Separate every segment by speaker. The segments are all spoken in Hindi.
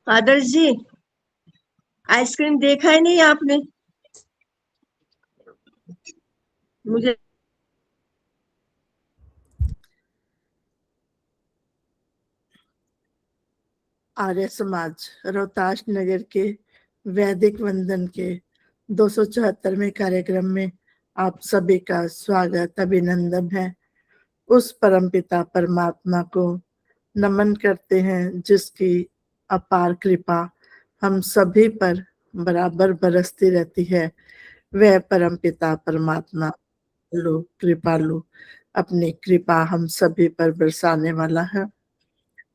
Speaker 1: आदर्श जी, आइसक्रीम देखा ही नहीं आपने। मुझे
Speaker 2: आर्य समाज रोहतास नगर के वैदिक वंदन के 274वें कार्यक्रम में आप सभी का स्वागत अभिनंदन है। उस परमपिता परमात्मा को नमन करते हैं जिसकी अपार कृपा हम सभी पर बराबर बरसती रहती है। वह परमपिता परमात्मा कृपालु अपनी कृपा हम सभी पर बरसाने वाला है।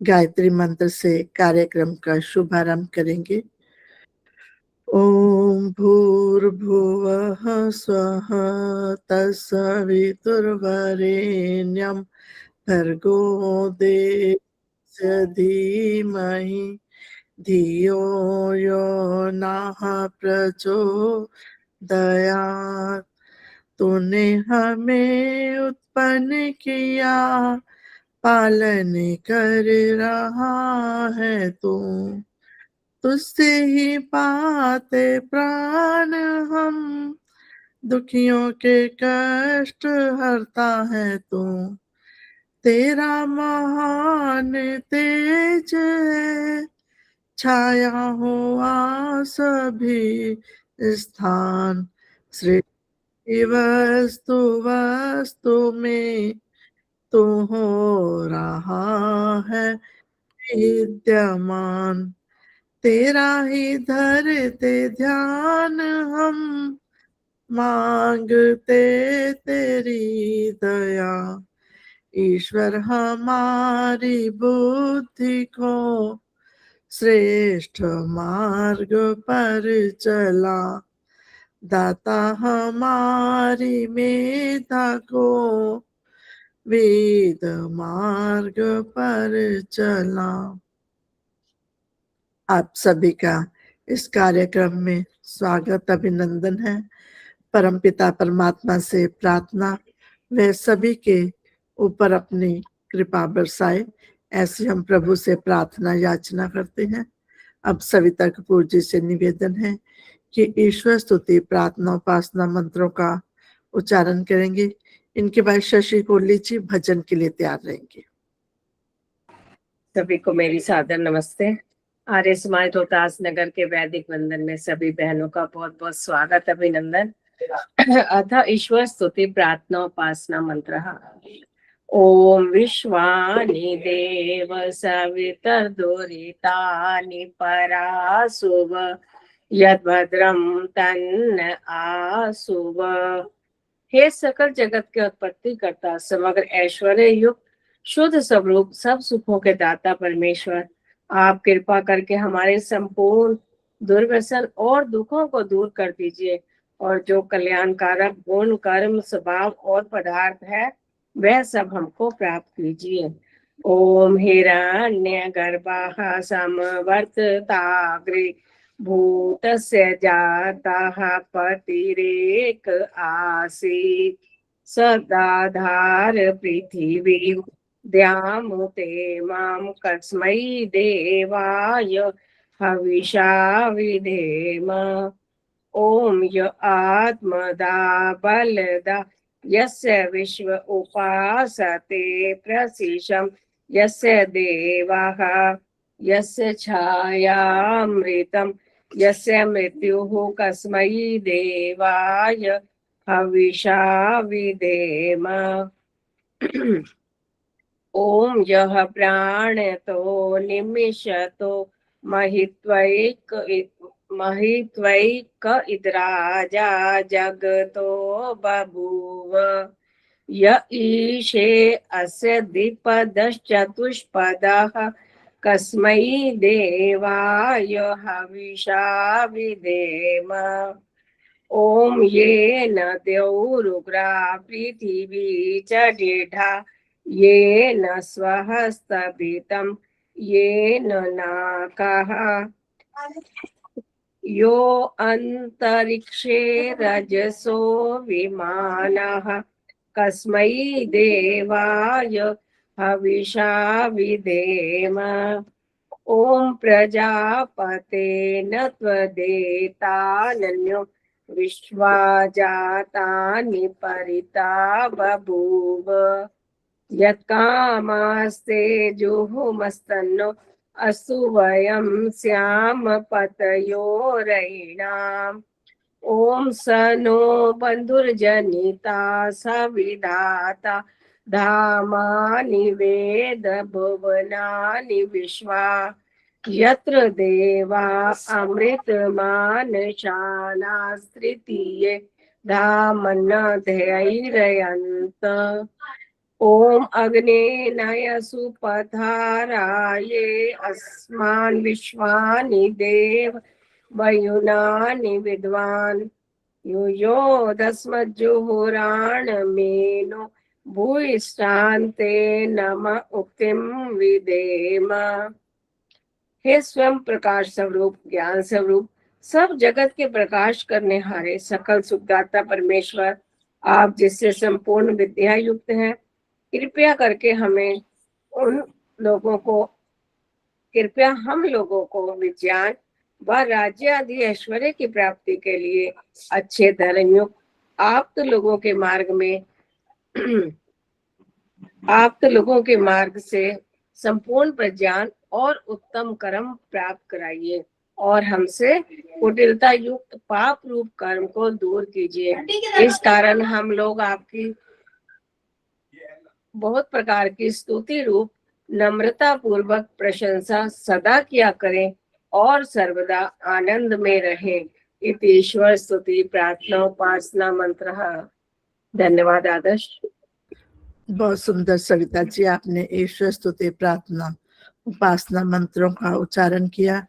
Speaker 2: गायत्री मंत्र से कार्यक्रम का शुभारंभ करेंगे। ओम भूर्भुवः स्वः तत्सवितुर्वरेण्यं भर्गो देवस्य धीमहि धियो यो नः प्रचोदयात्। तूने हमें उत्पन्न किया, पालन कर रहा है तू। तुझसे ही पाते प्राण हम, दुखियों के कष्ट हरता है तू। तेरा महान तेज है, छाया हुआ सभी स्थान। सृष्टि वस्तु वस्तु में तू हो रहा है विद्यमान। तेरा ही धरते ध्यान हम, मांगते तेरी दया। ईश्वर हमारी बुद्धि को श्रेष्ठ मार्ग पर चला। दाता हमारी मेधा को वेद मार्ग पर चला। आप सभी का इस कार्यक्रम में स्वागत अभिनंदन है। परमपिता परमात्मा से प्रार्थना वे सभी के ऊपर अपनी कृपा बरसाए, ऐसी हम प्रभु से प्रार्थना याचना करते हैं। अब सविता कपूर जी से निवेदन है कि ईश्वर स्तुति प्रार्थना उपासना मंत्रों का उच्चारण करेंगे। इनके बाद शशि कोहली जी भजन के लिए तैयार रहेंगे।
Speaker 3: सभी को मेरी सादर नमस्ते। आर्य समाज रोहतास नगर के वैदिक वंदन में सभी बहनों का बहुत बहुत स्वागत अभिनंदन। अतः ईश्वर स्तुति प्रार्थना उपासना मंत्र। ओम विश्वानि देव सवितर्दुरितानि परासुव, यद्भद्रं तन्न आसुव। हे सकल जगत के उत्पत्ति करता, समग्र ऐश्वर्य युक्त शुद्ध स्वरूप सब सुखों के दाता परमेश्वर, आप कृपा करके हमारे संपूर्ण दुर्व्यसन और दुखों को दूर कर दीजिए, और जो कल्याणकारक गुण कर्म स्वभाव और पदार्थ है वह सब हमको प्राप्त कीजिए। ओम हिरण्य गर्भाः समवर्तताग्रे, भूतस्य जातः पतिरेक आसीत्। सदाधार पृथिवी द्यामुते मां कस्मै देवाय हविषा विधेम। ओम य आत्मदा बलदा यस्य विश्व उपासते प्रसिशं, यस्य देवाः यस्य छायामृतं, यस्य मृत्युः कस्मै देवाय हविषा विधेम। ओम यः प्राणतो निमिषतो महित्वैक इद्राजा जगतो बभूव। य ईशे अस्य द्विपदश्चतुष्पदः, कस्मै देवाय हविषा विधेम। ओम येन द्यौरुग्रा पृथिवी च दृढा, येन स्वहस्तभितं येन नाकः। यो अंतरिक्षे रजसो विमानः, कस्मै देवाय हविषा विधेम। ओम प्रजापते न त्वदेतानन्यो विश्वा जातानि परिता बभूव यत्कामास्ते जुहुमस्तन्नो अस्तु वयं स्याम पतयोरयिणाम् ओम स नो बन्धुर्जनिता स विधाता धामानि वेद भुवनानि विश्वा यत्र देवा अमृतमानशानास्तृतीये धामन धैर्ययन्त ओम अग्नेनाय सुपथाराये अस्मान् विश्वानि देव वयुनानि विद्वान् युयोधस्मज्जुहुराणमेनो भूयिष्ठान्ते नम उक्तिं विदेम। हे स्वयं प्रकाश स्वरूप, ज्ञान स्वरूप, सब जगत के प्रकाश करने हारे सकल सुखदाता परमेश्वर, आप जिससे संपूर्ण विद्या युक्त हैं, कृपया करके हम लोगों को विज्ञान व राज्य आदि ऐश्वर्य की प्राप्ति के लिए अच्छे धर्मयुक्त आप लोगों के मार्ग से संपूर्ण प्रज्ञान और उत्तम कर्म प्राप्त कराइए और हमसे कुटिलता युक्त पाप रूप कर्म को दूर कीजिए। इस कारण हम लोग आपकी बहुत प्रकार की स्तुति रूप नम्रता पूर्वक प्रशंसा सदा किया करें और सर्वदा आनंद में रहें। इति ईश्वर स्तुति प्रार्थना उपासना मंत्र। धन्यवाद आदर्श।
Speaker 2: बहुत सुंदर सविता जी, आपने ईश्वर स्तुति प्रार्थना उपासना मंत्रों का उच्चारण किया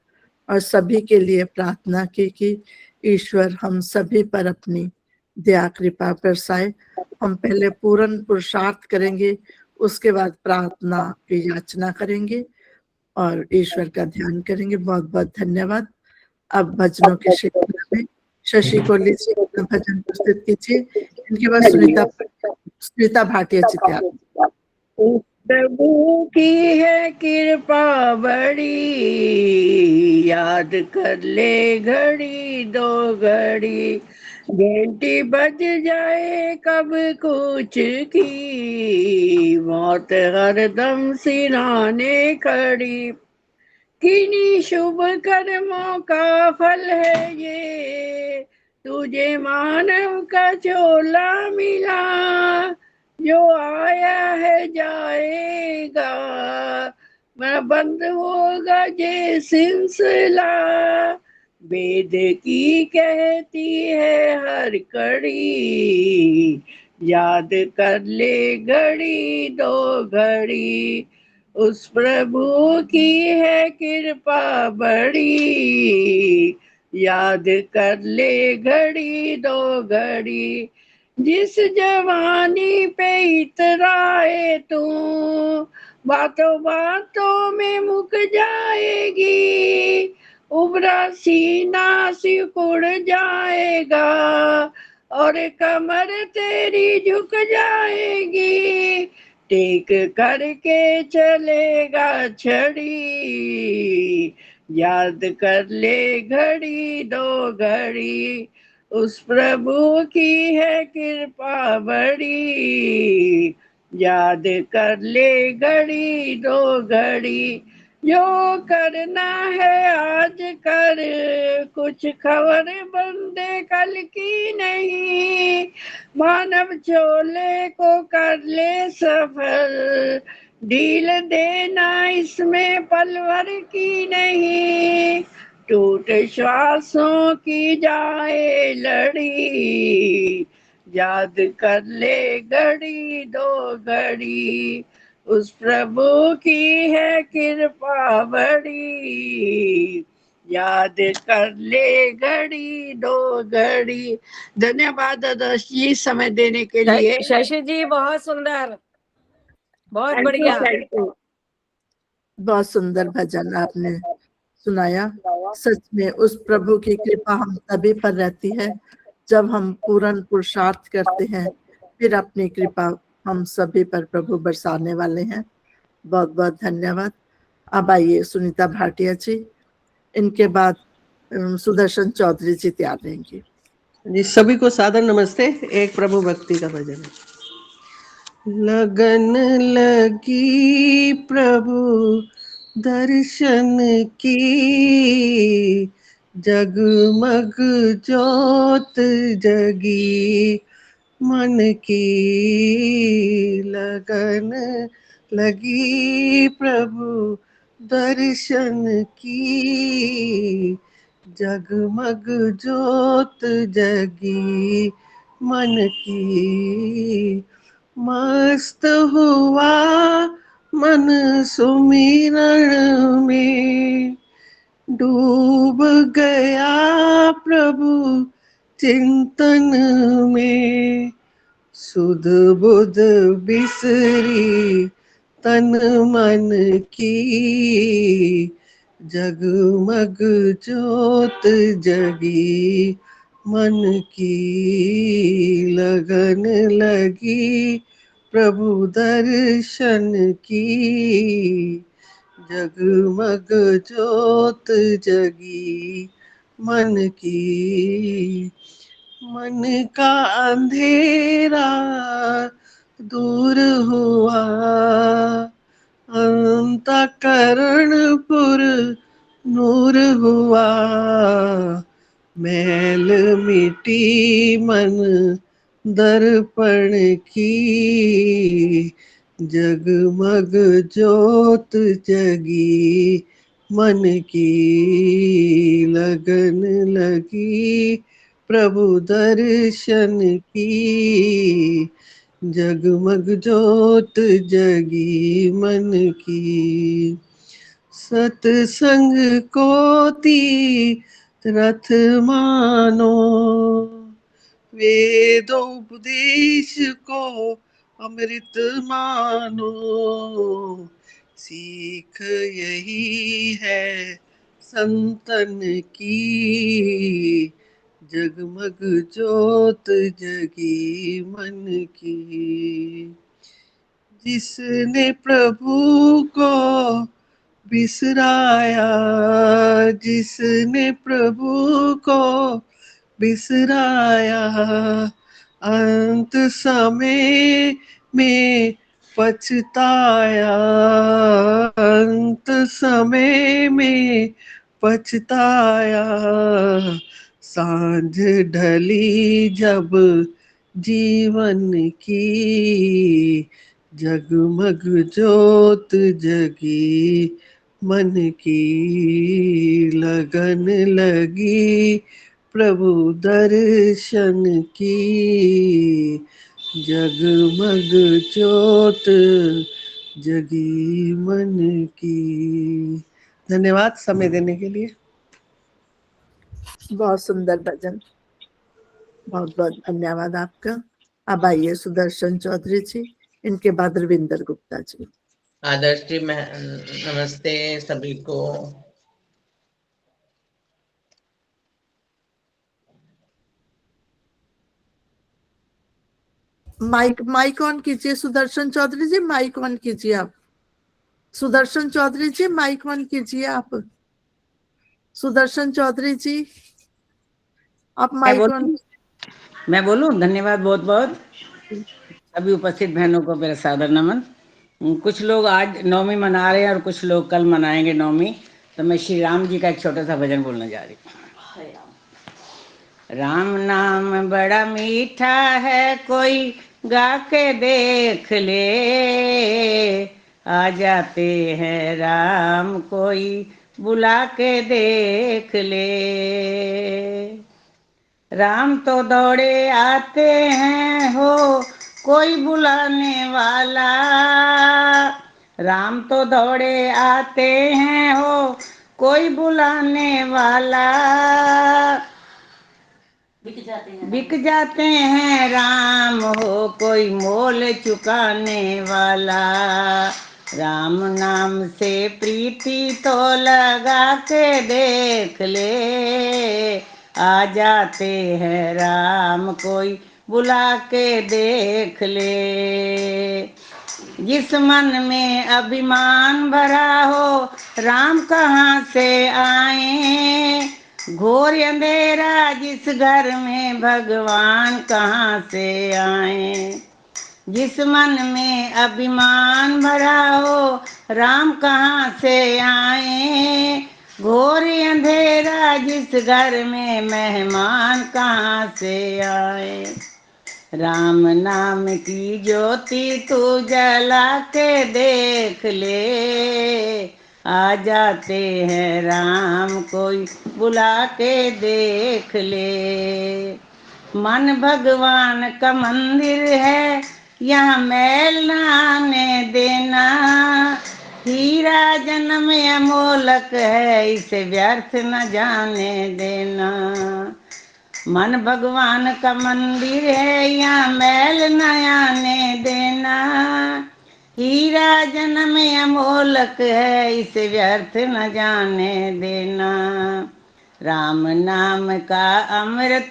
Speaker 2: और सभी के लिए प्रार्थना की कि ईश्वर हम सभी पर अपनी दया कृपा बरसाए। हम पहले पूर्ण पुरुषार्थ करेंगे, उसके बाद प्रार्थना की याचना करेंगे और ईश्वर का ध्यान करेंगे। बहुत बहुत धन्यवाद। अब भजनों के क्षेत्र में शशि को लीजिए, अपना भजन प्रस्तुत कीजिए। इनके बाद सुनीता भाटिया जी तैयार।
Speaker 4: प्रभु की है कृपा बड़ी, याद कर ले घड़ी दो घड़ी, घंटी बज जाए कब कुछ की, मौत हरदम सिराने खड़ी। किन्हीं शुभ कर्मों का फल है ये, तुझे मानव का चोला मिला, जो आया है जाएगा, मैं बंद होगा ये सिलसिला। वेद की कहती है हर कड़ी, याद कर ले घड़ी दो घड़ी, उस प्रभु की है कृपा बड़ी, याद कर ले घड़ी दो घड़ी। जिस जवानी पे इतराए तू, बातों बातों में मुक जाएगी, उबरा सीना सिकुड़ जाएगा और कमर तेरी झुक जाएगी। टेक करके चलेगा छड़ी, याद कर ले घड़ी दो घड़ी, उस प्रभु की है कृपा बड़ी, याद कर ले घड़ी दो घड़ी। जो करना है आज कर, कुछ खबर बंदे कल की नहीं, मानव चोले को कर ले सफल, ढील देना इसमें पल भर की नहीं, टूट श्वासों की जाए लड़ी, याद कर ले घड़ी दो घड़ी, उस प्रभु की है कृपा बड़ी, याद कर ले घड़ी दो घड़ी। धन्यवाद आदर्श जी समय देने के लिए।
Speaker 3: शशि जी बहुत सुंदर, बहुत बढ़िया।
Speaker 2: बहुत सुंदर भजन आपने सुनाया। सच में उस प्रभु की कृपा हम सभी पर रहती है जब हम पूर्ण पुरुषार्थ करते हैं, फिर अपनी कृपा हम सभी पर प्रभु बरसाने वाले हैं। बहुत बहुत धन्यवाद। अब आइए सुनीता भाटिया जी, इनके बाद सुदर्शन चौधरी जी तैयार रहेंगे।
Speaker 4: जी सभी को सादर नमस्ते। एक प्रभु भक्ति का भजन। लगन लगी प्रभु दर्शन की, जगमग ज्योत जगी मन की। लगन लगी प्रभु दर्शन की, जगमग ज्योत जगी मन की। मस्त हुआ मन सुमिरन में, डूब गया प्रभु चिंतन में। सुध बुध बिसरी तन मन की, जगमग ज्योत जगी मन की। लगन लगी प्रभु दर्शन की, जगमग ज्योत जगी मन की। मन का अंधेरा दूर हुआ, अंतःकरण पुर नूर हुआ। मैल मिटी मन दर्पण की, जगमग ज्योत जगी मन की। लगन लगी प्रभु दर्शन की, जगमग ज्योत जगी मन की। सतसंग को तीरथ मानो, वेदोपदेश को अमृत मानो। सीख यही है संतन की, जगमग ज्योत जगी मन की। जिसने प्रभु को बिसराया, जिसने प्रभु को बिसराया, अंत समय में पछताया। अंत समय में पछताया। सांझ ढली जब जीवन की, जगमग ज्योत जगी मन की। लगन लगी प्रभु दर्शन की, जगमग ज्योत जगी मन की। धन्यवाद समय देने के लिए।
Speaker 2: बहुत सुंदर भजन, बहुत बहुत धन्यवाद आपका। अब आइए सुदर्शन चौधरी जी, इनके बाद रविंदर गुप्ता जी।
Speaker 5: आदर्श जी नमस्ते सभी को।
Speaker 2: माइक ऑन कीजिए सुदर्शन चौधरी जी, माइक ऑन कीजिए आप। सुदर्शन चौधरी जी माइक ऑन कीजिए आप। सुदर्शन चौधरी जी आप माइक ऑन।
Speaker 6: मैं बोलूं? धन्यवाद बहुत बहुत सभी उपस्थित बहनों को मेरा सादर नमन। कुछ लोग आज नवमी मना रहे हैं और कुछ लोग कल मनाएंगे नवमी, तो मैं श्री राम जी का एक छोटा सा भजन बोलने जा रही हूँ। राम नाम बड़ा मीठा है, कोई गा के देख ले। आ जाते हैं राम, कोई बुला के देख ले। राम तो दौड़े आते हैं हो, कोई बुलाने वाला। राम तो दौड़े आते हैं हो, कोई बुलाने वाला। बिक जाते हैं राम हो, कोई मोल चुकाने वाला। राम नाम से प्रीति तो लगा के देख ले। आ जाते हैं राम, कोई बुला के देख ले। जिस मन में अभिमान भरा हो राम कहाँ से आए। घोर अंधेरा जिस घर में भगवान कहाँ से आए। जिस मन में अभिमान भरा हो राम कहाँ से आए। घोर अंधेरा जिस घर में मेहमान कहाँ से आए। राम नाम की ज्योति तू जला के देख ले। आ जाते हैं राम कोई बुला के देख ले। मन भगवान का मंदिर है यहाँ मैल न आने देना। हीरा जन्म अमोलक है इसे व्यर्थ न जाने देना। मन भगवान का मंदिर है यहाँ मैल न आने देना। हीरा जन्म अमोलक है इसे व्यर्थ न जाने देना। राम नाम का अमृत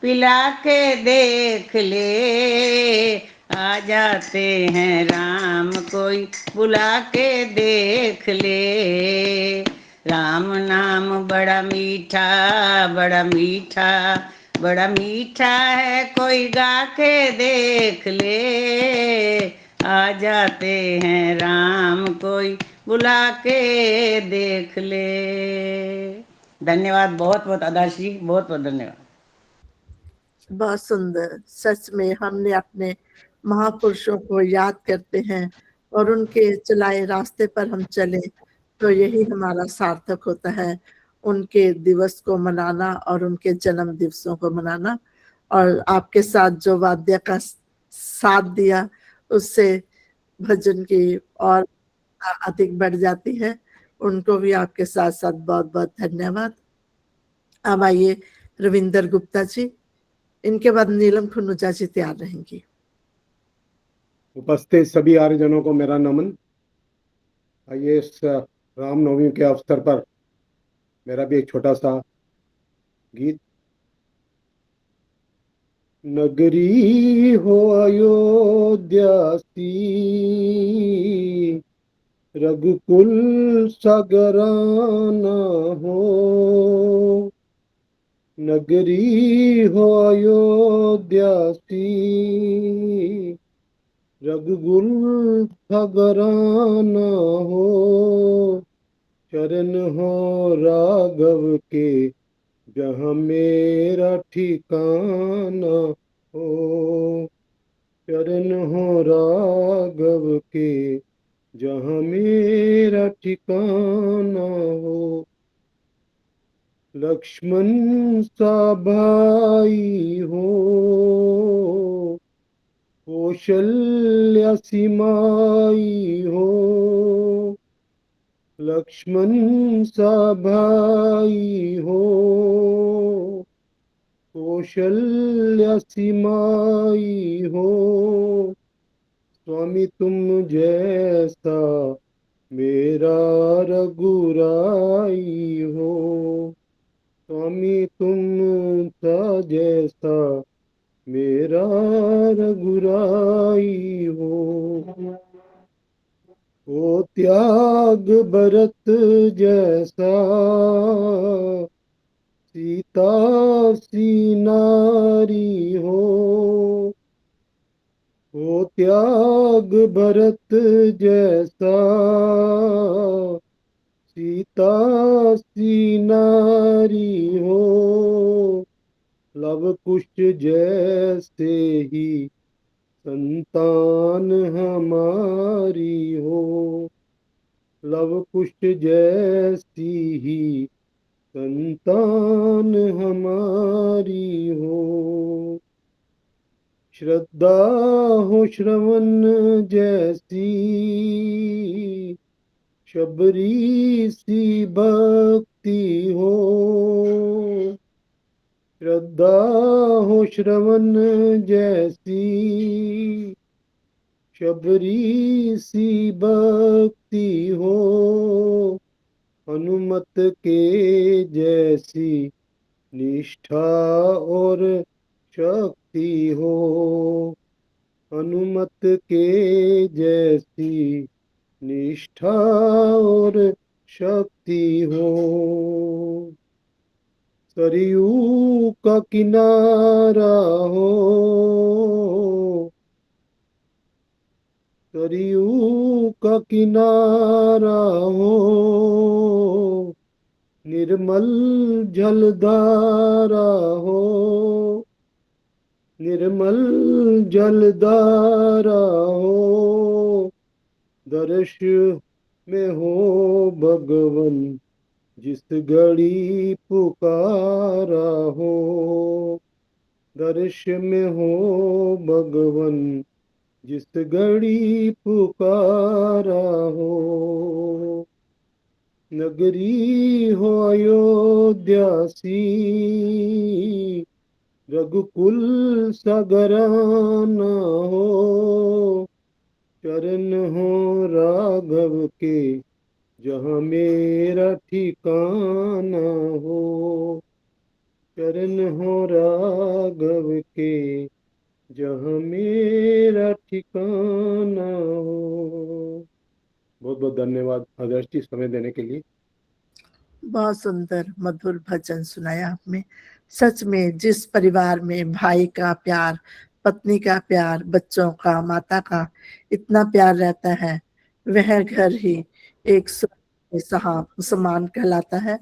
Speaker 6: पिला के देख ले। आ जाते हैं राम कोई बुला के देख ले। राम नाम बड़ा मीठा बड़ा मीठा बड़ा मीठा है कोई गा के देख ले। आ जाते हैं राम कोई बुला के देख ले। धन्यवाद। बहुत बहुत आदर्श जी, बहुत बहुत धन्यवाद।
Speaker 2: बहुत सुंदर। सच में हमने अपने महापुरुषों को याद करते हैं और उनके चलाए रास्ते पर हम चले तो यही हमारा सार्थक होता है। उनके दिवस को मनाना और उनके जन्म दिवसों को मनाना। और आपके साथ जो वाद्य का साथ दिया उससे भजन की और अधिक बढ़ जाती है। उनको भी आपके साथ साथ बहुत बहुत धन्यवाद। अब आइए रविंदर गुप्ता जी, इनके बाद नीलम खुन्नुजा जी तैयार रहेंगी।
Speaker 7: उपस्थित सभी आर्यजनों को मेरा नमन। आइए इस रामनवमी के अवसर पर मेरा भी एक छोटा सा गीत। नगरी हो अयोध्या सी रघुकुल सगराना हो। नगरी हो अयोध्या सी रघुकुल सगराना हो। चरण हो राघव के जहाँ मेरा ठिकाना हो। चरण हो राघव के जहाँ मेरा ठिकाना हो। लक्ष्मण सा भाई हो कौशल्या सी माई हो। लक्ष्मण सा भाई हो कौशल्या सी माई हो। स्वामी तुम जैसा मेरा रघुराई हो। स्वामी तुम सा जैसा मेरा रघुराई हो। ओ त्याग भरत जैसा सीता सी नारी हो। ओ त्याग भरत जैसा सीता सी नारी हो। लव कुश जैसे ही संतान हमारी हो। लव कुश जैसी ही संतान हमारी हो। श्रद्धा हो श्रवण जैसी शबरी सी भक्ति हो। श्रद्धा हो श्रवण जैसी शबरी सी भक्ति हो। हनुमत के जैसी निष्ठा और शक्ति हो। हनुमत के जैसी निष्ठा और शक्ति हो। सरयू का किनारा हो, सरयू का किनारा हो, निर्मल जलधारा हो, निर्मल जलधारा हो। दर्श में हो भगवन जिस घड़ी पुकारा हो, दर्श में हो भगवन जिस घड़ी पुकारा हो। नगरी हो अयोध्या सी, रघुकुल सगराना हो। चरण हो राघव के जहाँ मेरा ठिकाना हो, चरण हो राघव के जहाँ मेरा ठिकाना हो। बहुत बहुत धन्यवाद आदर्श जी समय देने के लिए।
Speaker 2: बहुत सुंदर मधुर भजन सुनाया आपने। सच में जिस परिवार में भाई का प्यार, पत्नी का प्यार, बच्चों का, माता का इतना प्यार रहता है, वह घर ही एक समान कहलाता है।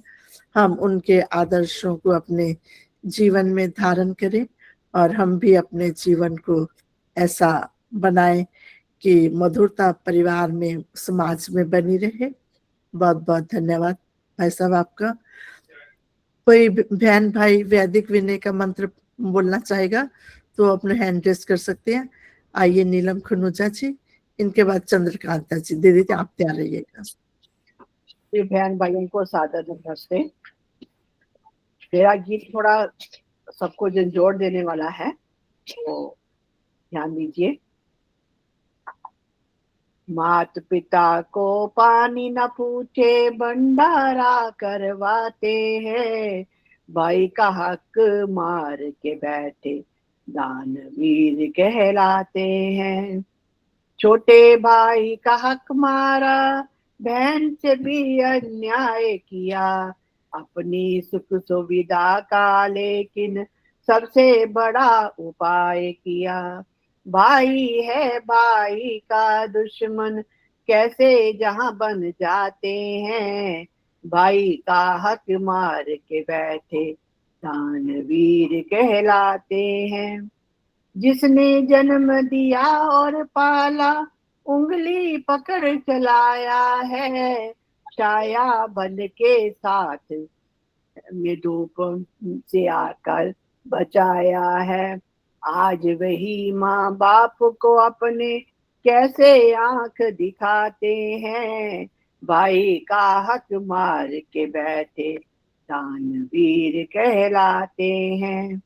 Speaker 2: हम उनके आदर्शों को अपने जीवन में धारण करें और हम भी अपने जीवन को ऐसा बनाएं कि मधुरता परिवार में, समाज में बनी रहे। बहुत बहुत धन्यवाद भाई साहब आपका। कोई बहन भाई वैदिक विनय का मंत्र बोलना चाहेगा तो अपने हैंड रेस कर सकते हैं। आइए नीलम खनुजा जी, इनके बाद चंद्रकांता जी। दीदी आप तैयार रहिएगा।
Speaker 4: बहन भाइयों को सादर नमस्ते। मेरा गीत थोड़ा सबको झंझोड़ देने वाला है, तो ध्यान दीजिए। मात पिता को पानी न पूछे भंडारा करवाते हैं, भाई का हक मार के बैठे दानवीर कहलाते हैं। छोटे भाई का हक मारा, बहन से भी अन्याय किया, अपनी सुख सुविधा का लेकिन सबसे बड़ा उपाय किया। भाई है भाई का दुश्मन, कैसे जहां बन जाते हैं, भाई का हक मार के बैठे दानवीर कहलाते हैं। जिसने जन्म दिया और पाला, उंगली पकड़ चलाया है, छाया बन के साथ में धूप से आकर बचाया है। आज वही माँ बाप को अपने कैसे आंख दिखाते हैं, भाई का हक मार के बैठे दानवीर कहलाते हैं।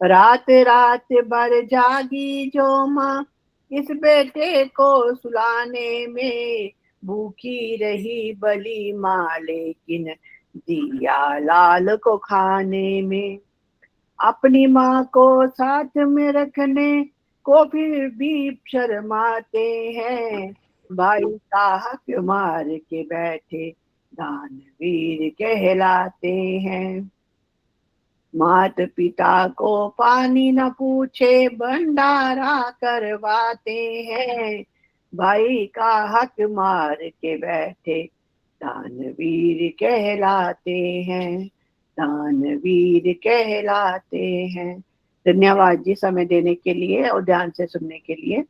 Speaker 4: रात रात भर जागी जो माँ इस बेटे को सुलाने में, भूखी रही बली माँ लेकिन दिया लाल को खाने में। अपनी माँ को साथ में रखने को फिर भी शर्माते हैं, भाई का हक मार के बैठे दानवीर कहलाते हैं। मात पिता को पानी न पूछे भंडारा करवाते हैं, भाई का हक मार के बैठे दानवीर कहलाते हैं, दानवीर कहलाते हैं। धन्यवाद जी समय देने के लिए और ध्यान से सुनने के लिए।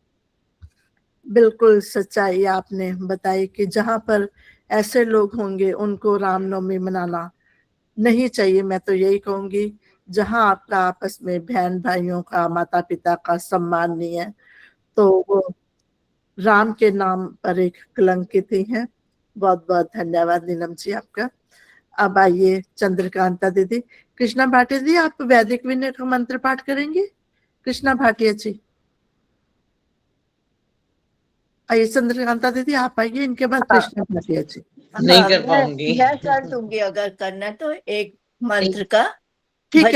Speaker 2: बिल्कुल सच्चाई आपने बताई कि जहां पर ऐसे लोग होंगे उनको रामनवमी मनाना नहीं चाहिए। मैं तो यही कहूंगी, जहां आपका आपस में बहन भाइयों का, माता पिता का सम्मान नहीं है, तो वो राम के नाम पर एक कलंकित ही है। बहुत बहुत धन्यवाद नीलम जी आपका। अब आइए चंद्रकांता दीदी। कृष्णा भाटिया जी, आप वैदिक विनय का मंत्र पाठ करेंगे? कृष्णा भाटिया जी आइए। चंद्रकांता दीदी आप आइए, इनके बाद कृष्णा भाटिया जी।
Speaker 5: नहीं कर पाऊंगी।
Speaker 1: मैं कर दूंगी अगर करना तो, एक मंत्र का।
Speaker 2: ठीक है।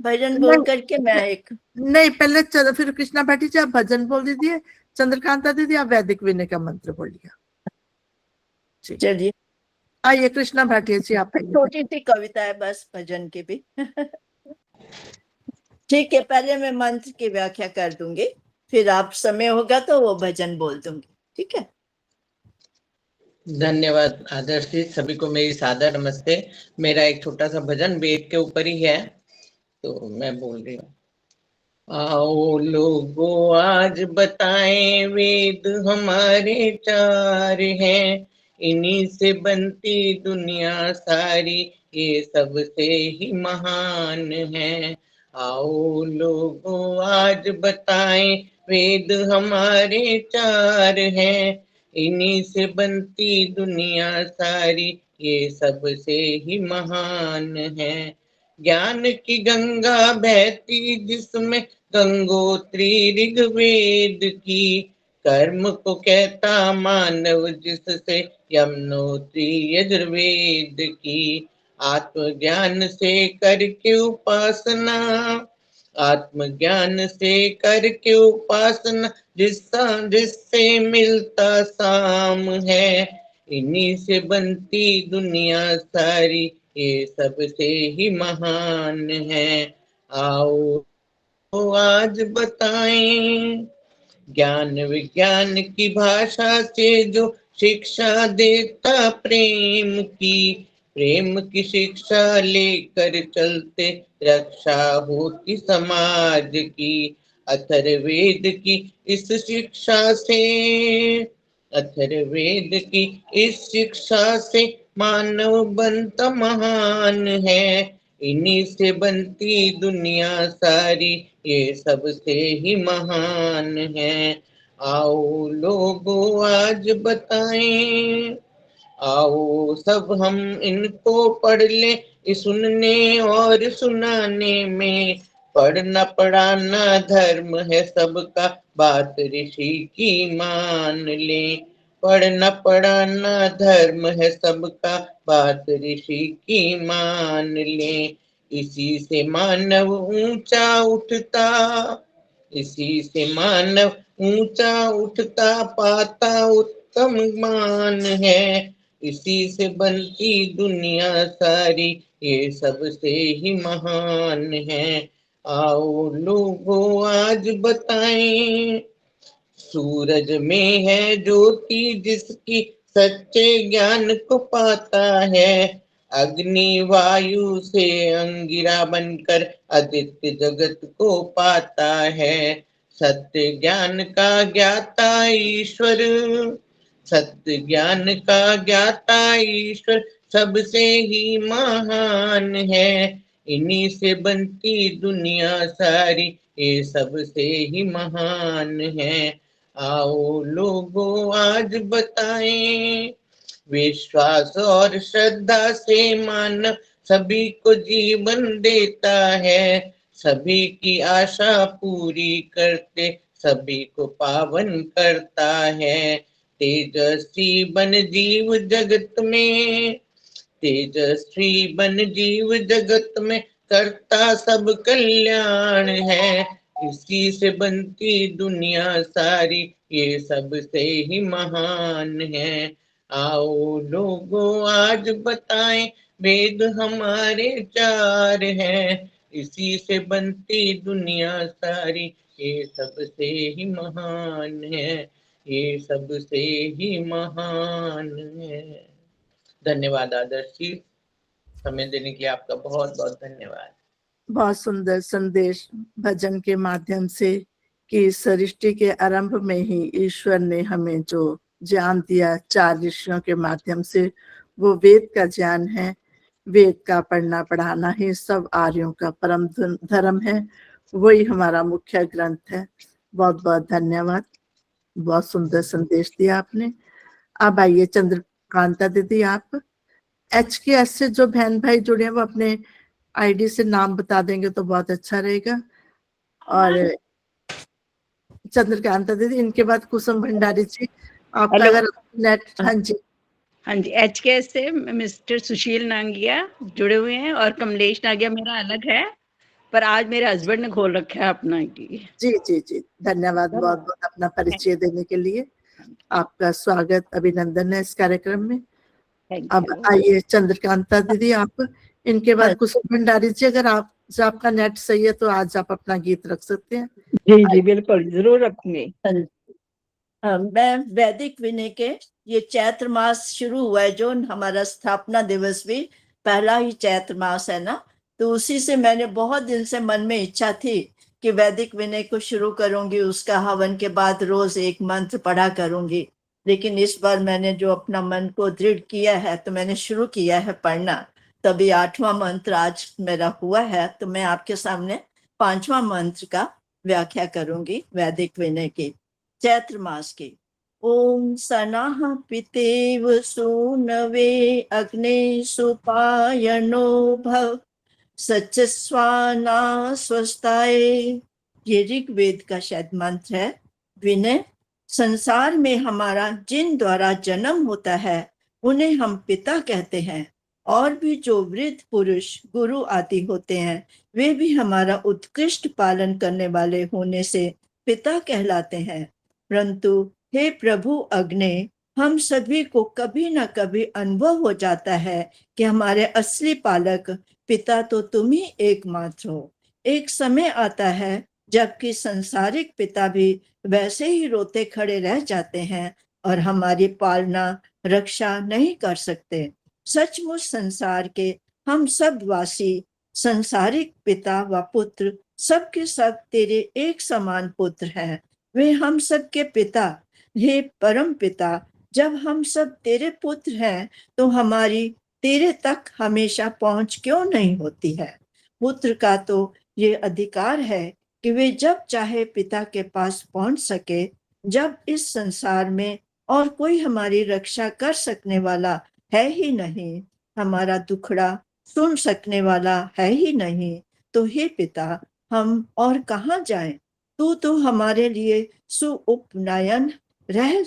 Speaker 8: भजन बोल करके मैं एक
Speaker 2: नहीं, पहले फिर कृष्णा भाटी जी आप भजन बोल दीजिए, चंद्रकांता दीदी आप वैदिक विनय का मंत्र बोलिए।
Speaker 8: चलिए,
Speaker 2: आइए कृष्णा भाटिया जी आप।
Speaker 8: छोटी सी कविता है बस भजन की भी। ठीक है, पहले मैं मंत्र की व्याख्या कर दूंगी, फिर आप समय होगा तो वो भजन बोल दूंगी, ठीक है।
Speaker 5: धन्यवाद आदर्श जी, सभी को मेरी सादर नमस्ते। मेरा एक छोटा सा भजन वेद के ऊपर ही है, तो मैं बोल रही हूँ। आओ लोगों आज बताएं वेद हमारे चार हैं, इन्हीं से बनती दुनिया सारी, ये सबसे ही महान है। आओ लोगों आज बताएं वेद हमारे चार हैं, इन्हीं से बनती दुनिया सारी, ये सबसे ही महान है। ज्ञान की गंगा बहती जिसमें गंगोत्री ऋग्वेद की, कर्म को कहता मानव जिससे यमुनोत्री यजुर्वेद की। आत्मज्ञान से करके उपासना, आत्मज्ञान से करके उपासना, जिससे मिलता साम है, इन्हीं से बनती दुनिया सारी, ये सबसे ही महान है। आओ तो आज बताएं ज्ञान विज्ञान की भाषा से जो शिक्षा देता प्रेम की, प्रेम की शिक्षा लेकर चलते रक्षा होती समाज की। अथर्ववेद की इस शिक्षा से, अथर्ववेद की इस शिक्षा से मानव बनता महान है, इन्हीं से बनती दुनिया सारी, ये सबसे ही महान है। आओ लोगों आज बताएं, आओ सब हम इनको पढ़ ले, सुनने और सुनाने में। पढ़ना पढ़ाना धर्म है सबका, बात ऋषि की मान ले। पढ़ना पढ़ाना धर्म है सबका, बात ऋषि की मान ले। इसी से मानव ऊंचा उठता, इसी से मानव ऊंचा उठता, पाता उत्तम मान है, इसी से बनती दुनिया सारी, ये सबसे ही महान है। आओ लोगों आज बताएं, सूरज में है ज्योति जिसकी, सच्चे ज्ञान को पाता है। अग्नि वायु से अंगिरा बनकर आदित्य जगत को पाता है। सत्य ज्ञान का ज्ञाता ईश्वर, सत्य ज्ञान का ज्ञाता ईश्वर सबसे ही महान है, इन्हीं से बनती दुनिया सारी, ये सबसे ही महान है। आओ लोगों आज बताएं, विश्वास और श्रद्धा से मानव सभी को जीवन देता है। सभी की आशा पूरी करते, सभी को पावन करता है। तेजस्वी बन जीव जगत में, तेजस्वी बन जीव जगत में, करता सब कल्याण है, इसी से बनती दुनिया सारी, ये सबसे ही महान है। आओ लोगों आज बताएं वेद हमारे चार हैं, इसी से बनती दुनिया सारी, ये सबसे ही महान है, ये सबसे ही महान है। धन्यवाद आदर्श जी, समय देने के लिए आपका बहुत बहुत धन्यवाद।
Speaker 2: बहुत सुंदर संदेश भजन के माध्यम से कि सृष्टि के आरंभ में ही ईश्वर ने हमें जो ज्ञान दिया 4 ऋषियों के माध्यम से, वो वेद का ज्ञान है। वेद का पढ़ना पढ़ाना ही सब आर्यों का परम धर्म है, वही हमारा मुख्य ग्रंथ है। बहुत बहुत धन्यवाद, बहुत सुंदर संदेश दिया आपने। अब आइए चंद्रकांता दीदी, आप HKS से जो बहन भाई जुड़े हैं वो अपने आईडी से नाम बता देंगे तो बहुत अच्छा रहेगा। और चंद्रकांता दीदी, इनके बाद कुसुम भंडारी जी, आपका अगर नेट। हाँ जी,
Speaker 9: हाँ जी, HKS से मिस्टर सुशील नांगिया जुड़े हुए हैं और कमलेश नागिया मेरा अलग है, पर आज मेरे हस्बैंड ने खोल रखा है अपना आईडी।
Speaker 2: जी जी जी, धन्यवाद बहुत बहुत अपना परिचय देने के लिए। आपका स्वागत, अभिनंदन है इस कार्यक्रम में।
Speaker 9: थैंक
Speaker 2: अब
Speaker 9: यू।
Speaker 2: आइए चंद्रकांता दीदी, आप इनके बाद
Speaker 8: हाँ।
Speaker 2: कुसुम भंडारी जी, अगर आपका नेट सही है तो आज आप अपना गीत रख सकते हैं।
Speaker 10: जी जी बिल्कुल, जरूर रखूंगी।
Speaker 8: मैं वैदिक विनय के, ये चैत्र मास शुरू हुआ है, जो हमारा स्थापना दिवस भी पहला ही चैत्र मास है ना, तो उसी से मैंने बहुत दिन से मन में इच्छा थी कि वैदिक विनय को शुरू करूंगी, उसका हवन के बाद रोज एक मंत्र पढ़ा करूंगी। लेकिन इस बार मैंने जो अपना मन को दृढ़ किया है तो मैंने शुरू किया है पढ़ना। तभी 8वां मंत्र आज मेरा हुआ है, तो मैं आपके सामने 5वां मंत्र का व्याख्या करूंगी वैदिक विनय की, चैत्र मास की। ओम सनाह पितेव सूनवे अग्ने सुपायनो भव सचस्वाना स्वस्ताय। ये ऋग्वेद का शायद मंत्र है। विनय, संसार में हमारा जिन द्वारा जन्म होता है उन्हें हम पिता कहते हैं, और भी जो वृद्ध पुरुष गुरु आदि होते हैं वे भी हमारा उत्कृष्ट पालन करने वाले होने से पिता कहलाते हैं। परंतु हे प्रभु अग्ने, हम सभी को कभी न कभी अनुभव हो जाता है कि हमारे असली पालक पिता तो तुम ही एकमात्र हो। एक समय आता है जबकि सांसारिक पिता भी वैसे ही रोते खड़े रह जाते हैं और हमारी पालना रक्षा नहीं कर सकते। सचमुच संसार के हम सब वासी संसारिक पिता व पुत्र सबके सब तेरे एक समान पुत्र हैं। वे हम सब के पिता, हे परम पिता, जब हम सब तेरे पुत्र हैं तो हमारी तेरे तक हमेशा पहुंच क्यों नहीं होती है? पुत्र का तो ये अधिकार है कि वे जब चाहे पिता के पास पहुंच सके। जब इस संसार में और कोई हमारी रक्षा कर सकने वाला है ही नहीं, हमारा दुखड़ा सुन सकने वाला है ही नहीं, तो हे पिता, हम और कहाँ जाएं? तू तो हमारे लिए सुउपनयन रह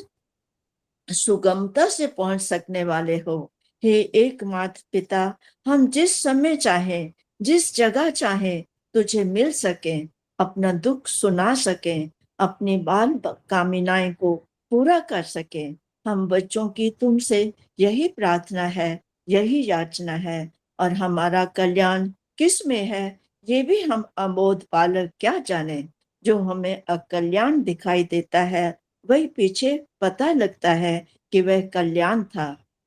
Speaker 8: सुगमता से पहुंच सकने वाले हो। हे एकमात्र पिता, हम जिस समय चाहे, जिस जगह चाहे तुझे मिल सके, अपना दुख सुना सके, अपनी बाल कामनाएं को पूरा कर सके। हम बच्चों की तुमसे यही प्रार्थना है, यही याचना है, और हमारा कल्याण किस में है ये भी हम अबोध बालक क्या जाने। जो हमें अकल्याण दिखाई देता है वही पीछे पता लगता है कि वह कल्याण था।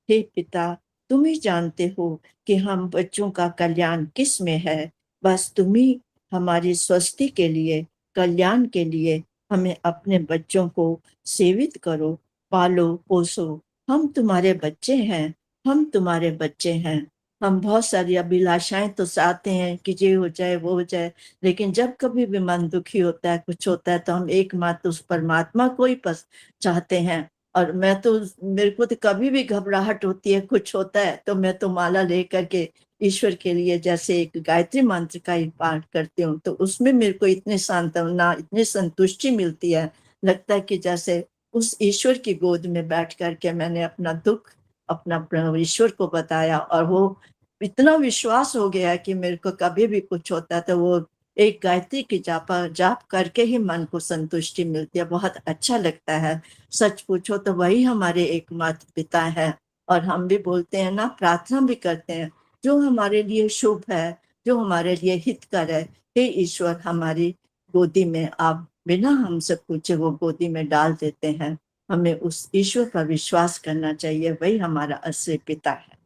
Speaker 8: हे पिता, तुम ही जानते हो कि हम बच्चों का कल्याण किस में है। बस तुम ही हमारी स्वस्थि के लिए, कल्याण के लिए हमें अपने बच्चों को सेवित करो, पालो पोसो। हम तुम्हारे बच्चे हैं, हम तुम्हारे बच्चे हैं। हम बहुत सारी अभिलाषाएं तो चाहते हैं कि ये हो जाए वो हो जाए, लेकिन जब कभी भी मन दुखी होता है, कुछ होता है, तो हम एकमात्र उस परमात्मा को ही चाहते हैं। और मैं तो, मेरे को तो कभी भी घबराहट होती है, कुछ होता है, तो मैं तो माला लेकर के ईश्वर के लिए जैसे एक गायत्री मंत्र का ही पाठ करती हूँ, तो उसमें मेरे को इतनी सांत्वना, इतनी संतुष्टि मिलती है। लगता है कि जैसे उस ईश्वर की गोद में बैठ करके मैंने अपना दुख अपना ईश्वर को बताया, और वो इतना विश्वास हो गया कि मेरे को कभी भी कुछ होता है तो वो एक गायत्री की जाप करके ही मन को संतुष्टि मिलती है, बहुत अच्छा लगता है। सच पूछो तो वही हमारे एकमात्र पिता है। और हम भी बोलते हैं ना, प्रार्थना भी करते हैं, जो हमारे लिए शुभ है, जो हमारे लिए हितकर है, हे ईश्वर हमारी गोदी में आप बिना हमसे पूछे वो गोदी में डाल देते हैं। हमें उस ईश्वर पर विश्वास करना चाहिए, वही हमारा असली पिता है।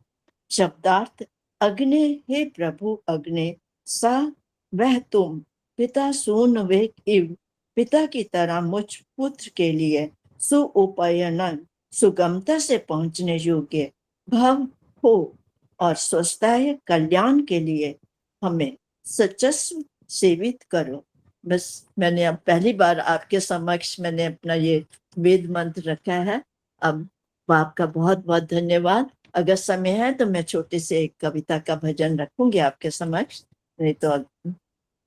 Speaker 8: शब्दार्थ: अग्ने, हे प्रभु अग्ने, सा वह तुम, पिता सून वे इव, पिता की तरह मुझ पुत्र के लिए सुउपयनन, सुगमता से पहुंचने योग्य, भव हो, और स्वस्थाय, कल्याण के लिए हमें सचस्व सेवित करो। बस मैंने अब पहली बार आपके समक्ष मैंने अपना ये वेद मंत्र रखा है। अब आपका बहुत बहुत धन्यवाद। अगर समय है तो मैं छोटे से एक कविता का भजन रखूंगी आपके समक्ष, नहीं तो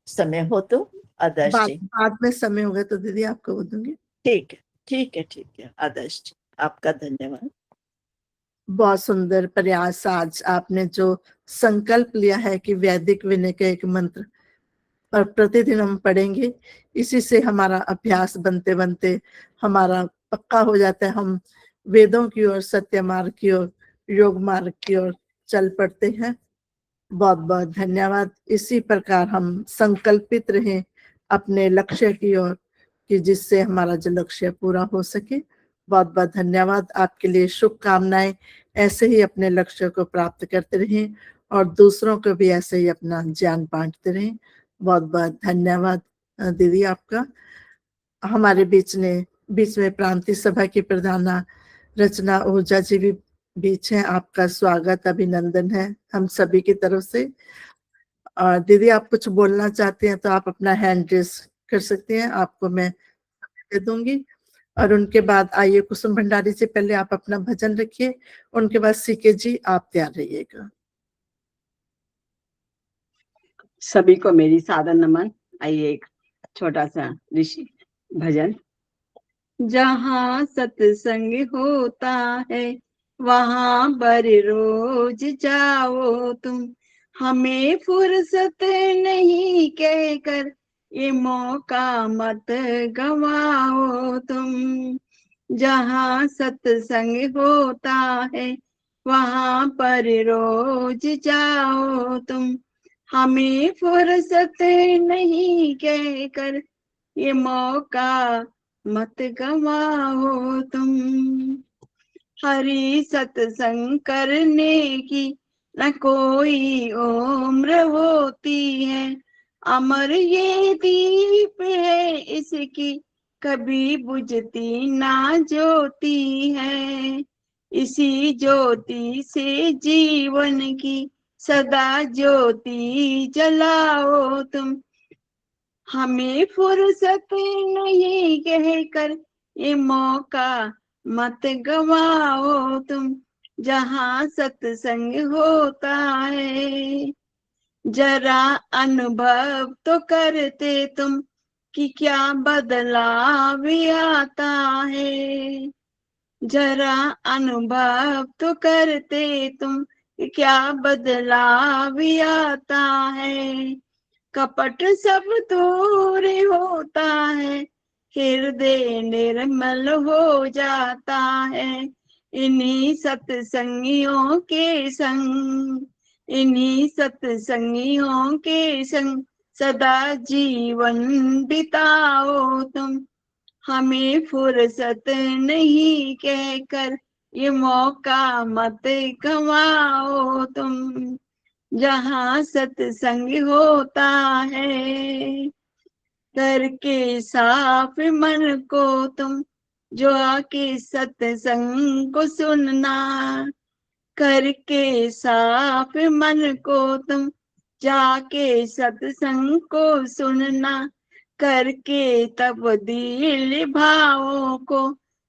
Speaker 8: समय हो तो आदर्श जी।
Speaker 2: बाद में समय होगा तो दीदी आपको बोल दूंगी।
Speaker 8: ठीक है, ठीक है, ठीक है आदर्श जी, आपका धन्यवाद।
Speaker 2: बहुत सुंदर प्रयास। आज आपने जो संकल्प लिया है कि वैदिक विनय का एक मंत्र और प्रतिदिन हम पढ़ेंगे, इसी से हमारा अभ्यास बनते बनते हमारा पक्का हो जाता है। हम वेदों की ओर, सत्य मार्ग की ओर, योग मार्ग की ओर चल पड़ते हैं। बहुत बहुत धन्यवाद। इसी प्रकार हम संकल्पित रहें अपने लक्ष्य की ओर कि जिससे हमारा जो लक्ष्य पूरा हो सके। बहुत बहुत धन्यवाद। आपके लिए शुभकामनाएं। ऐसे ही अपने लक्ष्य को प्राप्त करते रहें और दूसरों को भी ऐसे ही अपना ज्ञान बांटते रहें। बहुत बहुत धन्यवाद दीदी आपका। हमारे बीच में प्रांतीय सभा की प्रधाना रचना ओझा जी भी बीच हैं। आपका स्वागत, अभिनंदन है हम सभी की तरफ से। और दीदी आप कुछ बोलना चाहते हैं तो आप अपना हैंड रेस कर सकते हैं, आपको मैं दे दूंगी। और उनके बाद आइए कुसुम भंडारी से पहले आप अपना भजन रखिए, उनके बाद सीके जी आप तैयार रहिएगा।
Speaker 10: सभी को मेरी सादर नमन। आइए एक छोटा सा ऋषि भजन। जहाँ सत्संग होता है वहाँ बर रोज जाओ तुम, हमें फुर्सत नहीं कहकर ये मौका मत गवाओ तुम। जहाँ सत्संग होता है वहाँ पर रोज जाओ तुम, हमें फुर्सत नहीं कहकर ये मौका मत गवाओ तुम। हरि सत्संग करने की न कोई उम्र होती है, अमर ये दीप है इसकी कभी बुझती ना ज्योति है। इसी ज्योति से जीवन की सदा ज्योति जलाओ तुम, हमें फुर्सत नहीं कहकर ये मौका मत गवाओ तुम। जहाँ सत्संग होता है जरा अनुभव तो करते तुम कि क्या बदलाव आता है। जरा अनुभव तो करते तुम कि क्या बदलाव आता है। कपट सब दूर होता है, हृदय निर्मल हो जाता है। इन्हीं सत्संगियों के संग, इन्हीं सत्संगियों के संग सदा जीवन बिताओ तुम, हमें फुर्सत नहीं कहकर ये मौका मत गवाओ तुम। जहाँ सत्संग होता है करके साफ मन को तुम, जो आके सत्संग को सुनना। करके साफ मन को तुम जाके सत्संग को सुनना। करके तब्दील भावों को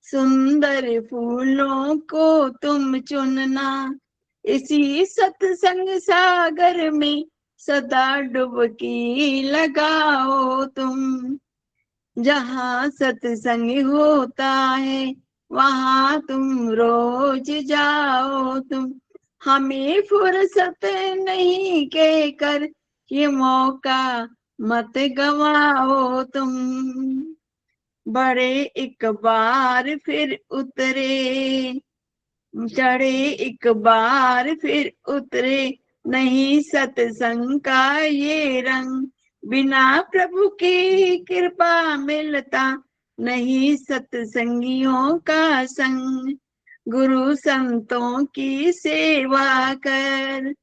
Speaker 10: सुंदर फूलों को तुम चुनना। इसी सत्संग सागर में सदा डुबकी लगाओ तुम। जहाँ सत्संग होता है वहाँ तुम रोज जाओ तुम, हमें फुर्सत नहीं कहकर ये मौका मत गवाओ तुम। बड़े एक बार फिर उतरे, चढ़े एक बार फिर उतरे, नहीं सत्संग का ये रंग। बिना प्रभु की कृपा मिलता नहीं सत्संगियों का संग। गुरु संतों की सेवा कर,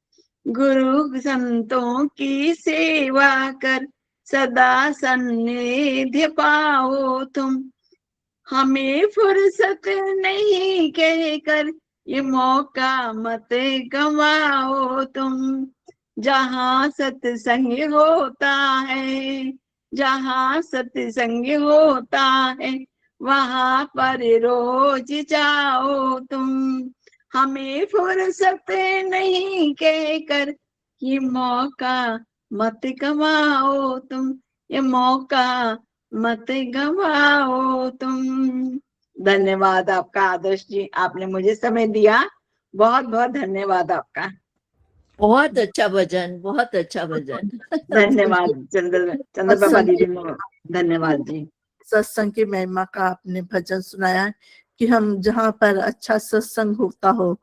Speaker 10: गुरु संतों की सेवा कर, सदा सन्निध्य पाओ तुम, हमें फुर्सत नहीं कहकर ये मौका मत गवाओ तुम। जहाँ सत्संग होता है, जहाँ सत्संग होता है वहाँ पर रोज जाओ तुम, हमें फुर्सत नहीं कहकर ये मौका मत गवाओ तुम, ये मौका मत गवाओ तुम। धन्यवाद आपका आदर्श जी, आपने मुझे समय दिया बहुत बहुत धन्यवाद आपका।
Speaker 8: बहुत अच्छा भजन, बहुत अच्छा भजन।
Speaker 10: धन्यवाद चंद्र बाबा दीदी, धन्यवाद जी।
Speaker 2: सत्संग की महिमा का आपने भजन सुनाया है कि हम जहाँ पर अच्छा सत्संग होता हो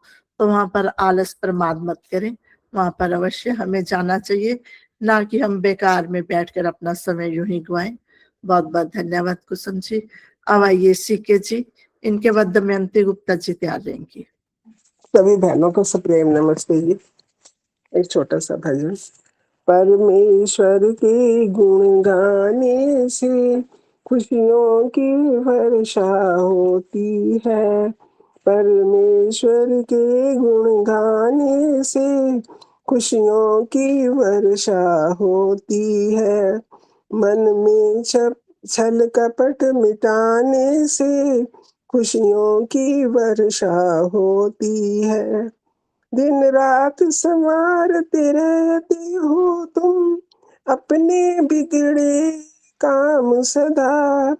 Speaker 2: तो वहां पर आलस प्रमाद मत करें, वहां पर अवश्य हमें जाना चाहिए, ना कि हम बेकार में बैठकर अपना समय यूं ही गवाएं। बहुत बहुत धन्यवाद कुसुम जी। अब आइए सीके जी, इनके बाद दमयंती गुप्ता जी तैयार रहेंगी।
Speaker 11: सभी बहनों को सप्रेम नमस्ते जी। एक छोटा सा भजन। परमेश्वर के गुण गाने से खुशियों की वर्षा होती है। परमेश्वर के गुण गाने से खुशियों की वर्षा होती है। मन में छल कपट मिटाने से खुशियों की वर्षा होती है। दिन रात संवारते रहते हो तुम अपने बिगड़े काम सदा,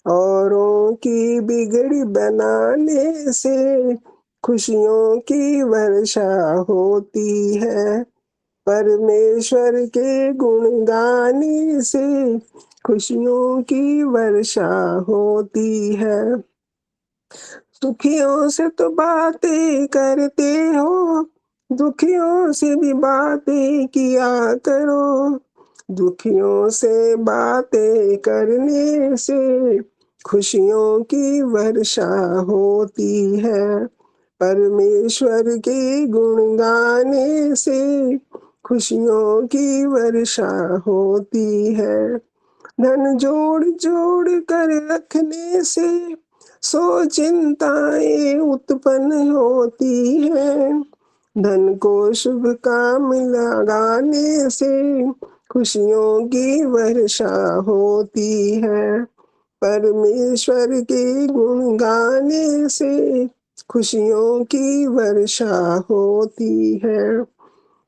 Speaker 11: औरों की बिगड़ी बनाने से खुशियों की वर्षा होती है। परमेश्वर के गुण गाने से खुशियों की वर्षा होती है। सुखियों से तो बातें करते हो, दुखियों से भी बातें किया करो। दुखियों से बातें करने से खुशियों की वर्षा होती है। परमेश्वर के गुण गाने से खुशियों की वर्षा होती है। धन जोड़ जोड़ कर रखने से सो चिंताएं उत्पन्न होती हैं। धन को शुभ काम लगाने से खुशियों की वर्षा होती है। परमेश्वर के गुण गाने से खुशियों की वर्षा होती है।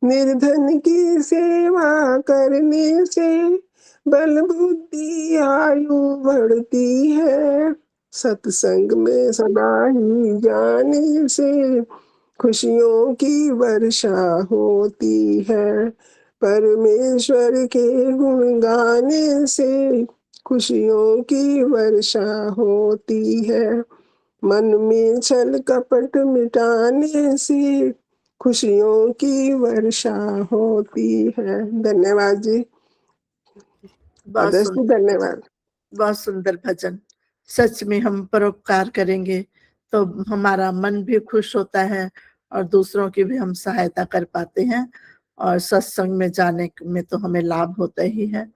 Speaker 11: निर्धन की सेवा करने से बल बुद्धि आयु बढ़ती है। सत्संग में सदा ही जाने से खुशियों की वर्षा होती है। परमेश्वर के गुण गाने से खुशियों की वर्षा होती है। मन में छल कपट मिटाने से खुशियों की वर्षा होती है। धन्यवाद जी।
Speaker 2: बहुत
Speaker 11: धन्यवाद।
Speaker 2: बहुत सुंदर भजन। सच में हम परोपकार करेंगे तो हमारा मन भी खुश होता है और दूसरों की भी हम सहायता कर पाते हैं, और सत्संग में जाने में तो हमें लाभ होता ही है।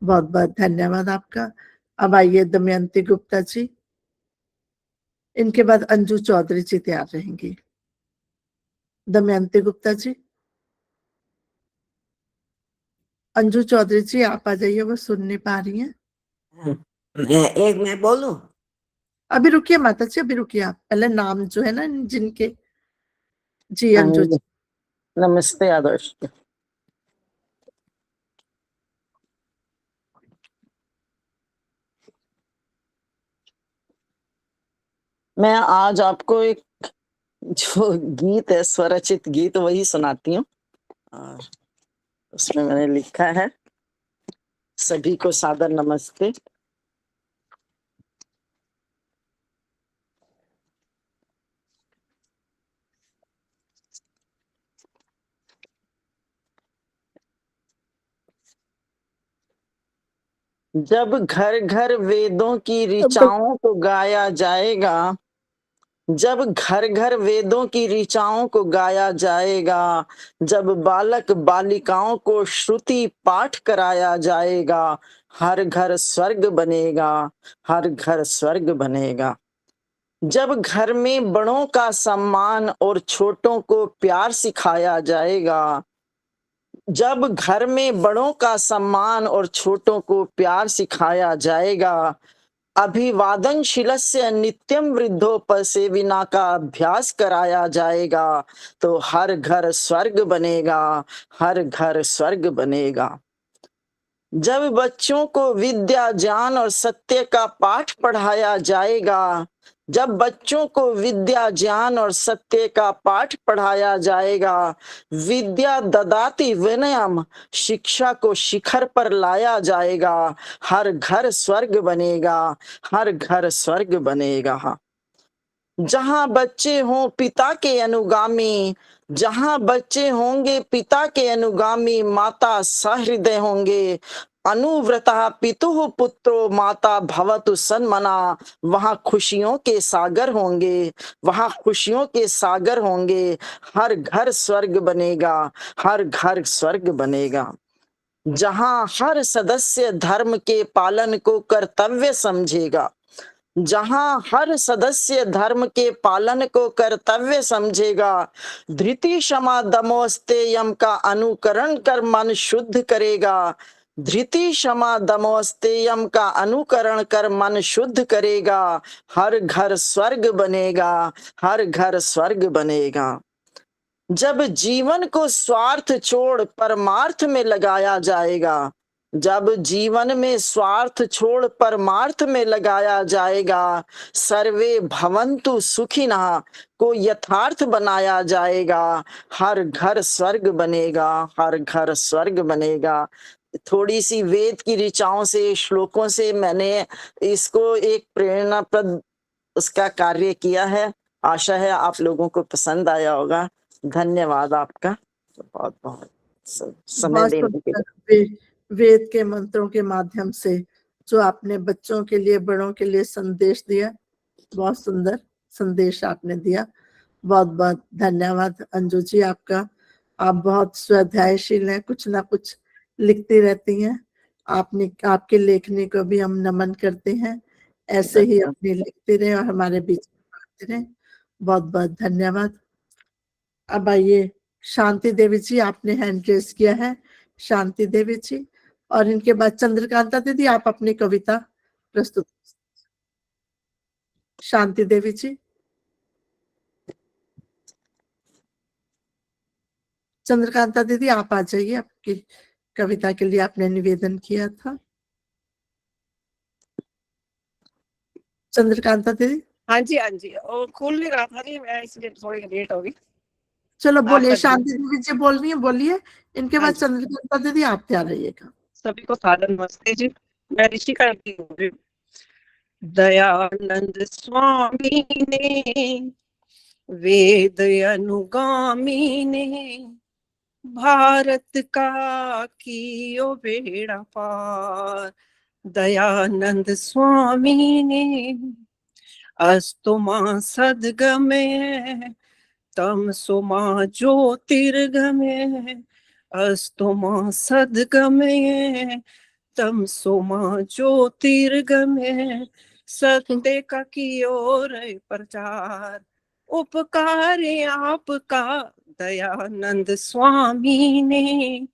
Speaker 2: बहुत बहुत धन्यवाद आपका। अब आइए दमयंती गुप्ता जी, इनके बाद अंजू चौधरी जी तैयार रहेंगी। दमयंती गुप्ता जी, अंजू चौधरी जी आप आ जाइए, वो सुन नहीं पा रही हैं।
Speaker 12: मैं बोलूं?
Speaker 2: अभी रुकिए माता जी, अभी रुकिए, आप पहले नाम जो है ना जिनके। जी अंजू जी।
Speaker 12: नमस्ते आदर्श। मैं आज आपको एक जो गीत है, स्वरचित गीत, वही सुनाती हूँ। और उसमें मैंने लिखा है, सभी को सादर नमस्ते। जब घर घर वेदों की ऋचाओं को गाया जाएगा, जब घर घर वेदों की ऋचाओं को गाया जाएगा, जब बालक बालिकाओं को श्रुति पाठ कराया जाएगा, हर घर स्वर्ग बनेगा, हर घर स्वर्ग बनेगा। जब घर में बड़ों का सम्मान और छोटों को प्यार सिखाया जाएगा, जब घर में बड़ों का सम्मान और छोटों को प्यार सिखाया जाएगा, अभिवादन शिलस्य नित्यम वृद्धोपसेविना का अभ्यास कराया जाएगा, तो हर घर स्वर्ग बनेगा, हर घर स्वर्ग बनेगा। जब बच्चों को विद्या ज्ञान और सत्य का पाठ पढ़ाया जाएगा, जब बच्चों को विद्या ज्ञान और सत्य का पाठ पढ़ाया जाएगा, विद्या ददाति विनयम, शिक्षा को शिखर पर लाया जाएगा, हर घर स्वर्ग बनेगा, हर घर स्वर्ग बनेगा। जहां बच्चे हों पिता के अनुगामी, जहां बच्चे होंगे पिता के अनुगामी, माता सहृदय होंगे, अनुव्रता पितुः पुत्रो माता भवतु सन्मना, वहां खुशियों के सागर होंगे, वहां खुशियों के सागर होंगे, हर घर स्वर्ग बनेगा, हर घर स्वर्ग बनेगा। जहां हर सदस्य धर्म के पालन को कर्तव्य समझेगा, जहां हर सदस्य धर्म के पालन को कर्तव्य समझेगा, धृति क्षमा दमोस्तेयम का अनुकरण कर मन शुद्ध करेगा, धृति क्षमा दमोस्तेयम का अनुकरण कर मन शुद्ध करेगा, हर घर स्वर्ग बनेगा, हर घर स्वर्ग बनेगा। जब जीवन को स्वार्थ छोड़ परमार्थ में लगाया जाएगा, जब जीवन में स्वार्थ छोड़ परमार्थ में लगाया जाएगा, सर्वे भवन्तु सुखिनः को यथार्थ बनाया जाएगा, हर घर स्वर्ग बनेगा, हर घर स्वर्ग बनेगा। थोड़ी सी वेद की ऋचाओं से, श्लोकों से मैंने इसको एक प्रेरणाप्रद उसका कार्य किया है। आशा है आप लोगों को पसंद आया होगा। धन्यवाद आपका बहुत बहुत समय
Speaker 2: बहुत
Speaker 12: देने के लिए।
Speaker 2: सुंदर वेद के मंत्रों के माध्यम से जो आपने बच्चों के लिए, बड़ों के लिए संदेश दिया, बहुत सुंदर संदेश आपने दिया। बहुत बहुत धन्यवाद अंजू जी आपका। आप बहुत स्वाध्यायशील हैं, कुछ ना कुछ लिखती रहती हैं। आपके लेखनी को भी हम नमन करते हैं। ऐसे ही अपनी लिखते रहे और हमारे बीच में आते रहे। बहुत बहुत धन्यवाद। अब आइए शांति देवी जी, आपने हैंड रेज किया है। शांति देवी जी, और इनके बाद चंद्रकांता दीदी, आप अपनी कविता प्रस्तुत। शांति देवी जी। चंद्रकांता दीदी आप आ जाइए, आपकी कविता के लिए आपने निवेदन किया था। चंद्रकांता दीदी।
Speaker 3: हाँ जी हाँ जी, वो खुल नहीं रहा था, नहीं मैं इसलिए थोड़ी लेट हो गई।
Speaker 2: चलो बोलिए, शांति देवी जी बोल रही है, बोलिए। इनके बाद
Speaker 3: हाँ
Speaker 2: चंद्रकांता दीदी आप तैयार रहिएगा।
Speaker 3: सभी को सादर नमस्ते जी। मैं ऋषि का दयानंद स्वामी ने, वेद अनुगामी ने, भारत का कियो बेड़ा पार। दयानंद स्वामी ने, अस्तुमा सद्गमय तमसुमा ज्योतिर्गमय, अस्तुमा सद्गमय तमसुमा ज्योतिर्गमय, सत्य का कियो रे प्रचार, उपकार आपका दयानंद स्वामी ने,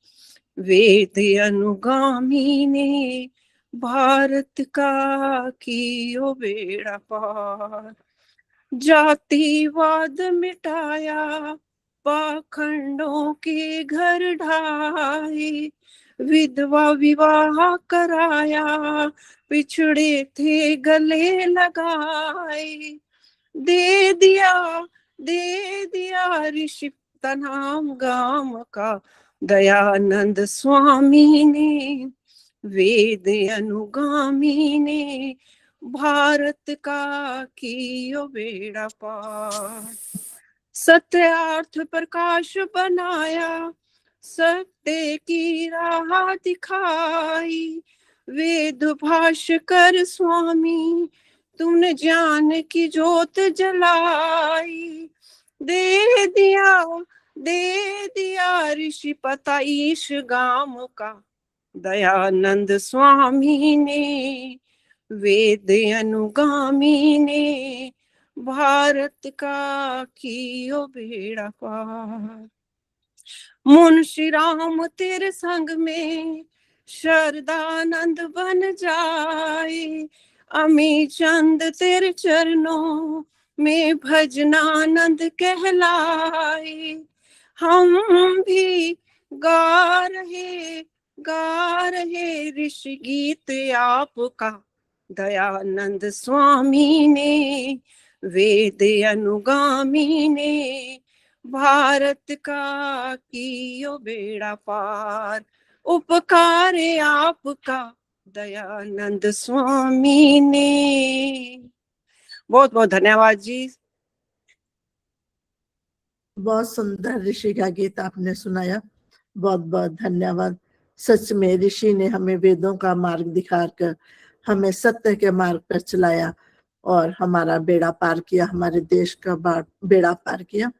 Speaker 3: वेद अनुगामी ने, भारत का कियो बेड़ा पार। जातिवाद मिटाया, पाखंडों के घर ढाए, विधवा विवाह कराया, पिछड़े थे गले लगाए, दे दिया ऋषि नाम गाम का दयानंद स्वामी ने, वेद अनुगामी ने, भारत का कियो बेड़ा पार। सत्यार्थ प्रकाश बनाया, सत्य की राह दिखाई, वेद भाष्कर स्वामी तुमने ज्ञान की ज्योत जलाई, दे दिया ऋषि पता ईश गाम का दयानंद स्वामी ने, वेद अनुगामी ने, भारत का कियो बेड़ा पार। मुंशी राम तेरे संग में शरदानंद बन जाए, अमी चंद तेरे चरणों में भजनानंद कहलाए, हम भी गा रहे ऋषि गीत आपका दयानंद स्वामी ने, वेद अनुगामी ने, भारत का कियो बेड़ा पार, उपकार आपका दयानंद स्वामी ने। बहुत बहुत धन्यवाद जी।
Speaker 2: बहुत सुंदर ऋषि का गीत आपने सुनाया, बहुत बहुत धन्यवाद। सच में ऋषि ने हमें वेदों का मार्ग दिखाकर हमें सत्य के मार्ग पर चलाया और हमारा बेड़ा पार किया, हमारे देश का बेड़ा पार किया।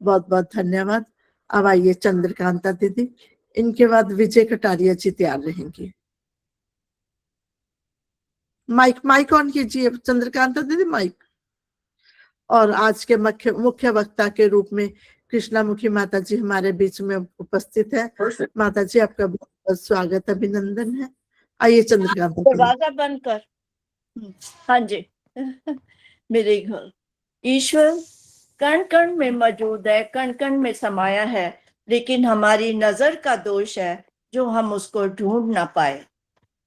Speaker 2: बहुत बहुत धन्यवाद। अब आइए चंद्रकांता दीदी, इनके बाद विजय कटारिया जी तैयार रहेंगी। माइक ऑन कीजिए चंद्रकांता दीदी, माइक। और आज के मुख्य वक्ता के रूप में कृष्णामुखी माता जी हमारे बीच में उपस्थित है। माता जी आपका बहुत बहुत स्वागत, अभिनंदन है। आइए चंद्रकांता।
Speaker 8: दरवाजा बंद कर। हाँ जी। मेरे घर ईश्वर कण कण में मौजूद है, कण कण में समाया है, लेकिन हमारी नजर का दोष है जो हम उसको ढूंढ ना पाए।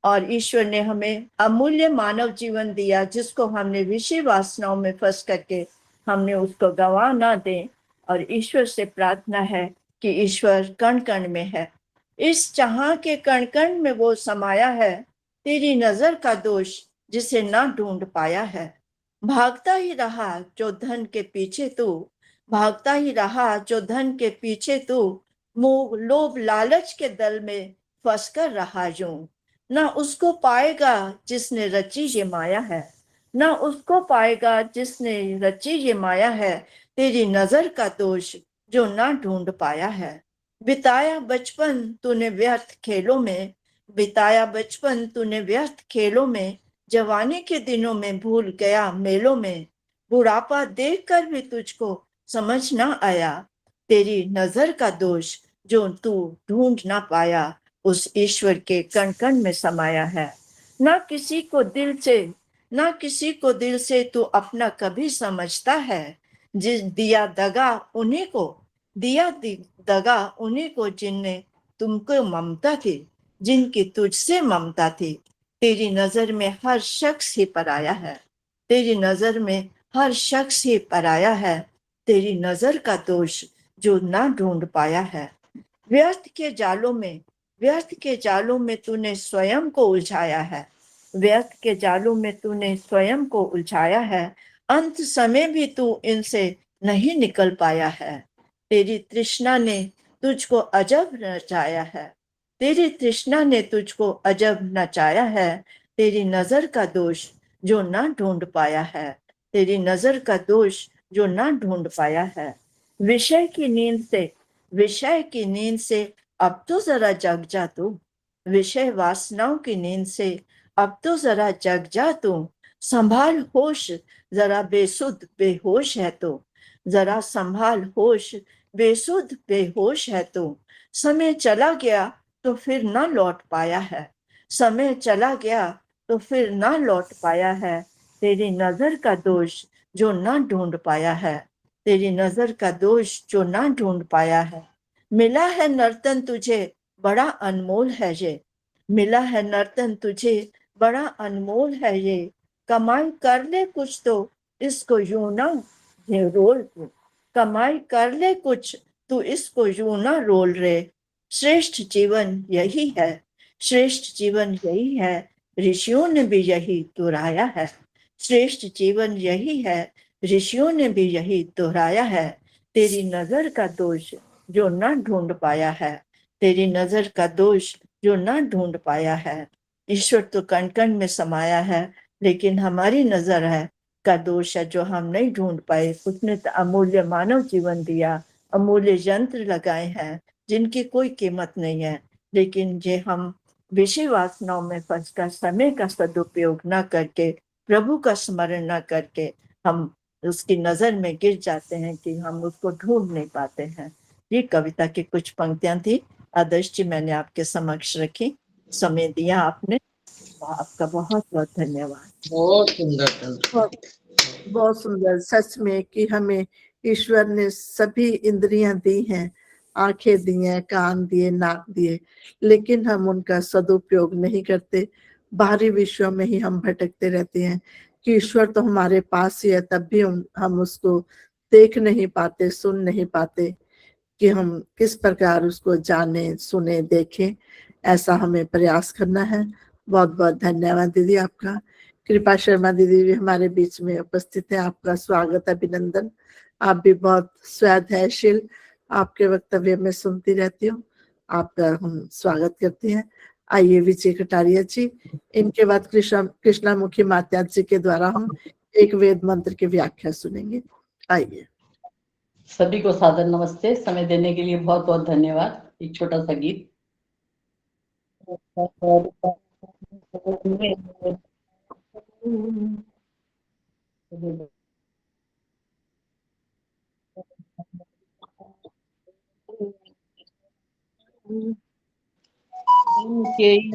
Speaker 8: और ईश्वर ने हमें अमूल्य मानव जीवन दिया जिसको हमने विषय वासनाओं में फंस करके हमने उसको गंवा ना दें। और ईश्वर से प्रार्थना है कि ईश्वर कण कण में है, इस जहां के कण कण में वो समाया है। तेरी नजर का दोष जिसे ना ढूंढ पाया है। भागता ही रहा जो धन के पीछे तू, भागता ही रहा जो धन के पीछे तू, मोह लोभ लालच के दल में फंस कर रहा यूं। ना उसको पाएगा जिसने रची ये माया है, ना उसको पाएगा जिसने रची ये माया है। तेरी नजर का दोष जो ना ढूंढ पाया है। बिताया बचपन तूने व्यर्थ खेलों में, बिताया बचपन तूने व्यर्थ खेलों में, जवानी के दिनों में भूल गया मेलों में। बुढ़ापा देखकर भी तुझको समझ ना आया। तेरी नजर का दोष जो तू ढूंढ ना पाया, उस ईश्वर के कण कण में समाया है। ना किसी को दिल से तू अपना कभी समझता है। जिस दिया दगा उन्हीं को जिनने तुमको ममता थी, जिनकी तुझसे ममता थी। तेरी नजर में हर शख्स ही पराया है, तेरी नजर में हर शख्स ही पराया है। तेरी नजर का दोष जो ना ढूंढ पाया है। व्यर्थ के जालों में तूने स्वयं को उलझाया है, व्यर्थ के जालों में तूने स्वयं को उलझाया है। अंत समय भी तू इनसे नहीं निकल पाया है। तेरी तृष्णा ने तुझको अजब नचाया है, तेरी तृष्णा ने तुझको अजब नचाया है। तेरी नजर का दोष जो ना ढूंढ पाया है, तेरी नजर का दोष जो ना ढूंढ पाया है। विषय की नींद से अब तो जरा जग जा तू, विषय वासनाओं की नींद से अब तो जरा जग जा तू। संभाल होश जरा बेसुध बेहोश है तो, जरा संभाल होश बेसुध बेहोश है तो। समय चला गया तो फिर ना लौट पाया है, समय चला गया तो फिर ना लौट पाया है। तेरी नजर का दोष जो ना ढूंढ पाया है, तेरी नजर का दोष जो ना ढूंढ पाया है। मिला है नर्तन तुझे बड़ा अनमोल है ये, मिला है नर्तन तुझे बड़ा अनमोल है ये। कमाई कर ले कुछ तो इसको यूं ना रोल तू, कमाई कर ले कुछ तू इसको यूं ना रोल रे। श्रेष्ठ जीवन यही है, श्रेष्ठ जीवन यही है, ऋषियों ने भी यही दोहराया है। श्रेष्ठ जीवन यही है, ऋषियों ने भी यही दोहराया है। तेरी नजर का दोष जो ना ढूंढ पाया है, तेरी नजर का दोष जो ना ढूंढ पाया है। ईश्वर तो कण कण में समाया है, लेकिन हमारी नजर है का दोष है जो हम नहीं ढूंढ पाए। उसने तो अमूल्य मानव जीवन दिया, अमूल्य यंत्र लगाए हैं जिनकी कोई कीमत नहीं है, लेकिन ये हम विषय वासनाओं में फंसकर समय का सदुपयोग न करके, प्रभु का स्मरण न करके हम उसकी नजर में गिर जाते हैं कि हम उसको ढूंढ नहीं पाते हैं। ये कविता की कुछ पंक्तियां थी। आदर्श जी, मैंने आपके समक्ष रखी, समय दिया आपने, आपका बहुत बहुत धन्यवाद।
Speaker 5: बहुत सुंदर,
Speaker 2: बहुत सुंदर। सच में कि हमें ईश्वर ने सभी इंद्रियां दी हैं, आंखें दी हैं, कान दिए, नाक दिए, लेकिन हम उनका सदुपयोग नहीं करते। बाहरी विषयों में ही हम भटकते रहते हैं कि ईश्वर तो हमारे पास ही है, तब भी हम उसको देख नहीं पाते, सुन नहीं पाते कि हम किस प्रकार उसको जाने, सुने, देखें। ऐसा हमें प्रयास करना है। बहुत बहुत धन्यवाद दीदी आपका। कृपा शर्मा दीदी भी हमारे बीच में उपस्थित है। आपका स्वागत, अभिनंदन। आप भी बहुत स्वाध्यायशील, आपके वक्तव्य में सुनती रहती हूँ। आपका हम स्वागत करते हैं। आइए विजय कटारिया जी, इनके बाद कृष्णामुखी माता जी के द्वारा हम एक वेद मंत्र की व्याख्या सुनेंगे। आइए।
Speaker 13: सभी को सादर नमस्ते। समय देने के लिए बहुत बहुत धन्यवाद। एक छोटा सा गीत।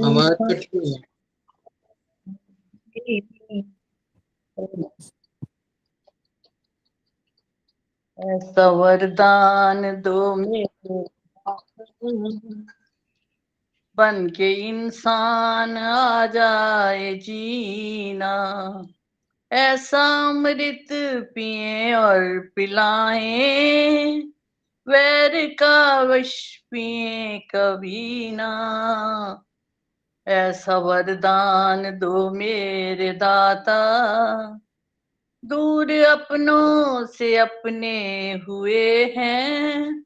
Speaker 5: आवाज कट रही है।
Speaker 13: ऐसा वरदान दो मेरे, बन के इंसान आ जाए जीना, ऐसा अमृत पिए और पिलाएं, वैर का विष पिए कभी ना। ऐसा वरदान दो मेरे दाता, दूर अपनों से अपने हुए हैं,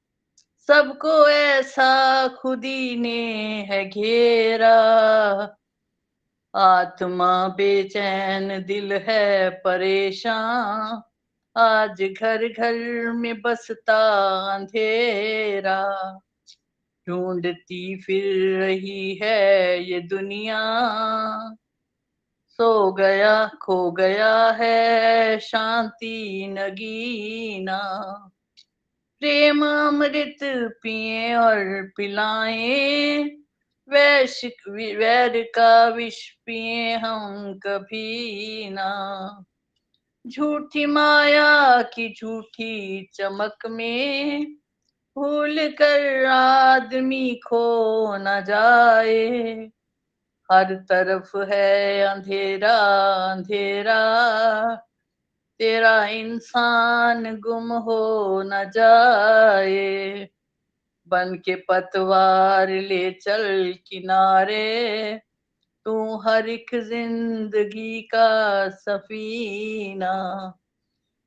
Speaker 13: सबको ऐसा खुदी ने है घेरा। आत्मा बेचैन, दिल है परेशान, आज घर घर में बसता अंधेरा। ढूंढती फिर रही है ये दुनिया, सो गया खो गया है शांति नगीना। प्रेम अमृत पिए और पिलाएं, वैर का विष पिए हम कभी ना। झूठी माया की झूठी चमक में भूल कर आदमी खो न जाए, हर तरफ है अंधेरा अंधेरा, तेरा इंसान गुम हो न जाए। बन के पतवार ले चल किनारे, तू हर एक जिंदगी का सफीना।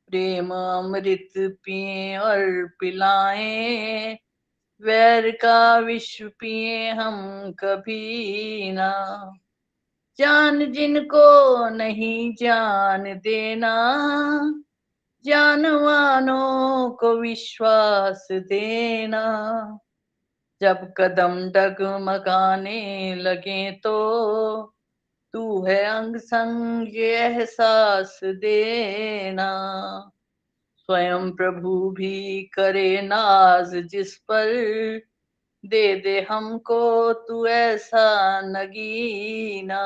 Speaker 13: प्रेम अमृत पिए और पिलाएं, वैर का विष पिए हम कभी ना। जान जिनको नहीं जान देना, जानवानों को विश्वास देना। जब कदम डगमगाने लगे तो तू है अंग संग ये एहसास देना। स्वयं प्रभु भी करे नाज जिस पर, दे दे हमको तू ऐसा नगीना।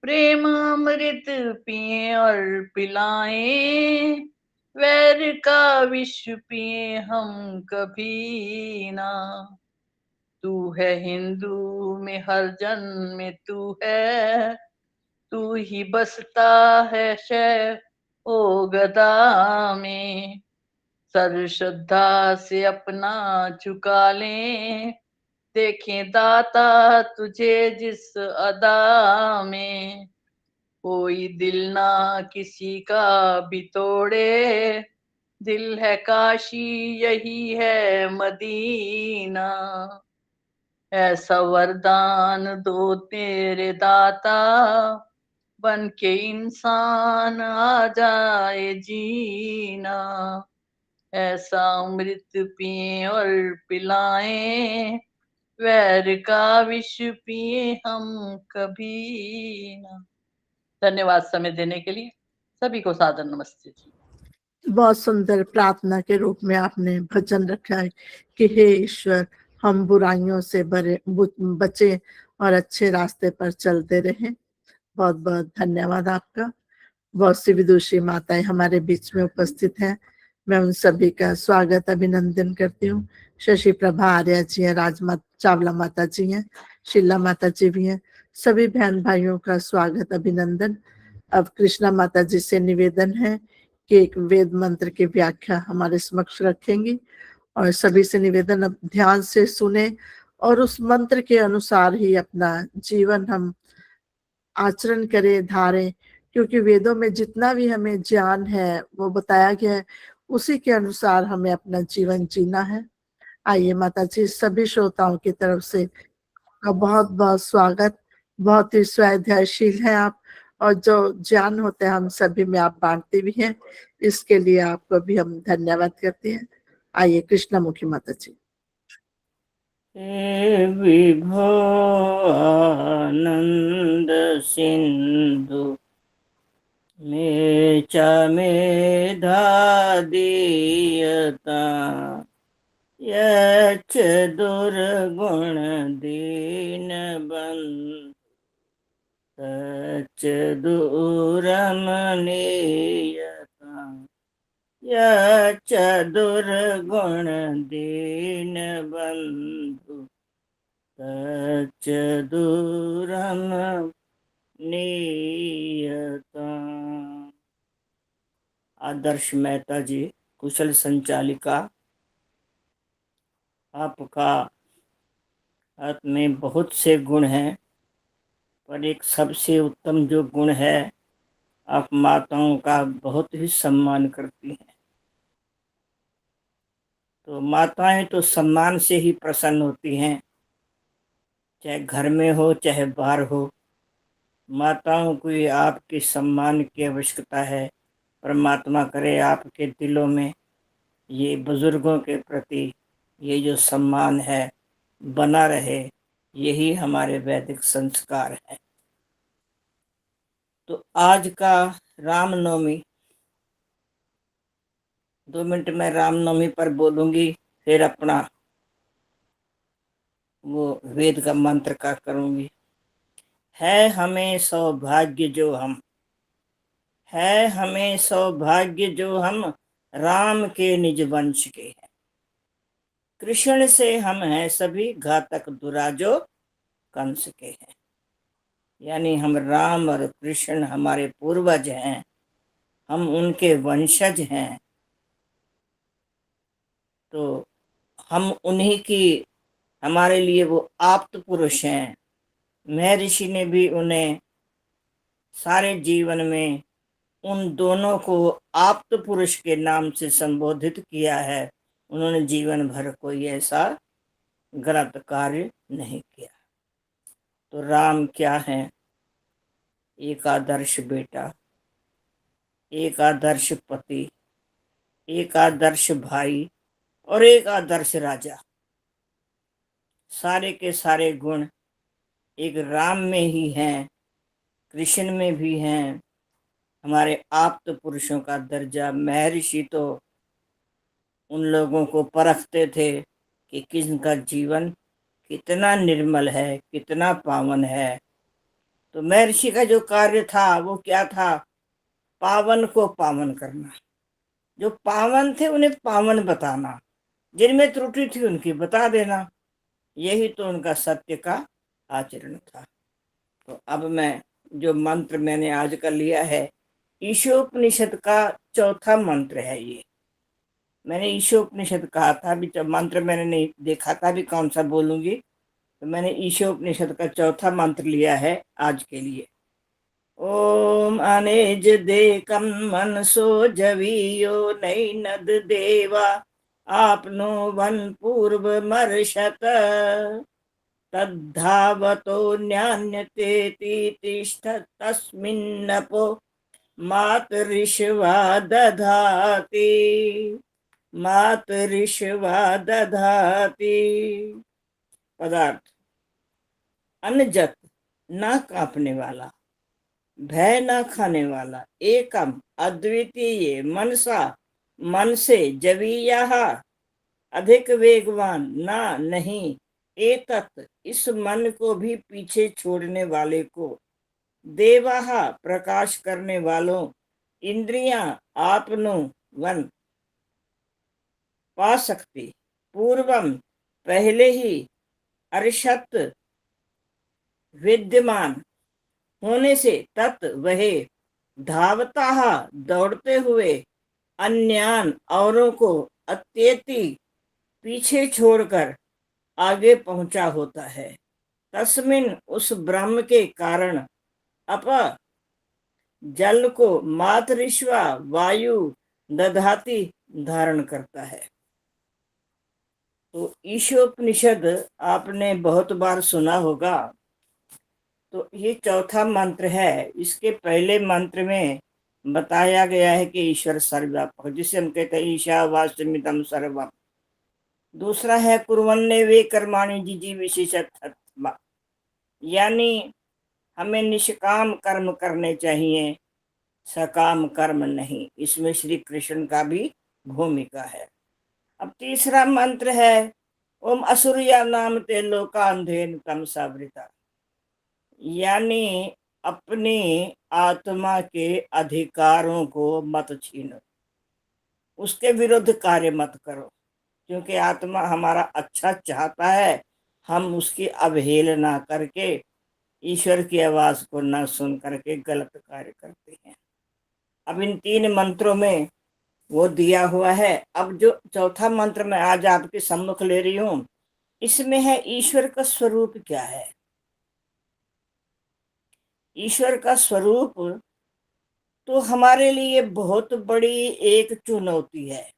Speaker 13: प्रेम अमृत पिए और पिलाएं, वैर का विष पिए हम कभी ना। तू है हिंदू में हर जन्म में तू है, तू ही बसता है शय ओ गदा में। सर श्रद्धा से अपना झुका लें, देखें दाता तुझे जिस अदा में। कोई दिल ना किसी का भी तोड़े, दिल है काशी यही है मदीना। ऐसा वरदान दो तेरे दाता, बन के इंसान आ जाए जीना। ऐसा अमृत पिए और पिलाएं, वैर का विष पिए हम कभी ना। धन्यवाद समय देने के लिए। सभी को सादर नमस्ते जी।
Speaker 2: बहुत सुंदर प्रार्थना के रूप में आपने भजन रखा है कि हे ईश्वर, हम बुराइयों से बचे और अच्छे रास्ते पर चलते रहें। बहुत बहुत धन्यवाद आपका। बहुत सी विदुषी माताएं हमारे बीच में उपस्थित हैं। मैं उन सभी का स्वागत अभिनंदन करती हूँ। शशि प्रभा आर्या जी हैं, चावला माता जी हैं, शीला माता जी भी हैं, सभी बहन भाइयों का स्वागत, अभिनंदन। अब कृष्णा माता जी से निवेदन है कि एक वेद मंत्र की व्याख्या हमारे समक्ष रखेंगी और सभी से निवेदन अब ध्यान से सुने और उस मंत्र के अनुसार ही अपना जीवन हम आचरण करें, धारें, क्योंकि वेदों में जितना भी हमें ज्ञान है वो बताया गया है, उसी के अनुसार हमें अपना जीवन जीना है। आइए माता जी, सभी श्रोताओं की तरफ से आपका बहुत बहुत स्वागत। बहुत ही स्वाध्यायशील हैं आप और जो ज्ञान होता है हम सभी में आप बांटते भी हैं, इसके लिए आपको भी हम धन्यवाद करते हैं। आइए कृष्णमुखी माता जी।
Speaker 6: हे विभो आनंद सिंधु मे च मेधा दीयता यच्च दुर्गुण दीन बंधु तच्च दूरमनीयता यच्च दुर्गुण दीन बंधु तच्च दूरमनीयता। आदर्श मेहता जी, कुशल संचालिका, आपका हाथ में बहुत से गुण हैं, पर एक सबसे उत्तम जो गुण है, आप माताओं का बहुत ही सम्मान करती हैं। तो माताएं तो सम्मान से ही प्रसन्न होती हैं, चाहे घर में हो चाहे बाहर हो। माताओं को ही आपके सम्मान की आवश्यकता है। परमात्मा करे आपके दिलों में ये बुजुर्गों के प्रति ये जो सम्मान है बना रहे, यही हमारे वैदिक संस्कार है। तो आज का रामनवमी, 2 मिनट में रामनवमी पर बोलूंगी, फिर अपना वो वेद का मंत्र का करूंगी। है हमें सौभाग्य जो हम, है हमें सौभाग्य जो हम राम के निज वंश के हैं। कृष्ण से हम हैं सभी घातक दुराजो कंस के हैं। यानी हम राम और कृष्ण हमारे पूर्वज हैं, हम उनके वंशज हैं। तो हम उन्हीं की, हमारे लिए वो आप्त पुरुष हैं। महर्षि ने भी उन्हें सारे जीवन में उन दोनों को आप्त पुरुष के नाम से संबोधित किया है। उन्होंने जीवन भर कोई ऐसा गलत कार्य नहीं किया। तो राम क्या है? एक आदर्श बेटा, एक आदर्श पति, एक आदर्श भाई और एक आदर्श राजा। सारे के सारे गुण एक राम में ही हैं, कृष्ण में भी हैं। हमारे आप्त पुरुषों का दर्जा, महर्षि तो उन लोगों को परखते थे कि किसका जीवन कितना निर्मल है, कितना पावन है। तो महर्षि का जो कार्य था वो क्या था? पावन को पावन करना। जो पावन थे उन्हें पावन बताना, जिनमें त्रुटि थी उनकी बता देना। यही तो उनका सत्य का आचरण था। तो अब मैं जो मंत्र मैंने आज का लिया है, ईशोपनिषद का चौथा मंत्र है। ये मैंने ईशोपनिषद कहा था, अभी जब मंत्र मैंने नहीं देखा था भी कौन सा बोलूंगी, तो मैंने ईशोपनिषद का चौथा मंत्र लिया है आज के लिए। ओम अनेज देकम मनसो जवीयो नैनद देवा आपनो वन पूर्व मर्षत तद्धावतो न्यान्यतेति तिष्ठ तस्मिन्नपो मातरिश्वा दधाति, मातरिश्वा दधाति। पदार्थ: अनजत, ना कांपने वाला, भय ना खाने वाला, एकम अद्वितीय, मनसा, मन से, जवीयः अधिक वेगवान, ना नहीं, एतत् इस मन को भी पीछे छोड़ने वाले को, देवाः प्रकाश करने वालों, इंद्रियां आपनो वन पा सकती, पूर्वम पहले ही, अर्षत
Speaker 3: विद्यमान होने से तत् वह धावता दौड़ते हुए अन्यान औरों को अत्यति पीछे छोड़कर आगे पहुंचा होता है। तस्मिन उस ब्रह्म के कारण अप जल को मातरिश्वा वायु दधाती धारण करता है। तो ईशोपनिषद आपने बहुत बार सुना होगा। तो ये चौथा मंत्र है। इसके पहले मंत्र में बताया गया है कि ईश्वर सर्वव्यापक, जिसे हम कहते हैं ईशावास्यमिदं सर्वम। दूसरा है कुर्वन्ने वे कर्माणि जिजी विशेषतः, यानी हमें निष्काम कर्म करने चाहिए, सकाम कर्म नहीं। इसमें श्री कृष्ण का भी भूमिका है। अब तीसरा मंत्र है ओम असुरिया नाम ते लोकांधेन तम सावृता, यानी अपनी आत्मा के अधिकारों को मत छीनो, उसके विरुद्ध कार्य मत करो, क्योंकि आत्मा हमारा अच्छा चाहता है। हम उसकी अवहेलना करके ईश्वर की आवाज को न सुन करके गलत कार्य करते हैं। अब इन 3 मंत्रों में वो दिया हुआ है। अब जो चौथा मंत्र मैं आज आपके सम्मुख ले रही हूं, इसमें है ईश्वर का स्वरूप क्या है। ईश्वर का स्वरूप तो हमारे लिए बहुत बड़ी एक चुनौती है।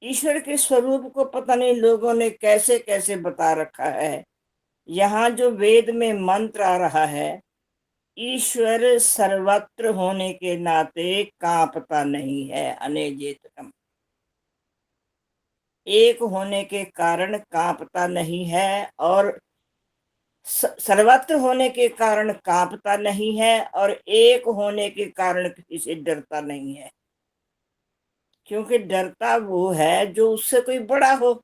Speaker 3: ईश्वर के स्वरूप को पता नहीं लोगों ने कैसे कैसे बता रखा है। यहाँ जो वेद में मंत्र आ रहा है, ईश्वर सर्वत्र होने के नाते कांपता नहीं है, अनेजेतकम, एक होने के कारण कांपता नहीं है, और सर्वत्र होने के कारण कांपता नहीं है, और एक होने के कारण किसी से डरता नहीं है। क्योंकि डरता वो है जो उससे कोई बड़ा हो।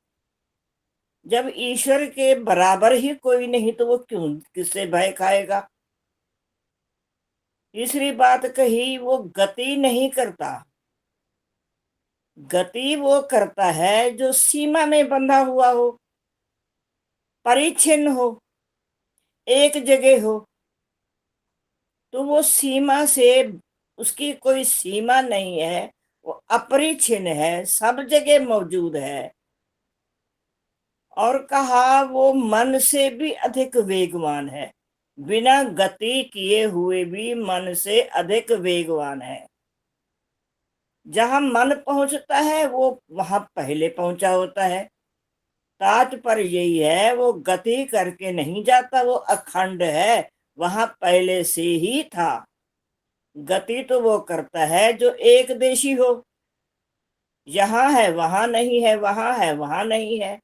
Speaker 3: जब ईश्वर के बराबर ही कोई नहीं तो वो क्यों किससे भय खाएगा। तीसरी बात कही, वो गति नहीं करता। गति वो करता है जो सीमा में बंधा हुआ हो, परिच्छिन्न हो, एक जगह हो। तो वो सीमा से, उसकी कोई सीमा नहीं है, वो अपरिच्छिन्न है, सब जगह मौजूद है। और कहा वो मन से भी अधिक वेगवान है, बिना गति किए हुए भी मन से अधिक वेगवान है। जहां मन पहुंचता है वो वहां पहले पहुंचा होता है। तात्पर्य यही है, वो गति करके नहीं जाता, वो अखंड है, वहां पहले से ही था। गति तो वो करता है जो एक देशी हो, यहाँ है वहां नहीं है, वहां है वहां नहीं है।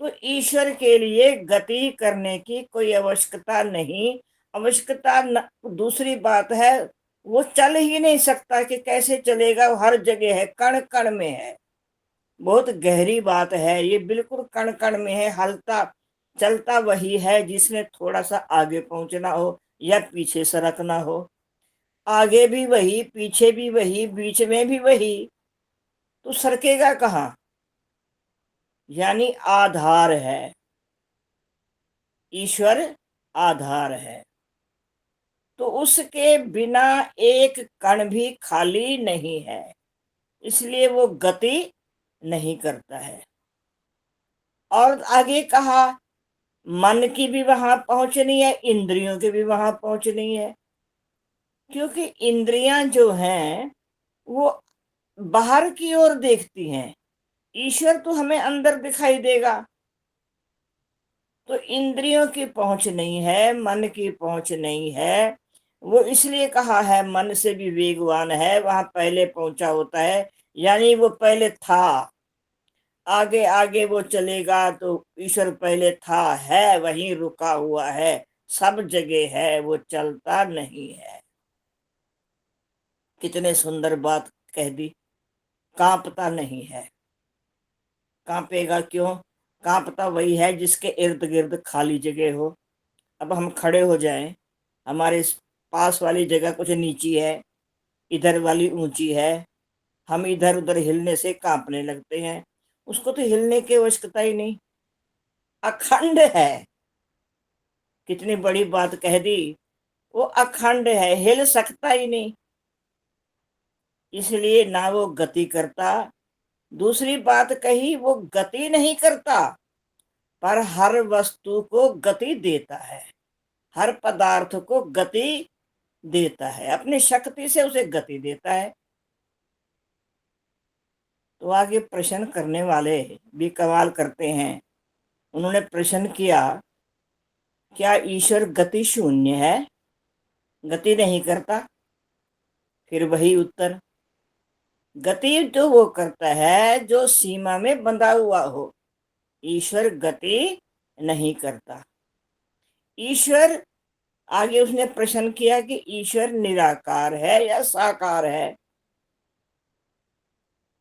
Speaker 3: तो ईश्वर के लिए गति करने की कोई आवश्यकता नहीं। आवश्यकता दूसरी बात है, वो चल ही नहीं सकता कि कैसे चलेगा, वो हर जगह है, कण कण में है। बहुत गहरी बात है ये, बिल्कुल कण कण में है। हलता चलता वही है जिसने थोड़ा सा आगे पहुंचना हो या पीछे सरकना हो। आगे भी वही, पीछे भी वही, बीच में भी वही, तो सरकेगा कहाँ। यानी आधार है, ईश्वर आधार है। तो उसके बिना एक कण भी खाली नहीं है, इसलिए वो गति नहीं करता है। और आगे कहा मन की भी वहां पहुंचनी है, इंद्रियों की भी वहां पहुंचनी है। क्योंकि इंद्रियां जो हैं वो बाहर की ओर देखती हैं, ईश्वर तो हमें अंदर दिखाई देगा। तो इंद्रियों की पहुंच नहीं है, मन की पहुंच नहीं है। वो इसलिए कहा है मन से भी वेगवान है, वहां पहले पहुंचा होता है। यानी वो पहले था, आगे आगे वो चलेगा तो ईश्वर पहले था, है वहीं रुका हुआ है, सब जगह है, वो चलता नहीं है। कितने सुंदर बात कह दी, कांपता नहीं है। कांपेगा क्यों? कांपता वही है जिसके इर्द गिर्द खाली जगह हो। अब हम खड़े हो जाएं, हमारे पास वाली जगह कुछ नीची है, इधर वाली ऊंची है, हम इधर उधर हिलने से कांपने लगते हैं। उसको तो हिलने की आवश्यकता ही नहीं, अखंड है।
Speaker 14: कितनी बड़ी बात कह दी, वो अखंड है, हिल सकता ही नहीं, इसलिए ना वो गति करता। दूसरी बात कही, वो गति नहीं करता पर हर वस्तु को गति देता है, हर पदार्थ को गति देता है, अपनी शक्ति से उसे गति देता है। तो आगे प्रश्न करने वाले भी कमाल करते हैं। उन्होंने प्रश्न किया, क्या ईश्वर गति शून्य है, गति नहीं करता? फिर वही उत्तर, गति तो वो करता है जो सीमा में बंधा हुआ हो, ईश्वर गति नहीं करता। ईश्वर, आगे उसने प्रश्न किया कि ईश्वर निराकार है या साकार है,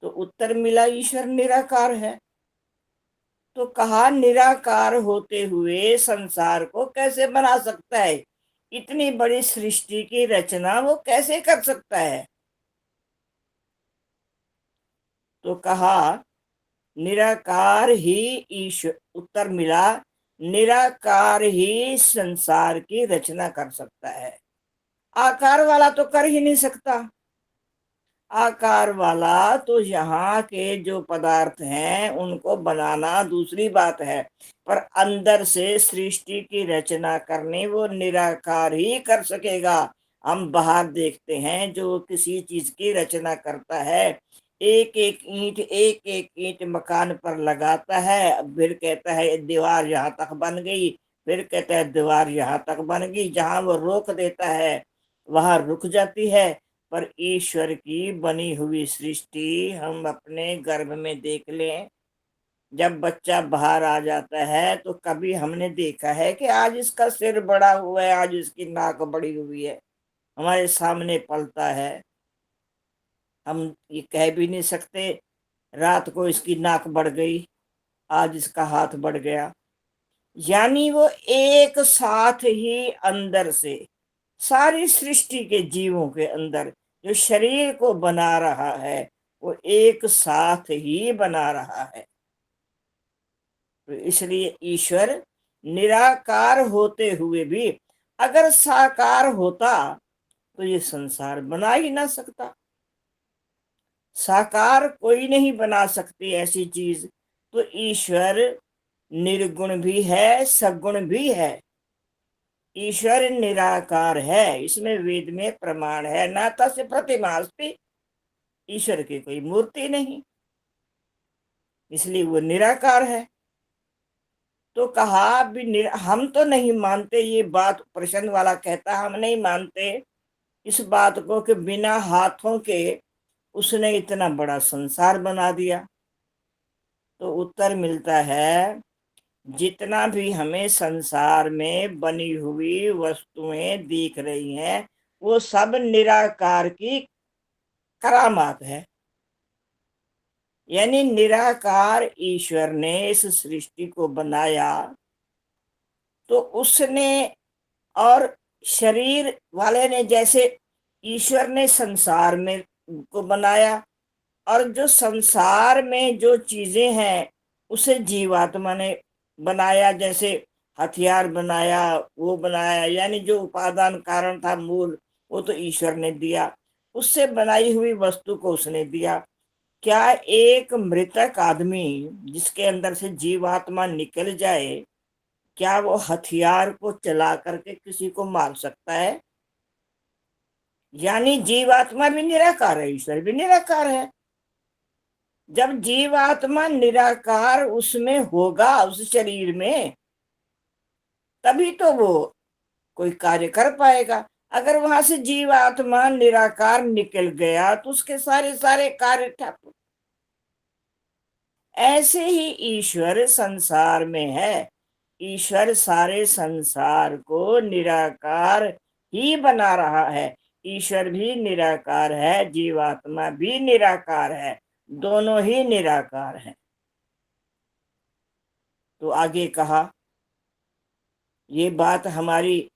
Speaker 14: तो उत्तर मिला ईश्वर निराकार है। तो कहा निराकार होते हुए संसार को कैसे बना सकता है, इतनी बड़ी सृष्टि की रचना वो कैसे कर सकता है? तो कहा निराकार ही ईश्वर, उत्तर मिला निराकार ही संसार की रचना कर सकता है, आकार वाला तो कर ही नहीं सकता। आकार वाला तो यहाँ के जो पदार्थ हैं उनको बनाना दूसरी बात है, पर अंदर से सृष्टि की रचना करनी वो निराकार ही कर सकेगा। हम बाहर देखते हैं जो किसी चीज की रचना करता है, एक एक ईंट मकान पर लगाता है, फिर कहता है दीवार यहाँ तक बन गई, फिर कहता है दीवार यहाँ तक बन गई, जहां वो रोक देता है वहां रुक जाती है। पर ईश्वर की बनी हुई सृष्टि हम अपने गर्भ में देख लें, जब बच्चा बाहर आ जाता है तो कभी हमने देखा है कि आज इसका सिर बड़ा हुआ है, आज इसकी नाक बड़ी हुई है, हमारे सामने पलता है। हम ये कह भी नहीं सकते रात को इसकी नाक बढ़ गई, आज इसका हाथ बढ़ गया। यानी वो एक साथ ही अंदर से सारी सृष्टि के जीवों के अंदर जो शरीर को बना रहा है वो एक साथ ही बना रहा है। तो इसलिए ईश्वर निराकार होते हुए भी अगर साकार होता तो ये संसार बना ही ना सकता। साकार कोई नहीं बना सकती ऐसी चीज। तो ईश्वर निर्गुण भी है, सगुण भी है। ईश्वर निराकार है, इसमें वेद में प्रमाण है, ना तस्य प्रतिमा अस्ति, ईश्वर की कोई मूर्ति नहीं, इसलिए वो निराकार है। तो कहा भी हम तो नहीं मानते ये बात, प्रश्न वाला कहता हम नहीं मानते इस बात को कि बिना हाथों के उसने इतना बड़ा संसार बना दिया। तो उत्तर मिलता है जितना भी हमें संसार में बनी हुई वस्तुएं दिख रही हैं वो सब निराकार की करामात है। यानी निराकार ईश्वर ने इस सृष्टि को बनाया तो उसने, और शरीर वाले ने, जैसे ईश्वर ने संसार में को बनाया और जो संसार में जो चीजें हैं उसे जीवात्मा ने बनाया, जैसे हथियार बनाया, वो बनाया, यानी जो उपादान कारण था मूल वो तो ईश्वर ने दिया, उससे बनाई हुई वस्तु को उसने दिया। क्या एक मृतक आदमी जिसके अंदर से जीवात्मा निकल जाए, क्या वो हथियार को चला करके किसी को मार सकता है? यानी जीवात्मा भी निराकार है, ईश्वर भी निराकार है। जब जीवात्मा निराकार उसमें होगा, उस शरीर में, तभी तो वो कोई कार्य कर पाएगा। अगर वहां से जीवात्मा निराकार निकल गया तो उसके सारे सारे कार्य ठप। ऐसे ही ईश्वर संसार में है, ईश्वर सारे संसार को निराकार ही बना रहा है। ईश्वर भी निराकार है, जीवात्मा भी निराकार है, दोनों ही निराकार हैं। तो आगे कहा ये बात हमारी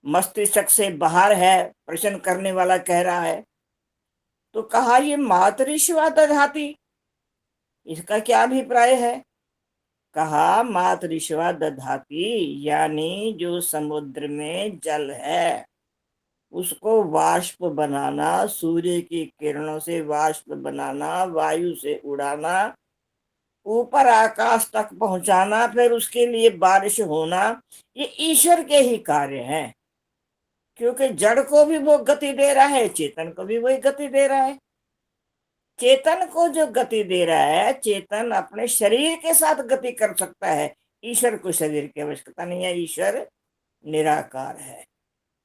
Speaker 14: मस्तिष्क से बाहर है, प्रश्न करने वाला कह रहा है। तो कहा ये मातरिश्वा दधाति, इसका क्या अभिप्राय है? कहा मातरिश्वा दधाती, यानी जो समुद्र में जल है उसको वाष्प बनाना, सूर्य की किरणों से वाष्प बनाना, वायु से उड़ाना, ऊपर आकाश तक पहुंचाना, फिर उसके लिए बारिश होना, ये ईश्वर के ही कार्य हैं। क्योंकि जड़ को भी वो गति दे रहा है, चेतन को भी वही गति दे रहा है। चेतन को जो गति दे रहा है, चेतन अपने शरीर के साथ गति कर सकता है, ईश्वर को शरीर की आवश्यकता नहीं है। ईश्वर निराकार है,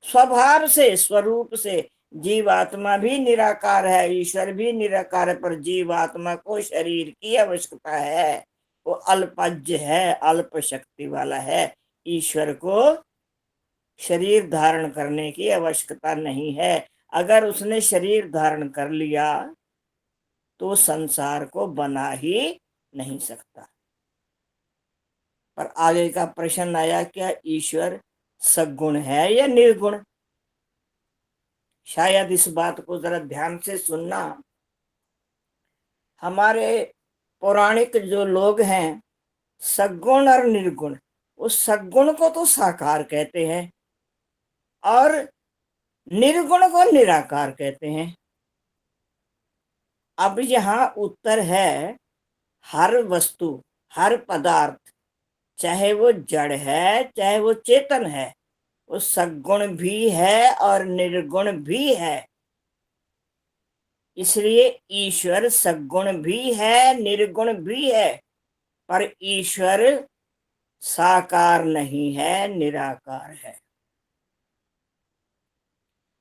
Speaker 14: स्वभाव से, स्वरूप से। जीवात्मा भी निराकार है, ईश्वर भी निराकार है, पर जीवात्मा को शरीर की आवश्यकता है। वो अल्पज्य है, अल्प शक्ति वाला है। ईश्वर को शरीर धारण करने की आवश्यकता नहीं है। अगर उसने शरीर धारण कर लिया तो संसार को बना ही नहीं सकता। पर आगे का प्रश्न आया, क्या ईश्वर सगुण है या निर्गुण? शायद इस बात को जरा ध्यान से सुनना। हमारे पौराणिक जो लोग हैं, सगुण और निर्गुण, उस सगुण को तो साकार कहते हैं और निर्गुण को निराकार कहते हैं। अब यहाँ उत्तर है, हर वस्तु, हर पदार्थ, चाहे वो जड़ है चाहे वो चेतन है, वो सगुण भी है और निर्गुण भी है। इसलिए ईश्वर सगुण भी है, निर्गुण भी है, पर ईश्वर साकार नहीं है, निराकार है।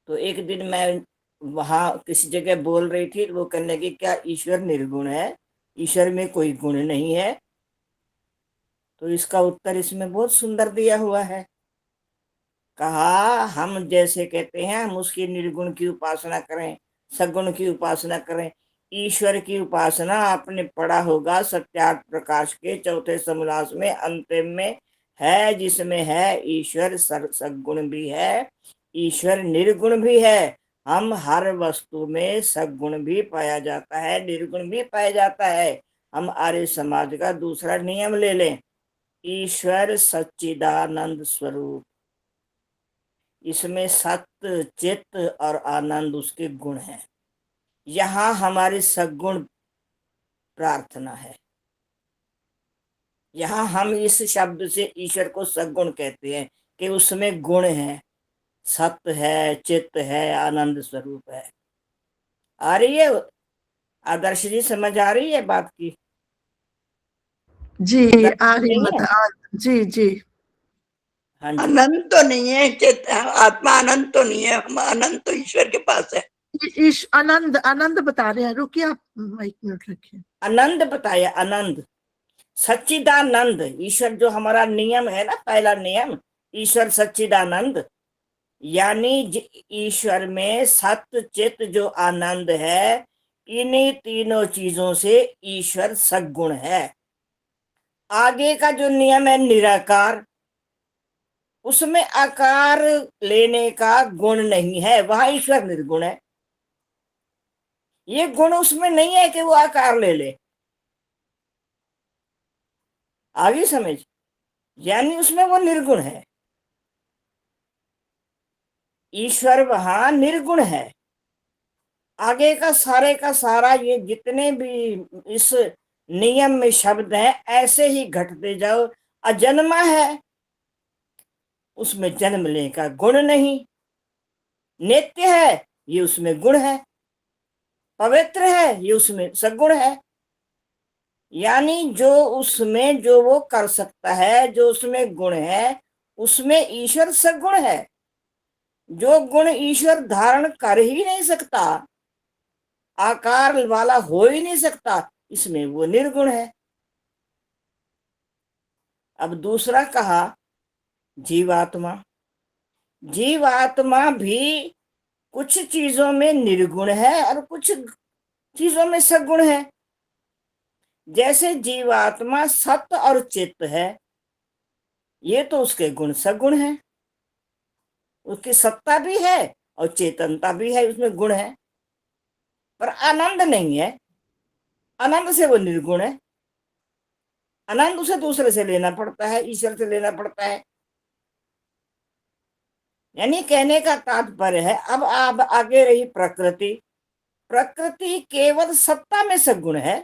Speaker 14: तो एक दिन मैं वहां किसी जगह बोल रही थी, वो कहने लगी, क्या ईश्वर निर्गुण है? ईश्वर में कोई गुण नहीं है? तो इसका उत्तर इसमें बहुत सुंदर दिया हुआ है। कहा, हम जैसे कहते हैं हम उसकी निर्गुण की उपासना करें, सगुण की उपासना करें। ईश्वर की उपासना आपने पढ़ा होगा सत्यार्थ प्रकाश के चौथे समलास में अंतिम में है, जिसमें है ईश्वर सगुण भी है, ईश्वर निर्गुण भी है। हम हर वस्तु में सगुण भी पाया जाता है, निर्गुण भी पाया जाता है। हम आर्य समाज का दूसरा नियम ले लें, ईश्वर सच्चिदानंद स्वरूप, इसमें सत्य, चित्त और आनंद उसके गुण हैं। यहाँ हमारी सगुण प्रार्थना है। यहाँ हम इस शब्द से ईश्वर को सगुण कहते हैं कि उसमें गुण है, सत्य है, चित्त है, आनंद स्वरूप है। आ रही है आदर्श जी, समझ आ रही है बात की?
Speaker 2: जी आ रही जी जी।
Speaker 14: हाँ जी।
Speaker 15: अनंत तो नहीं है, आत्मा अनंत तो नहीं है, हम अनंत तो ईश्वर के पास है।
Speaker 2: आनंद, आनंद बता रहे हैं, रुकिए आप एक मिनट रखिए।
Speaker 14: आनंद बताया, आनंद, सच्चिदानंद। ईश्वर जो हमारा नियम है ना, पहला नियम, ईश्वर सच्चिदानंद, यानी ईश्वर में सत्य, चित्त जो आनंद है, इन्हीं तीनों चीजों से ईश्वर सगुण है। आगे का जो नियम है निराकार, उसमें आकार लेने का गुण नहीं है, वहां ईश्वर निर्गुण है। ये गुण उसमें नहीं है कि वो आकार ले ले। आगे समझ, यानी उसमें वो निर्गुण है, ईश्वर वहां निर्गुण है। आगे का सारा ये जितने भी इस नियम में शब्द हैं, ऐसे ही घटते जाओ। अजन्मा है, उसमें जन्म लेने का गुण नहीं। नित्य है, ये उसमें गुण है। पवित्र है, ये उसमें सगुण है। यानी जो उसमें जो वो कर सकता है, जो उसमें गुण है, उसमें ईश्वर सगुण है। जो गुण ईश्वर धारण कर ही नहीं सकता, आकार वाला हो ही नहीं सकता, इसमें वो निर्गुण है। अब दूसरा कहा जीवात्मा। जीवात्मा भी कुछ चीजों में निर्गुण है और कुछ चीजों में सगुण है। जैसे जीवात्मा सत्य और चित्त है, ये तो उसके गुण सगुण है, उसकी सत्ता भी है और चेतनता भी है, उसमें गुण है। पर आनंद नहीं है, आनंद से वो निर्गुण है। आनंद उसे दूसरे से लेना पड़ता है, ईश्वर से लेना पड़ता है। यानी कहने का तात्पर्य है, अब आगे रही प्रकृति। प्रकृति केवल सत्ता में सगुण है।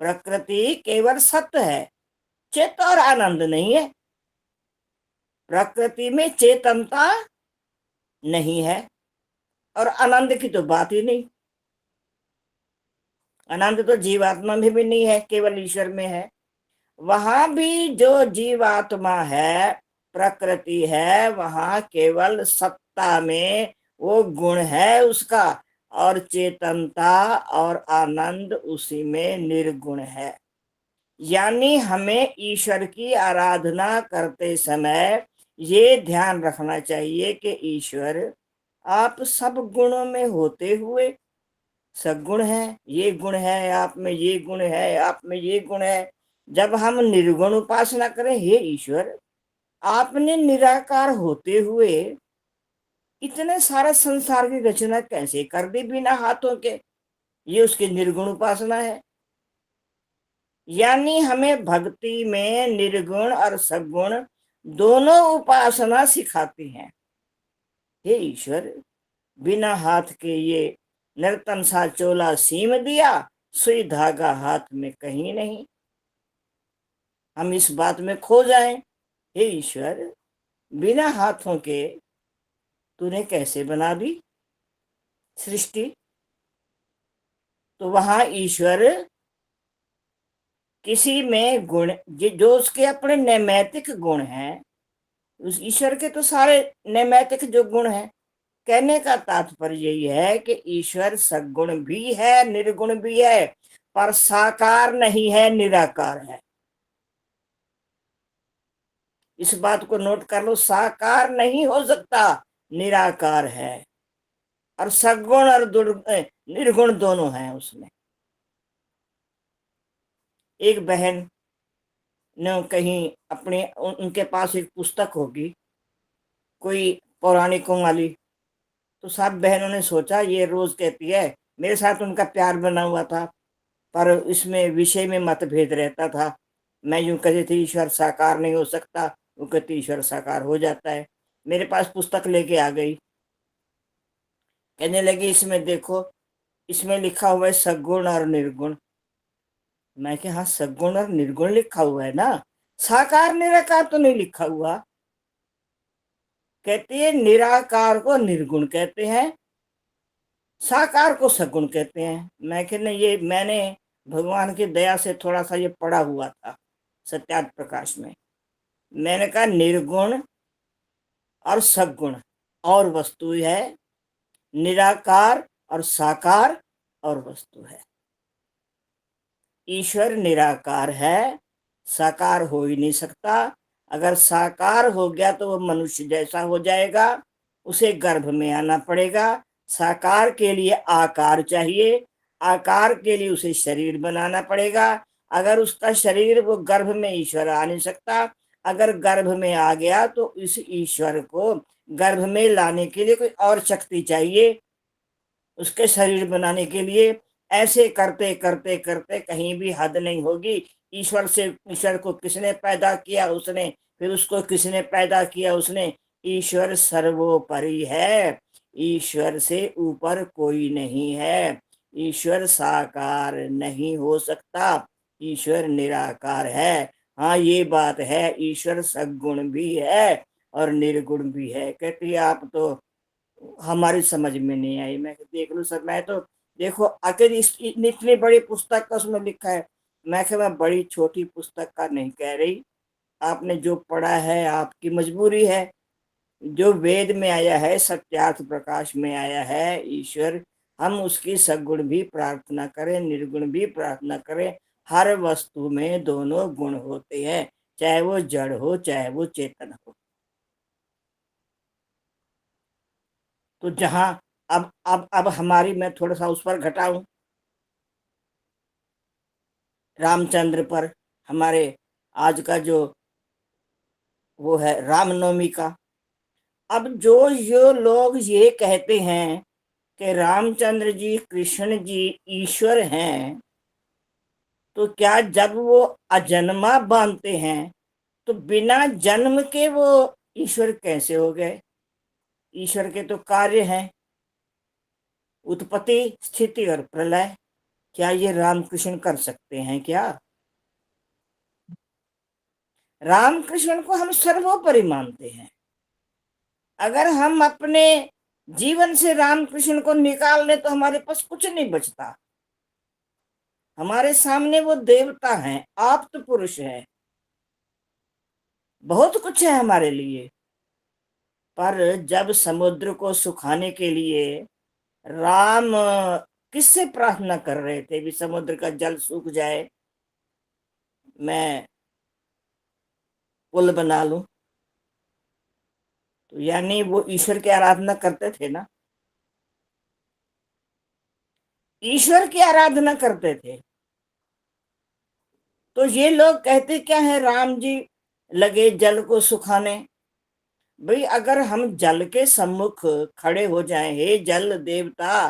Speaker 14: प्रकृति केवल सत्य है, चित्त और आनंद नहीं है। प्रकृति में चेतनता नहीं है और आनंद की तो बात ही नहीं। आनंद तो जीवात्मा में भी नहीं है, केवल ईश्वर में है। वहां भी जो जीवात्मा है, प्रकृति है, वहां केवल सत्ता में वो गुण है उसका, और चेतनता और आनंद उसी में निर्गुण है। यानी हमें ईश्वर की आराधना करते समय ये ध्यान रखना चाहिए कि ईश्वर आप सब गुणों में होते हुए सगुण है। ये गुण है आप में, ये गुण है आप में, ये गुण है। जब हम निर्गुण उपासना करें, हे ईश्वर आपने निराकार होते हुए इतने सारे संसार की रचना कैसे कर दी बिना हाथों के, ये उसकी निर्गुण उपासना है। यानी हमें भक्ति में निर्गुण और सगुण दोनों उपासना सिखाती हैं। हे ईश्वर बिना हाथ के ये नर्तन सा चोला सीम दिया, सुई धागा हाथ में कहीं नहीं। हम इस बात में खो जाएं, हे ईश्वर बिना हाथों के तूने कैसे बना दी सृष्टि। तो वहां ईश्वर किसी में गुण जो उसके अपने नैमित्तिक गुण हैं, उस ईश्वर के तो सारे नैमित्तिक जो गुण हैं। कहने का तात्पर्य यही है कि ईश्वर सगुण भी है, निर्गुण भी है, पर साकार नहीं है, निराकार है। इस बात को नोट कर लो, साकार नहीं हो सकता, निराकार है। और सगुण और निर्गुण दोनों हैं उसमें। एक बहन ने कहीं अपने उनके पास एक पुस्तक होगी कोई पौराणिकों वाली, तो सब बहनों ने सोचा ये रोज कहती है, मेरे साथ उनका प्यार बना हुआ था पर इसमें विषय में मतभेद रहता था। मैं यूं कहती थी ईश्वर साकार नहीं हो सकता, वो कहती ईश्वर साकार हो जाता है। मेरे पास पुस्तक लेके आ गई, कहने लगी इसमें देखो, इसमें लिखा हुआ है सगुण और निर्गुण। मैं कि हाँ सगुण और निर्गुण लिखा हुआ है ना, साकार निराकार तो नहीं लिखा हुआ। कहती है निराकार को निर्गुण कहते हैं, साकार को सगुण कहते हैं। मैं कि नहीं, ये मैंने भगवान की दया से थोड़ा सा ये पढ़ा हुआ था सत्यार्थ प्रकाश में। मैंने कहा निर्गुण और सगुण और वस्तु है, निराकार और साकार और वस्तु है। ईश्वर निराकार है, साकार हो ही नहीं सकता। अगर साकार हो गया तो वो मनुष्य जैसा हो जाएगा, उसे गर्भ में आना पड़ेगा। साकार के लिए आकार चाहिए, आकार के लिए उसे शरीर बनाना पड़ेगा। अगर उसका शरीर वो गर्भ में ईश्वर आ नहीं सकता, अगर गर्भ में आ गया तो इस ईश्वर को गर्भ में लाने के लिए कोई और शक्ति चाहिए उसके शरीर बनाने के लिए। ऐसे करते करते करते कहीं भी हद नहीं होगी। ईश्वर को किसने पैदा किया उसने, फिर उसको किसने पैदा किया उसने। ईश्वर सर्वोपरि है, ईश्वर से ऊपर कोई नहीं है। ईश्वर साकार नहीं हो सकता, ईश्वर निराकार है। हाँ ये बात है, ईश्वर सगुण भी है और निर्गुण भी है। कहती है आप तो हमारी समझ में नहीं आई। मैं देख लूं सर, मैं तो देखो आखिर इतनी बड़ी पुस्तक का उसमें लिखा है। मैं बड़ी छोटी पुस्तक का नहीं कह रही, आपने जो पढ़ा है आपकी मजबूरी है। जो वेद में आया है, सत्यार्थ प्रकाश में आया है, ईश्वर, हम उसकी सगुण भी प्रार्थना करें, निर्गुण भी प्रार्थना करें। हर वस्तु में दोनों गुण होते हैं, चाहे वो जड़ हो चाहे वो चेतन हो। तो जहां अब हमारी, मैं थोड़ा सा उस पर घटाऊं, रामचंद्र पर हमारे आज का जो वो है रामनवमी का। अब जो लोग ये कहते हैं कि रामचंद्र जी कृष्ण जी ईश्वर हैं, तो क्या जब वो अजन्मा बांधते हैं तो बिना जन्म के वो ईश्वर कैसे हो गए? ईश्वर के तो कार्य हैं उत्पत्ति, स्थिति और प्रलय। क्या ये रामकृष्ण कर सकते हैं क्या? रामकृष्ण को हम सर्वोपरि मानते हैं। अगर हम अपने जीवन से रामकृष्ण को निकाल लें तो हमारे पास कुछ नहीं बचता। हमारे सामने वो देवता हैं, आप्त पुरुष है, बहुत कुछ है हमारे लिए। पर जब समुद्र को सुखाने के लिए राम किससे प्रार्थना कर रहे थे कि समुद्र का जल सूख जाए, मैं पुल बना लूं? तो यानी वो ईश्वर की आराधना करते थे ना, ईश्वर की आराधना करते थे। तो ये लोग कहते क्या है, राम जी लगे जल को सुखाने। भाई अगर हम जल के सम्मुख खड़े हो जाएं, हे जल देवता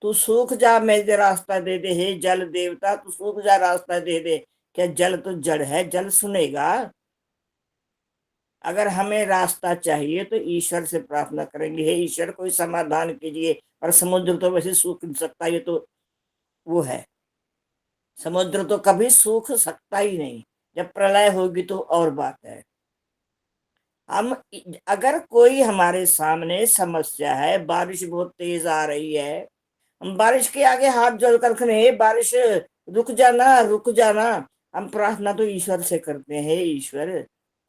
Speaker 14: तू सूख जा, मुझे रास्ता दे दे, हे जल देवता तू सूख जा, रास्ता दे दे, क्या जल तो जड़ है, जल सुनेगा? अगर हमें रास्ता चाहिए तो ईश्वर से प्रार्थना करेंगे, हे ईश्वर कोई समाधान कीजिए। और समुद्र तो वैसे सूख नहीं सकता, ये तो वो है, समुद्र तो कभी सूख सकता ही नहीं, जब प्रलय होगी तो और बात है। हम अगर कोई हमारे सामने समस्या है, बारिश बहुत तेज आ रही है, हम बारिश के आगे हाथ जोड़कर खड़े, हे बारिश रुक जाना रुक जाना। हम प्रार्थना तो ईश्वर से करते हैं, हे ईश्वर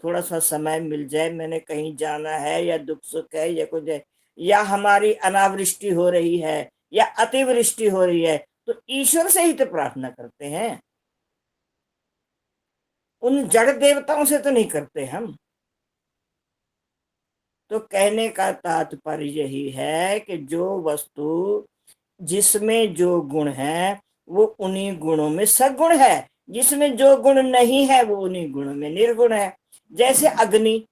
Speaker 14: थोड़ा सा समय मिल जाए, मैंने कहीं जाना है, या दुख सुख है या कुछ है, या हमारी अनावृष्टि हो रही है या अतिवृष्टि हो रही है, तो ईश्वर से ही तो प्रार्थना करते हैं, उन जड़ देवताओं से तो नहीं करते हम। तो कहने का तात्पर्य यही है कि जो वस्तु जिसमें जो गुण है वो उन्हीं गुणों में सगुण है, जिसमें जो गुण नहीं है वो उन्हीं गुणों में निर्गुण है। जैसे अग्नि,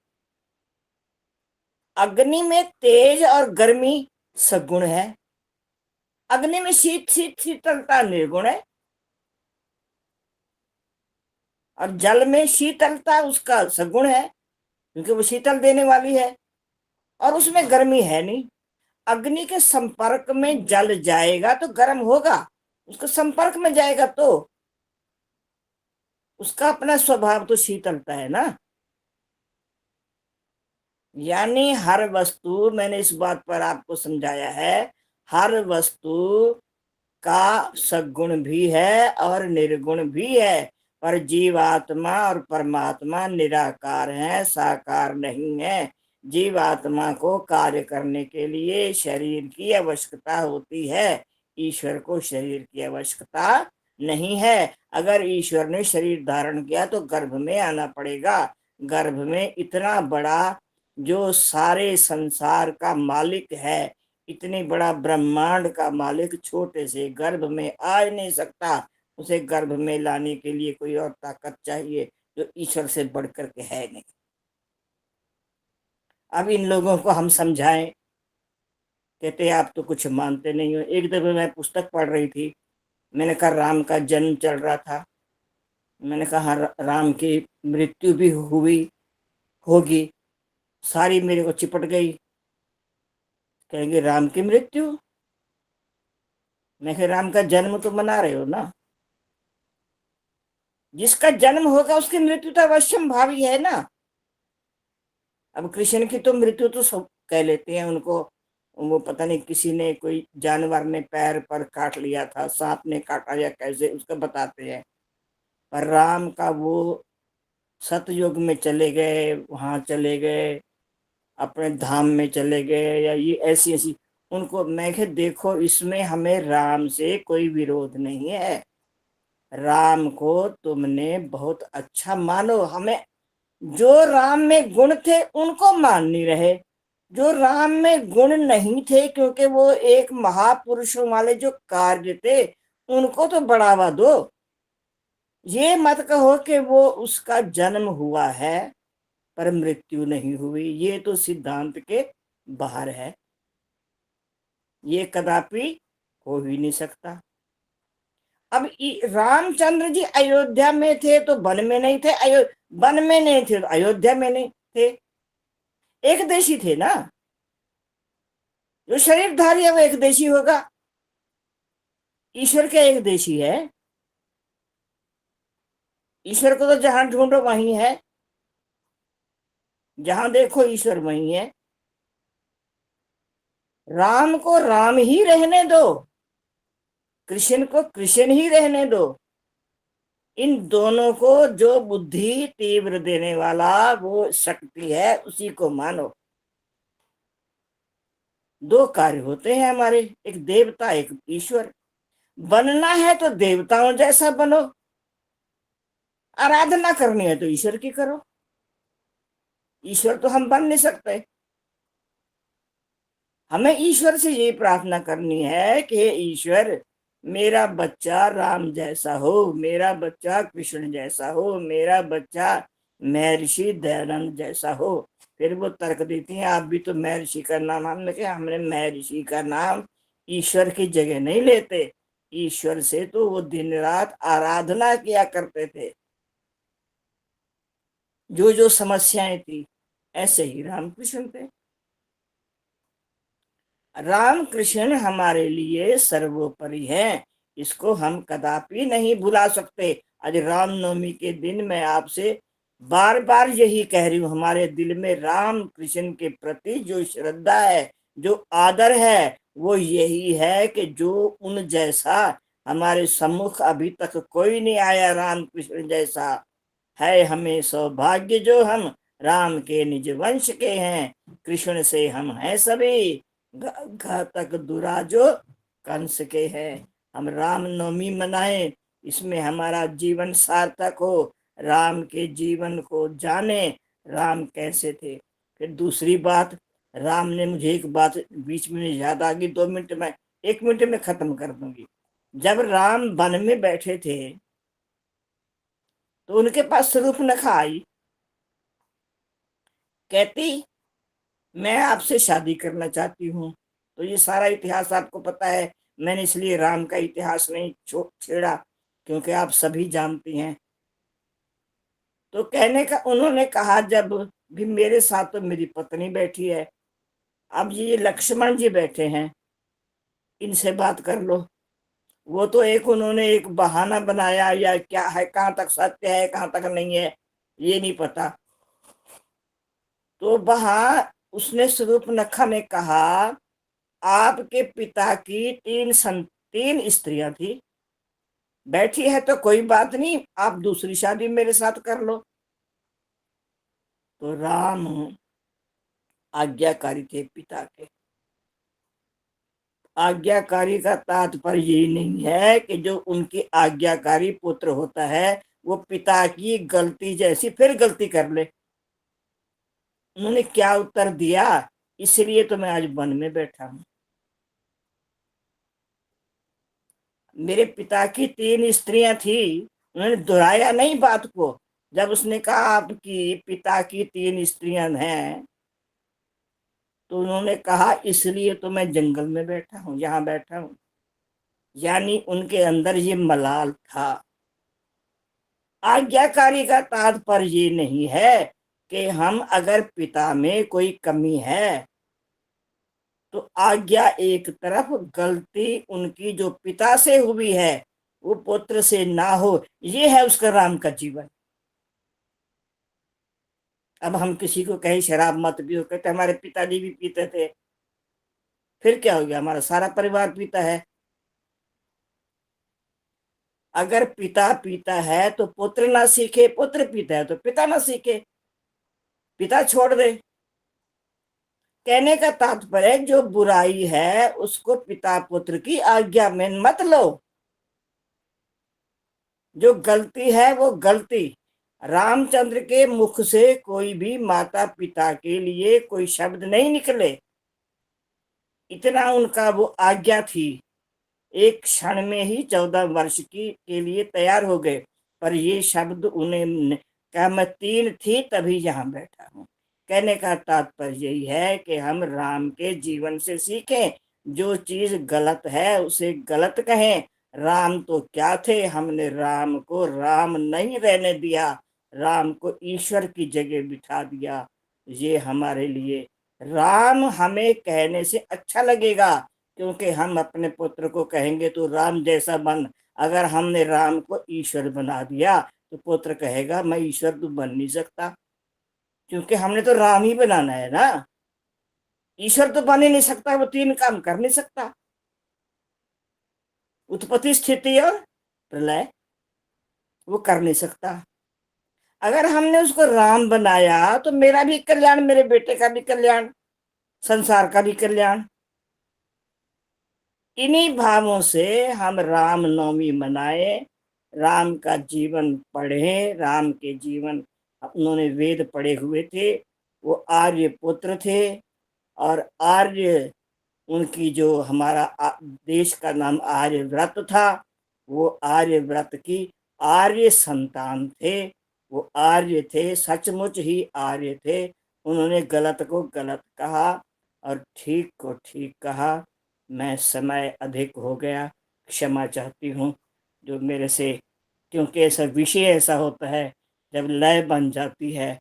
Speaker 14: अग्नि में तेज और गर्मी सगुण है, अग्नि में शीतलता निर्गुण है, और जल में शीतलता उसका सगुण है क्योंकि वो शीतल देने वाली है, और उसमें गर्मी है नहीं। अग्नि के संपर्क में जल जाएगा तो गर्म होगा, उसके संपर्क में जाएगा तो उसका अपना स्वभाव तो शीतलता है ना। यानी हर वस्तु, मैंने इस बात पर आपको समझाया है, हर वस्तु का सगुण भी है और निर्गुण भी है, पर जीवात्मा और परमात्मा निराकार है, साकार नहीं है। जीवात्मा को कार्य करने के लिए शरीर की आवश्यकता होती है, ईश्वर को शरीर की आवश्यकता नहीं है। अगर ईश्वर ने शरीर धारण किया तो गर्भ में आना पड़ेगा। गर्भ में इतना बड़ा जो सारे संसार का मालिक है, इतनी बड़ा ब्रह्मांड का मालिक छोटे से गर्भ में आ नहीं सकता। उसे गर्भ में लाने के लिए कोई और ताकत चाहिए जो ईश्वर से बढ़कर के है नहीं। अब इन लोगों को हम समझाएं, कहते आप तो कुछ मानते नहीं हो। एक दफे मैं पुस्तक पढ़ रही थी, मैंने कहा राम का जन्म चल रहा था, मैंने कहा राम की मृत्यु भी हुई होगी, सारी मेरे को चिपट गई। कहेंगे राम की मृत्यु, मैं कह राम का जन्म तो मना रहे हो ना, जिसका जन्म होगा उसकी मृत्यु तो अवश्यम भावी है ना। अब कृष्ण की तो मृत्यु तो सब कह लेते हैं, उनको वो पता नहीं किसी ने, कोई जानवर ने पैर पर काट लिया था, सांप ने काटा या कैसे, उसका बताते हैं। पर राम का वो सतयुग में चले गए, वहां चले गए, अपने धाम में चले गए, या ये ऐसी ऐसी उनको। मैं कह देखो इसमें हमें राम से कोई विरोध नहीं है, राम को तुमने बहुत अच्छा मानो, हमें जो राम में गुण थे उनको मान नहीं रहे, जो राम में गुण नहीं थे क्योंकि वो एक महापुरुषों वाले जो कार्य थे उनको तो बढ़ावा दो। ये मत कहो कि वो उसका जन्म हुआ है पर मृत्यु नहीं हुई, ये तो सिद्धांत के बाहर है, ये कदापि हो ही नहीं सकता। अब रामचंद्र जी अयोध्या में थे तो वन में नहीं थे, वन में नहीं थे तो अयोध्या में नहीं थे, एक देशी थे ना। जो शरीरधारी है वो एक देशी होगा, ईश्वर क्या एक देशी है? ईश्वर को तो जहां ढूंढो वहीं है, जहां देखो ईश्वर वहीं है। राम को राम ही रहने दो, कृष्ण को कृष्ण ही रहने दो। इन दोनों को जो बुद्धि तीव्र देने वाला वो शक्ति है, उसी को मानो। दो कार्य होते हैं हमारे, एक देवता एक ईश्वर। बनना है तो देवताओं जैसा बनो, आराधना करनी है तो ईश्वर की करो। ईश्वर तो हम बन नहीं सकते। हमें ईश्वर से ये प्रार्थना करनी है कि हे ईश्वर, मेरा बच्चा राम जैसा हो, मेरा बच्चा कृष्ण जैसा हो, मेरा बच्चा महर्षि दयानंद जैसा हो। फिर वो तर्क देती हैं, आप भी तो महर्षि का नाम, हमने कहा हमने महर्षि का नाम ईश्वर की जगह नहीं लेते। ईश्वर से तो वो दिन रात आराधना किया करते थे। जो जो समस्याएं थी, ऐसे ही रामकृष्ण थे। रामकृष्ण हमारे लिए सर्वोपरि हैं, इसको हम कदापि नहीं भुला सकते। आज रामनवमी के दिन मैं आपसे बार बार यही कह रही हूँ, हमारे दिल में राम कृष्ण के प्रति जो श्रद्धा है, जो आदर है, वो यही है कि जो उन जैसा हमारे सम्मुख अभी तक कोई नहीं आया, राम कृष्ण जैसा है। हमें सौभाग्य जो हम राम के निज वंश के हैं, कृष्ण से हम हैं सभी घातक दुराजो कंस के हैं। हम राम नवमी मनाएं, इसमें हमारा जीवन सार्थक हो, राम के जीवन को जाने, राम कैसे थे। फिर दूसरी बात, राम ने मुझे एक बात बीच में याद आ गई, 2 मिनट में, 1 मिनट में खत्म कर दूंगी। जब राम वन में बैठे थे तो उनके पास शूर्पणखा आई, कहती मैं आपसे शादी करना चाहती हूँ। तो ये सारा इतिहास आपको पता है, मैंने इसलिए राम का इतिहास नहीं छेड़ा, क्योंकि आप सभी जानती हैं। तो कहने का उन्होंने कहा, जब भी मेरे साथ तो मेरी पत्नी बैठी है, अब ये लक्ष्मण जी बैठे हैं, इनसे बात कर लो। वो तो उन्होंने एक बहाना बनाया, या क्या है, कहाँ तक सत्य है कहाँ तक नहीं है ये नहीं पता। तो वहां उसने शूर्पणखा ने कहा, आपके पिता की 3 स्त्रियां थी, बैठी है तो कोई बात नहीं, आप दूसरी शादी मेरे साथ कर लो। तो राम आज्ञाकारी थे पिता के। आज्ञाकारी का तात्पर्य ये नहीं है कि जो उनकी आज्ञाकारी पुत्र होता है वो पिता की गलती जैसी फिर गलती कर ले। उन्होंने क्या उत्तर दिया, इसलिए तो मैं आज वन में बैठा हूं। मेरे पिता की 3 स्त्रियां थी, उन्होंने दोहराया नहीं बात को। जब उसने कहा आपकी पिता की 3 स्त्रियां हैं, तो उन्होंने कहा इसलिए तो मैं जंगल में बैठा हूं, यहाँ बैठा हूं। यानी उनके अंदर ये मलाल था। आज्ञाकारी का तात्पर्य ये नहीं है कि हम अगर पिता में कोई कमी है तो आज्ञा एक तरफ, गलती उनकी जो पिता से हुई है वो पुत्र से ना हो, ये है उसका राम का जीवन। अब हम किसी को कहे शराब मत पियो, कहते हमारे पिताजी भी पीते थे, फिर क्या हो गया, हमारा सारा परिवार पीता है। अगर पिता पीता है तो पुत्र ना सीखे, पुत्र पीता है तो पिता ना सीखे, पिता छोड़ दे। कहने का तात्पर्य जो बुराई है उसको पिता पुत्र की आज्ञा में मत लो, जो गलती है वो गलती। रामचंद्र के मुख से कोई भी माता पिता के लिए कोई शब्द नहीं निकले, इतना उनका वो आज्ञा थी। एक क्षण में ही 14 वर्ष के लिए तैयार हो गए, पर ये शब्द उन्हें क्या, मैं 3 थी तभी यहाँ बैठा हूँ। कहने का तात्पर्य यही है कि हम राम के जीवन से सीखें, जो चीज गलत है उसे गलत कहें, राम तो क्या थे, हमने राम को राम नहीं रहने दिया, राम को ईश्वर की जगह बिठा दिया। ये हमारे लिए राम हमें कहने से अच्छा लगेगा, क्योंकि हम अपने पुत्र को कहेंगे तो राम जैसा बन। अगर हमने राम को ईश्वर बना दिया तो पुत्र कहेगा मैं ईश्वर तो बन नहीं सकता, क्योंकि हमने तो राम ही बनाना है ना। ईश्वर तो बन ही नहीं सकता, वो 3 काम कर नहीं सकता, उत्पत्ति स्थिति और प्रलय, वो कर नहीं सकता। अगर हमने उसको राम बनाया तो मेरा भी कल्याण, मेरे बेटे का भी कल्याण, संसार का भी कल्याण। इन्हीं भावों से हम राम नवमी मनाए, राम का जीवन पढ़े। राम के जीवन, उन्होंने वेद पढ़े हुए थे, वो आर्य पुत्र थे, और आर्य उनकी जो हमारा देश का नाम आर्यव्रत था, वो आर्यव्रत की आर्य संतान थे। वो आर्य थे, सचमुच ही आर्य थे। उन्होंने गलत को गलत कहा और ठीक को ठीक कहा। मैं समय अधिक हो गया, क्षमा चाहती हूँ जो मेरे से, क्योंकि ऐसा विषय ऐसा होता है जब लय बन जाती है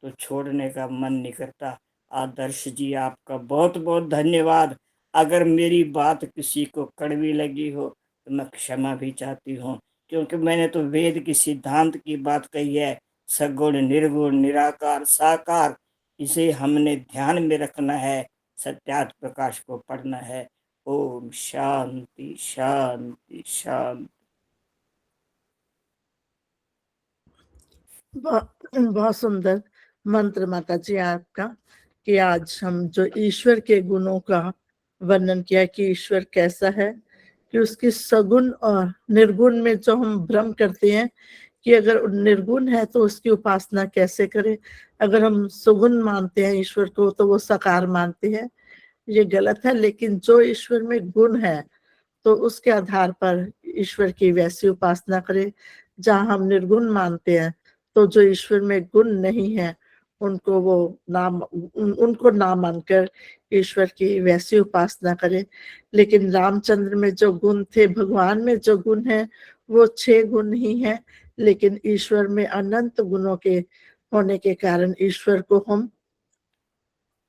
Speaker 14: तो छोड़ने का मन नहीं करता। आदर्श जी, आपका बहुत बहुत धन्यवाद। अगर मेरी बात किसी को कड़वी लगी हो तो मैं क्षमा भी चाहती हूँ, क्योंकि मैंने तो वेद की सिद्धांत की बात कही है, सगुण निर्गुण निराकार साकार, इसे हमने ध्यान में रखना है, सत्यार्थ प्रकाश को पढ़ना है। ओम शांति शांति शांति।
Speaker 2: बहुत सुंदर मंत्र माता जी आपका, कि आज हम जो ईश्वर के गुणों का वर्णन किया कि ईश्वर कैसा है, कि उसकी सगुण और निर्गुण में जो हम भ्रम करते हैं कि अगर निर्गुण है तो उसकी उपासना कैसे करें, अगर हम सुगुण मानते हैं ईश्वर को तो वो साकार मानते हैं, ये गलत है। लेकिन जो ईश्वर में गुण है तो उसके आधार पर ईश्वर की वैसी उपासना करें। जहाँ हम निर्गुण मानते हैं तो जो ईश्वर में गुण नहीं है उनको उनको ना मानकर ईश्वर की वैसी उपासना करें। लेकिन रामचंद्र में जो गुण थे, भगवान में जो गुण है वो 6 गुण ही है, लेकिन ईश्वर में अनंत गुणों के होने के कारण ईश्वर को हम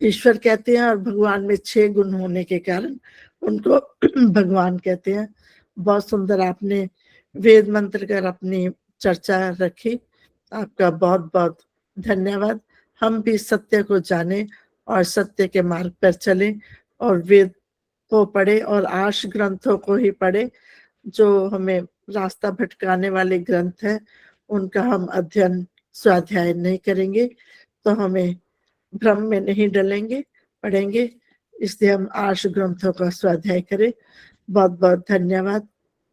Speaker 2: ईश्वर कहते हैं, और भगवान में 6 गुण होने के कारण उनको भगवान कहते हैं। बहुत सुंदर आपने वेद मंत्र कर अपनी चर्चा रखी, आपका बहुत बहुत धन्यवाद। हम भी सत्य को जाने और सत्य के मार्ग पर चलें और वेद को पढ़े और आर्ष ग्रंथों को ही पढ़े। जो हमें रास्ता भटकाने वाले ग्रंथ हैं उनका हम अध्ययन स्वाध्याय नहीं करेंगे तो हमें भ्रम में नहीं डलेंगे, पढ़ेंगे। इसलिए हम आर्ष ग्रंथों का स्वाध्याय करें। बहुत बहुत धन्यवाद।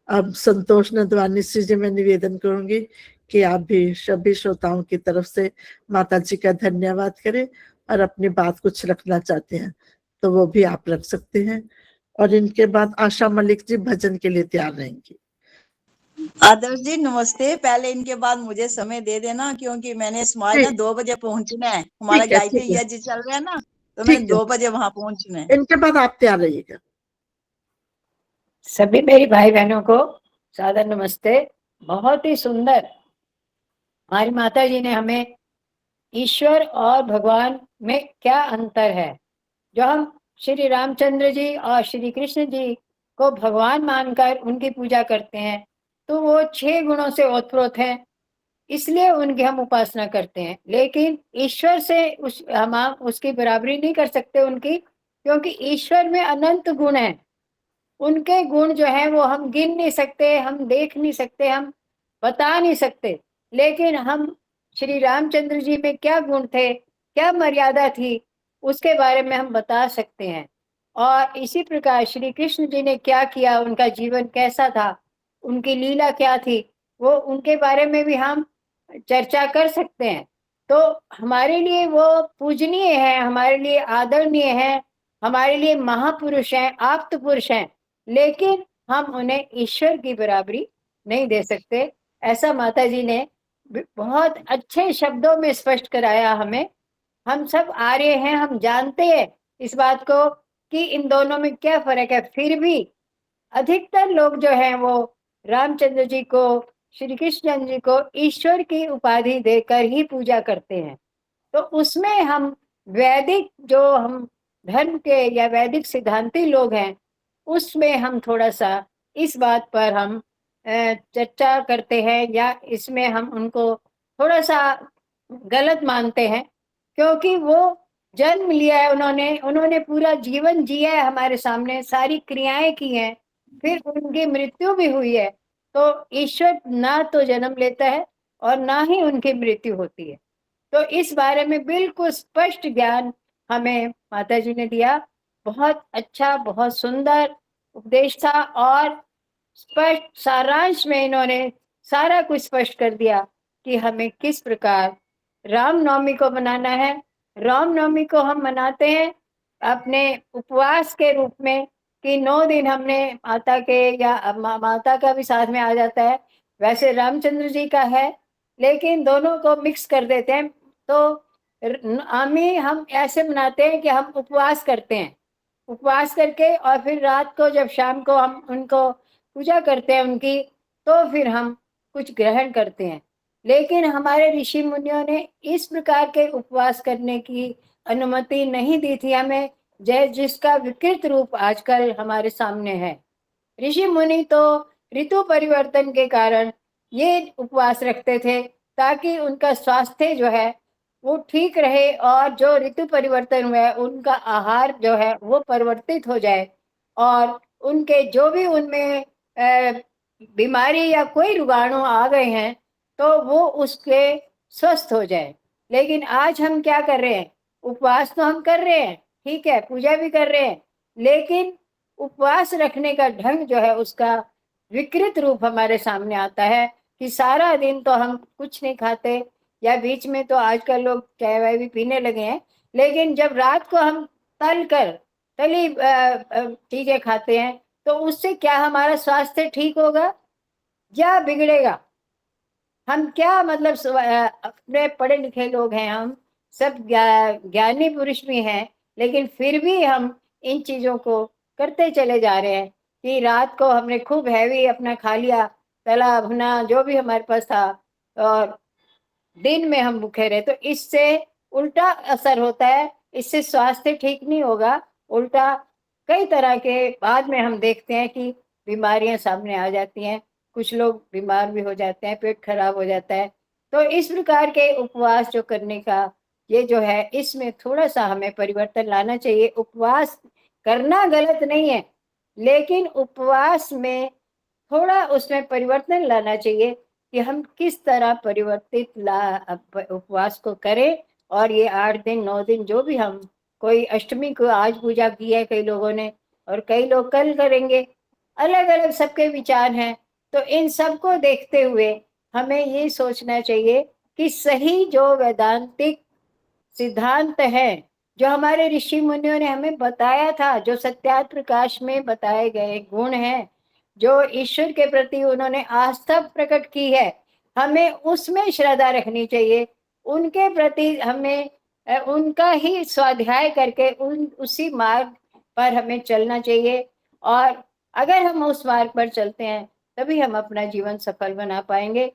Speaker 2: अब संतोष नंदवानी जी मैं निवेदन करूंगी कि आप भी सभी श्रोताओं की तरफ से माता जी का धन्यवाद करें, और अपनी बात कुछ रखना चाहते हैं तो वो भी आप रख सकते हैं। और इनके बाद आशा मलिक जी भजन के लिए तैयार रहेंगी।
Speaker 10: आदर्श जी नमस्ते। पहले इनके बाद मुझे समय दे देना, क्योंकि मैंने समाज ना 2 बजे पहुंचना है। हमारा गायत्री यज्ञ चल रहा है ना, तो मैंने 2 बजे वहां पहुंचना है।
Speaker 2: इनके बाद आप तैयार रहिएगा।
Speaker 16: सभी मेरी भाई बहनों को सादर नमस्ते। बहुत ही सुंदर हमारी माता जी ने हमें ईश्वर और भगवान में क्या अंतर है, जो हम श्री रामचंद्र जी और श्री कृष्ण जी को भगवान मानकर उनकी पूजा करते हैं, तो वो 6 गुणों से ओतप्रोत हैं, इसलिए उनकी हम उपासना करते हैं। लेकिन ईश्वर से हम उसकी बराबरी नहीं कर सकते उनकी, क्योंकि ईश्वर में अनंत गुण हैं। उनके गुण जो है वो हम गिन नहीं सकते, हम देख नहीं सकते, हम बता नहीं सकते। लेकिन हम श्री रामचंद्र जी में क्या गुण थे, क्या मर्यादा थी, उसके बारे में हम बता सकते हैं। और इसी प्रकार श्री कृष्ण जी ने क्या किया, उनका जीवन कैसा था, उनकी लीला क्या थी, वो उनके बारे में भी हम चर्चा कर सकते हैं। तो हमारे लिए वो पूजनीय है, हमारे लिए आदरणीय है, हमारे लिए महापुरुष हैं, आप्त पुरुष हैं, लेकिन हम उन्हें ईश्वर की बराबरी नहीं दे सकते। ऐसा माता जी ने बहुत अच्छे शब्दों में स्पष्ट कराया हमें। हम सब आर्य हैं, हम जानते हैं इस बात को कि इन दोनों में क्या फर्क है, फिर भी अधिकतर लोग जो हैं वो रामचंद्र जी को, श्री कृष्ण जी को ईश्वर की उपाधि देकर ही पूजा करते हैं। तो उसमें हम वैदिक जो हम धर्म के या वैदिक सिद्धांती लोग हैं, उसमें हम थोड़ा सा इस बात पर हम चर्चा करते हैं, या इसमें हम उनको थोड़ा सा गलत मानते हैं, क्योंकि वो जन्म लिया है उन्होंने पूरा जीवन जिया है, हमारे सामने सारी क्रियाएं की हैं, फिर उनकी मृत्यु भी हुई है। तो ईश्वर ना तो जन्म लेता है और ना ही उनकी मृत्यु होती है। तो इस बारे में बिल्कुल स्पष्ट ज्ञान हमें माता जी ने दिया। बहुत अच्छा, बहुत सुंदर उपदेश था, और स्पष्ट सारांश में इन्होंने सारा कुछ स्पष्ट कर दिया कि हमें किस प्रकार रामनवमी को मनाना है। रामनवमी को हम मनाते हैं अपने उपवास के रूप में, कि 9 दिन हमने माता के या माता का भी साथ में आ जाता है, वैसे रामचंद्र जी का है, लेकिन दोनों को मिक्स कर देते हैं। तो हम ऐसे मनाते हैं कि हम उपवास करते हैं, उपवास करके और फिर रात को जब शाम को हम उनको पूजा करते हैं उनकी, तो फिर हम कुछ ग्रहण करते हैं। लेकिन हमारे ऋषि मुनियों ने इस प्रकार के उपवास करने की अनुमति नहीं दी थी हमें, जिसका विकृत रूप आजकल हमारे सामने है। ऋषि मुनि तो ऋतु परिवर्तन के कारण ये उपवास रखते थे, ताकि उनका स्वास्थ्य जो है वो ठीक रहे, और जो ऋतु परिवर्तन हुआ है उनका आहार जो है वो परिवर्तित हो जाए, और उनके जो भी उनमें बीमारी या कोई रोगाणु आ गए हैं तो वो उसके स्वस्थ हो जाए। लेकिन आज हम क्या कर रहे हैं, उपवास तो हम कर रहे हैं, ठीक है, पूजा भी कर रहे हैं, लेकिन उपवास रखने का ढंग जो है उसका विकृत रूप हमारे सामने आता है, कि सारा दिन तो हम कुछ नहीं खाते, या बीच में तो आजकल लोग चाय वाय भी पीने लगे हैं, लेकिन जब रात को हम तली चीजें खाते हैं, तो उससे क्या हमारा स्वास्थ्य ठीक होगा या बिगड़ेगा? हम क्या मतलब अपने पढ़े लिखे लोग हैं, हम सब ज्ञानी पुरुष भी हैं, लेकिन फिर भी हम इन चीजों को करते चले जा रहे हैं, कि रात को हमने खूब हैवी अपना खा लिया, तला भुना जो भी हमारे पास था, और दिन में हम भूखे रहे। तो इससे उल्टा असर होता है, इससे स्वास्थ्य ठीक नहीं होगा, उल्टा कई तरह के बाद में हम देखते हैं कि बीमारियां सामने आ जाती हैं, कुछ लोग बीमार भी हो जाते हैं, पेट खराब हो जाता है। तो इस प्रकार के उपवास जो करने का ये जो है, इसमें थोड़ा सा हमें परिवर्तन लाना चाहिए। उपवास करना गलत नहीं है, लेकिन उपवास में थोड़ा उसमें परिवर्तन लाना चाहिए, कि हम किस तरह परिवर्तित उपवास को करें। और ये 8 दिन 9 दिन जो भी हम, कोई अष्टमी को आज पूजा की है कई लोगों ने, और कई लोग कल करेंगे, अलग अलग सबके विचार हैं। तो इन सब को देखते हुए हमें ये सोचना चाहिए कि सही जो वैदांतिक सिद्धांत है, जो हमारे ऋषि मुनियों ने हमें बताया था, जो सत्यार्थ प्रकाश में बताए गए गुण हैं, जो ईश्वर के प्रति उन्होंने आस्था प्रकट की है, हमें उसमें श्रद्धा रखनी चाहिए। उनके प्रति हमें उनका ही स्वाध्याय करके उसी मार्ग पर हमें चलना चाहिए। और अगर हम उस मार्ग पर चलते हैं, तभी हम अपना जीवन सफल बना पाएंगे।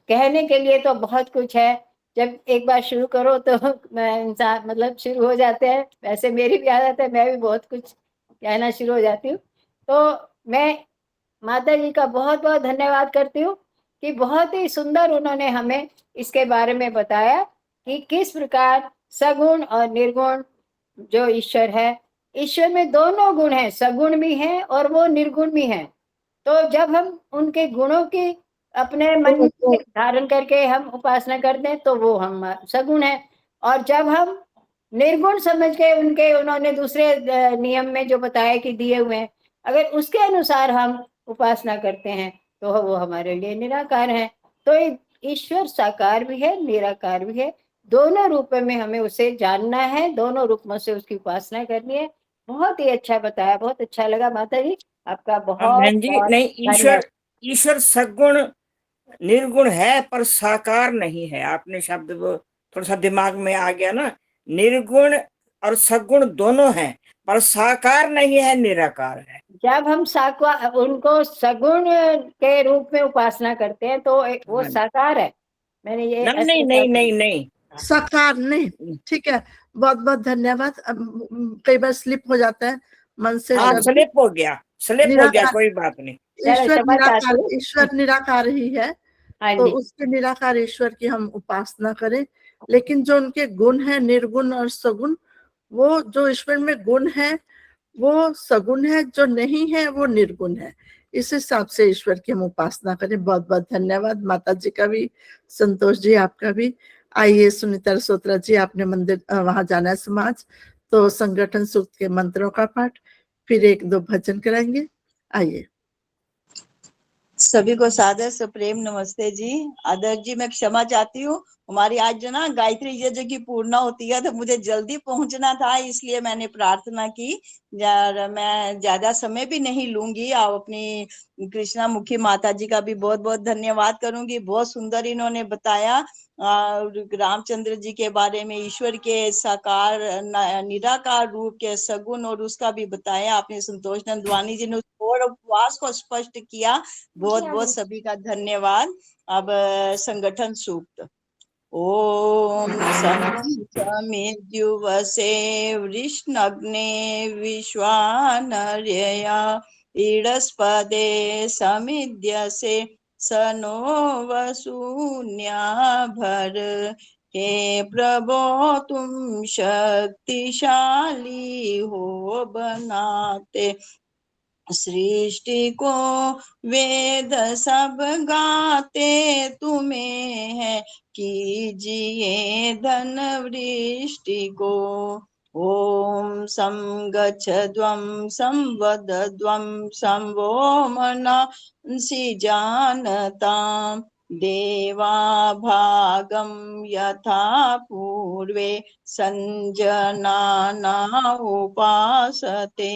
Speaker 16: कहने के लिए तो बहुत कुछ है, जब एक बार शुरू करो तो इंसान मतलब शुरू हो जाते हैं। वैसे मेरी भी आदत है, मैं भी बहुत कुछ कहना शुरू हो जाती हूँ। तो मैं माता जी का बहुत बहुत धन्यवाद करती हूँ कि बहुत ही सुंदर उन्होंने हमें इसके बारे में बताया, कि किस प्रकार सगुण और निर्गुण जो ईश्वर है, ईश्वर में दोनों गुण हैं, सगुण भी हैं और वो निर्गुण भी हैं। तो जब हम उनके गुणों की अपने मन में धारण करके हम उपासना करते हैं, तो वो हम सगुण है। और जब हम निर्गुण समझ के उन्होंने दूसरे नियम में जो बताया कि दिए हुए हैं, अगर उसके अनुसार हम उपासना करते हैं, तो वो हमारे लिए निराकार है। तो ईश्वर साकार भी है, निराकार भी है, दोनों रूपों में हमें उसे जानना है, दोनों रूपों से उसकी उपासना करनी है। बहुत ही अच्छा बताया, बहुत अच्छा लगा माता जी, आपका बहुत
Speaker 14: बहन जी,
Speaker 16: बहुत
Speaker 14: नहीं, ईश्वर सगुण निर्गुण है पर साकार नहीं है। आपने शब्द वो थोड़ा सा दिमाग में आ गया ना। निर्गुण और सगुण दोनों हैं, पर साकार नहीं है, निराकार है।
Speaker 16: जब हम उनको सगुण के रूप में उपासना करते हैं तो वो साकार है। मैंने ये
Speaker 14: नहीं नहीं नहीं नहीं
Speaker 2: साकार नहीं, ठीक है, बहुत बहुत धन्यवाद। अब कई बार स्लिप हो जाता है मन से।
Speaker 14: हाँ, स्लिप हो गया, कोई बात नहीं।
Speaker 2: ईश्वर निराकार ही है, तो उसके निराकार ईश्वर की हम उपासना करें। लेकिन जो उनके गुण है, निर्गुण और सगुण, वो जो ईश्वर में गुण है वो सगुण है, जो नहीं है वो निर्गुण है। इस हिसाब से ईश्वर की हम उपासना करें। बहुत बहुत धन्यवाद माता जी का भी, संतोष जी आपका भी। आइए सुनीता रसोत्रा जी, आपने मंदिर वहां जाना है समाज, तो संगठन सूक्त के मंत्रों का पाठ, फिर एक दो भजन कराएंगे। आइए।
Speaker 10: सभी को सादर से प्रेम नमस्ते जी। आदर्श जी, मैं क्षमा चाहती हूँ, हमारी आज जो ना गायत्री यज्ञ की पूर्णा होती है, तो मुझे जल्दी पहुंचना था, इसलिए मैंने प्रार्थना की। मैं ज्यादा समय भी नहीं लूंगी। आप अपनी कृष्णा मुखी माता जी का भी बहुत बहुत धन्यवाद करूंगी। बहुत सुंदर इन्होंने बताया रामचंद्र जी के बारे में, ईश्वर के साकार निराकार रूप के सगुण, और उसका भी बताया आपने। संतोष नंदवानी जी ने और उपवास को स्पष्ट किया। बहुत बहुत सभी का धन्यवाद। अब संगठन सूक्त। ओम समिद्युवसे वृष्णग्ने विश्वानर्यया इडस्पदे समिद्यसे सनो वसून्या भर। हे प्रभो तुम शक्तिशाली हो बनाते सृष्टि को, वेद सब गाते तुम्हें है, कीजिए धन वृष्टि को। ओम संगच्छध्वं संवदध्वं संवो मनसि जानताम् देवा भागं यथा पूर्वे संजनाना उपासते।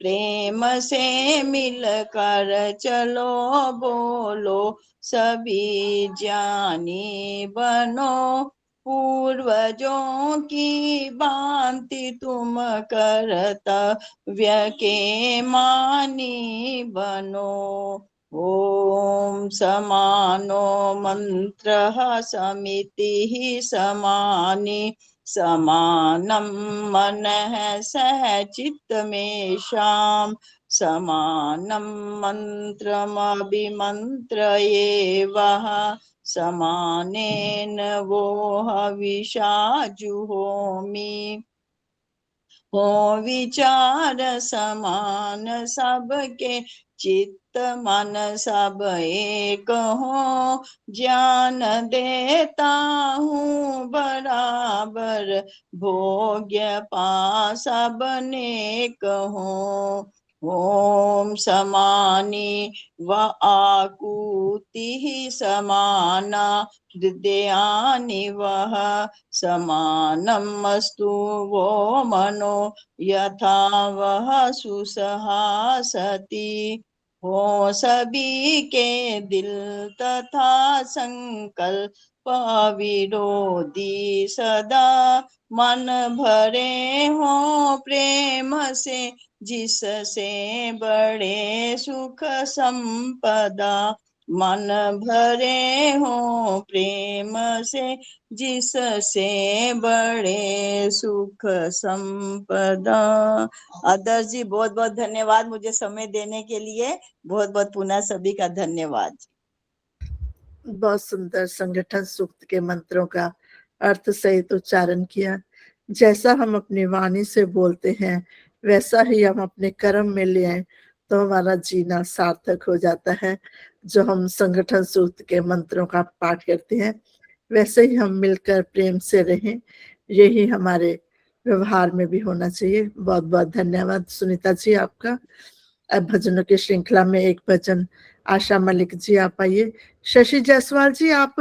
Speaker 10: प्रेम से मिलकर चलो बोलो सभी ज्ञानी बनो, पूर्वजों की भांति तुम कर्तव्य के मानी बनो। ओम समानो मंत्रः समितिः समानि, समानं मनः सह चित्तमेषाम्, समानं मंत्रमभिमन्त्रये वः, समानेन वो हविषा जुहोमि। हो विचार समान सबके, चित्त मन सब एक हो, ज्ञान देता हूँ बराबर, भोग्य पास सब नेक हो। ओम समानी व आकुति समाना, हृदयानि वह समानमस्तु वो मनो, यथा वह सुसहासति। हो सभी के दिल तथा संकल्प विरोधी सदा, मन भरे हो प्रेम से जिससे बड़े सुख संपदा। मन भरे हो प्रेम से जिससे बड़े सुख संपदा। आदर्श जी, बहुत बहुत धन्यवाद मुझे समय देने के लिए। बहुत बहुत पुनः सभी का धन्यवाद।
Speaker 2: बहुत सुंदर संगठन सूक्त के मंत्रों का अर्थ सहित उच्चारण किया। जैसा हम अपनी वाणी से बोलते हैं वैसा ही हम अपने कर्म में ले आए तो हमारा जीना सार्थक हो जाता है। जो हम संगठन सूक्त के मंत्रों का पाठ करते हैं वैसे ही हम मिलकर प्रेम से रहें, यही हमारे व्यवहार में भी होना चाहिए। बहुत बहुत धन्यवाद सुनीता जी आपका। अब भजनों की श्रृंखला में एक भजन आशा मलिक जी आप आइए। शशि जायसवाल जी, आप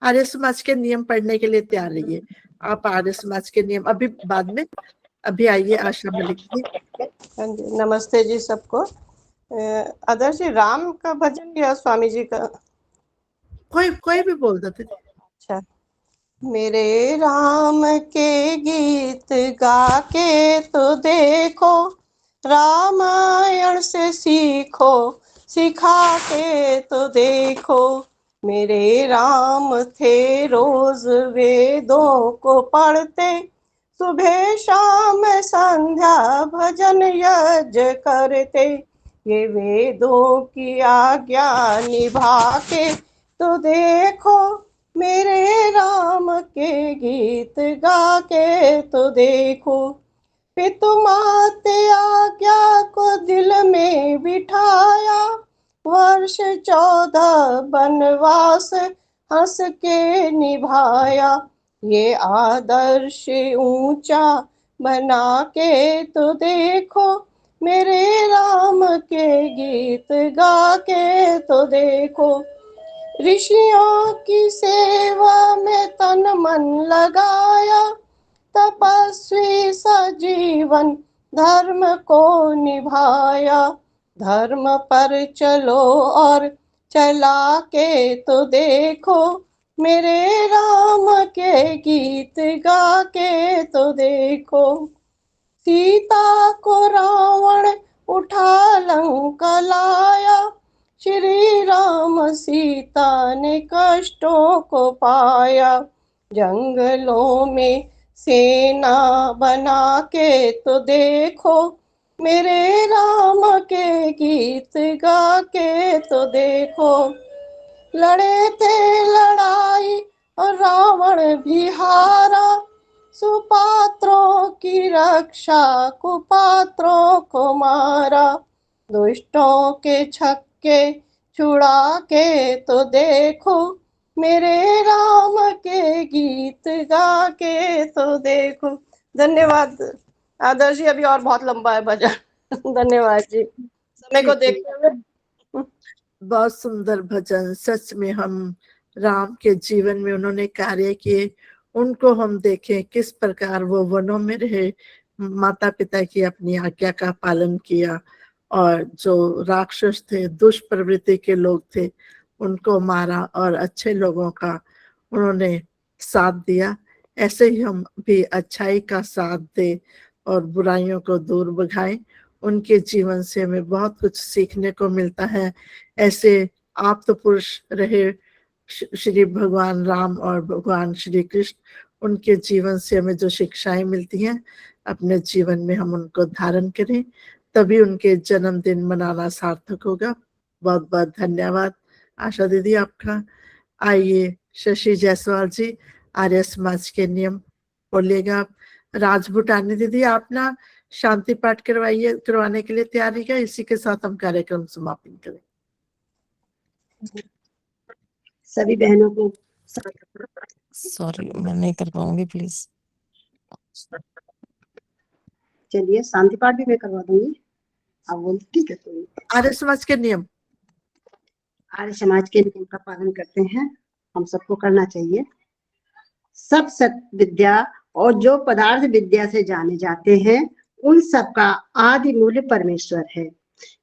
Speaker 2: आर्य समाज के नियम पढ़ने के लिए तैयार रहिए। आप आर्य समाज के नियम अभी बाद में, अभी आइए आशा मलिक जी।
Speaker 17: हाँ जी, नमस्ते जी सबको। आदर्श जी, राम का भजन या स्वामी जी का?
Speaker 2: कोई भी बोल देते।
Speaker 17: अच्छा, मेरे राम के गीत गा के तो देखो, रामायण से सीखो, सिखा के तो देखो। मेरे राम थे रोज वेदों को पढ़ते, सुबह शाम संध्या भजन यज्ञ करते। ये वेदों की आज्ञा निभा के तो देखो, मेरे राम के गीत गा के तो देखो। पितु मात आज्ञा को दिल में बिठाया, वर्ष 14 वनवास हंस के निभाया। ये आदर्श ऊंचा बना के तो देखो, मेरे राम के गीत गा के तो देखो। ऋषियों की सेवा में तन मन लगाया, तपस्वी सजीवन धर्म को निभाया। धर्म पर चलो और चला के तो देखो, मेरे राम के गीत गा के तो देखो। सीता को रावण उठा लंका लाया, श्री राम सीता ने कष्टों को पाया। जंगलों में सेना बना के तो देखो, मेरे राम के गीत गा के तो देखो। लड़े थे लड़ाई और रावण भी हारा, सुपात्रों की रक्षा कुपात्रों को मारा। दुष्टों के छक्के छुड़ा के तो देखो, मेरे राम के गीत गा के तो देखो। धन्यवाद आदर्श जी, अभी और बहुत लंबा है भजन। धन्यवाद जी, समय को देखते हुए।
Speaker 2: बहुत सुंदर भजन। सच में हम राम के जीवन में उन्होंने कार्य किए, उनको हम देखें किस प्रकार वो वनों में रहे, माता पिता की अपनी आज्ञा का पालन किया, और जो राक्षस थे, दुष्प्रवृत्ति के लोग थे, उनको मारा और अच्छे लोगों का उन्होंने साथ दिया। ऐसे ही हम भी अच्छाई का साथ दे और बुराइयों को दूर भगाएं। उनके जीवन से हमें बहुत कुछ सीखने को मिलता है। ऐसे आप तो पुरुष रहे श्री भगवान राम और भगवान श्री कृष्ण, उनके जीवन से हमें जो शिक्षाएं मिलती हैं, अपने जीवन में हम उनको धारण करें, तभी उनके जन्मदिन मनाना सार्थक होगा। बहुत बहुत धन्यवाद आशा दीदी आपका। आइए शशि जायसवाल जी, आर्य समाज के नियम बोलिएगा आप। राज भूटानी दीदी, आप ना शांति पाठ करवाने के लिए तैयारी का, इसी के साथ हम कार्यक्रम समापन करें।
Speaker 18: सभी बहनों को
Speaker 19: सॉरी, मैं नहीं कर पाऊंगी, प्लीज।
Speaker 18: चलिए शांति पाठ भी मैं करवा दूंगी, आप बोल ठीक है। तो
Speaker 2: आर्य समाज के नियम,
Speaker 18: आर्य समाज के नियम का पालन करते हैं, हम सबको करना चाहिए। सब सत्य विद्या और जो पदार्थ विद्या से जाने जाते हैं, उन सब का आदि मूल्य परमेश्वर है।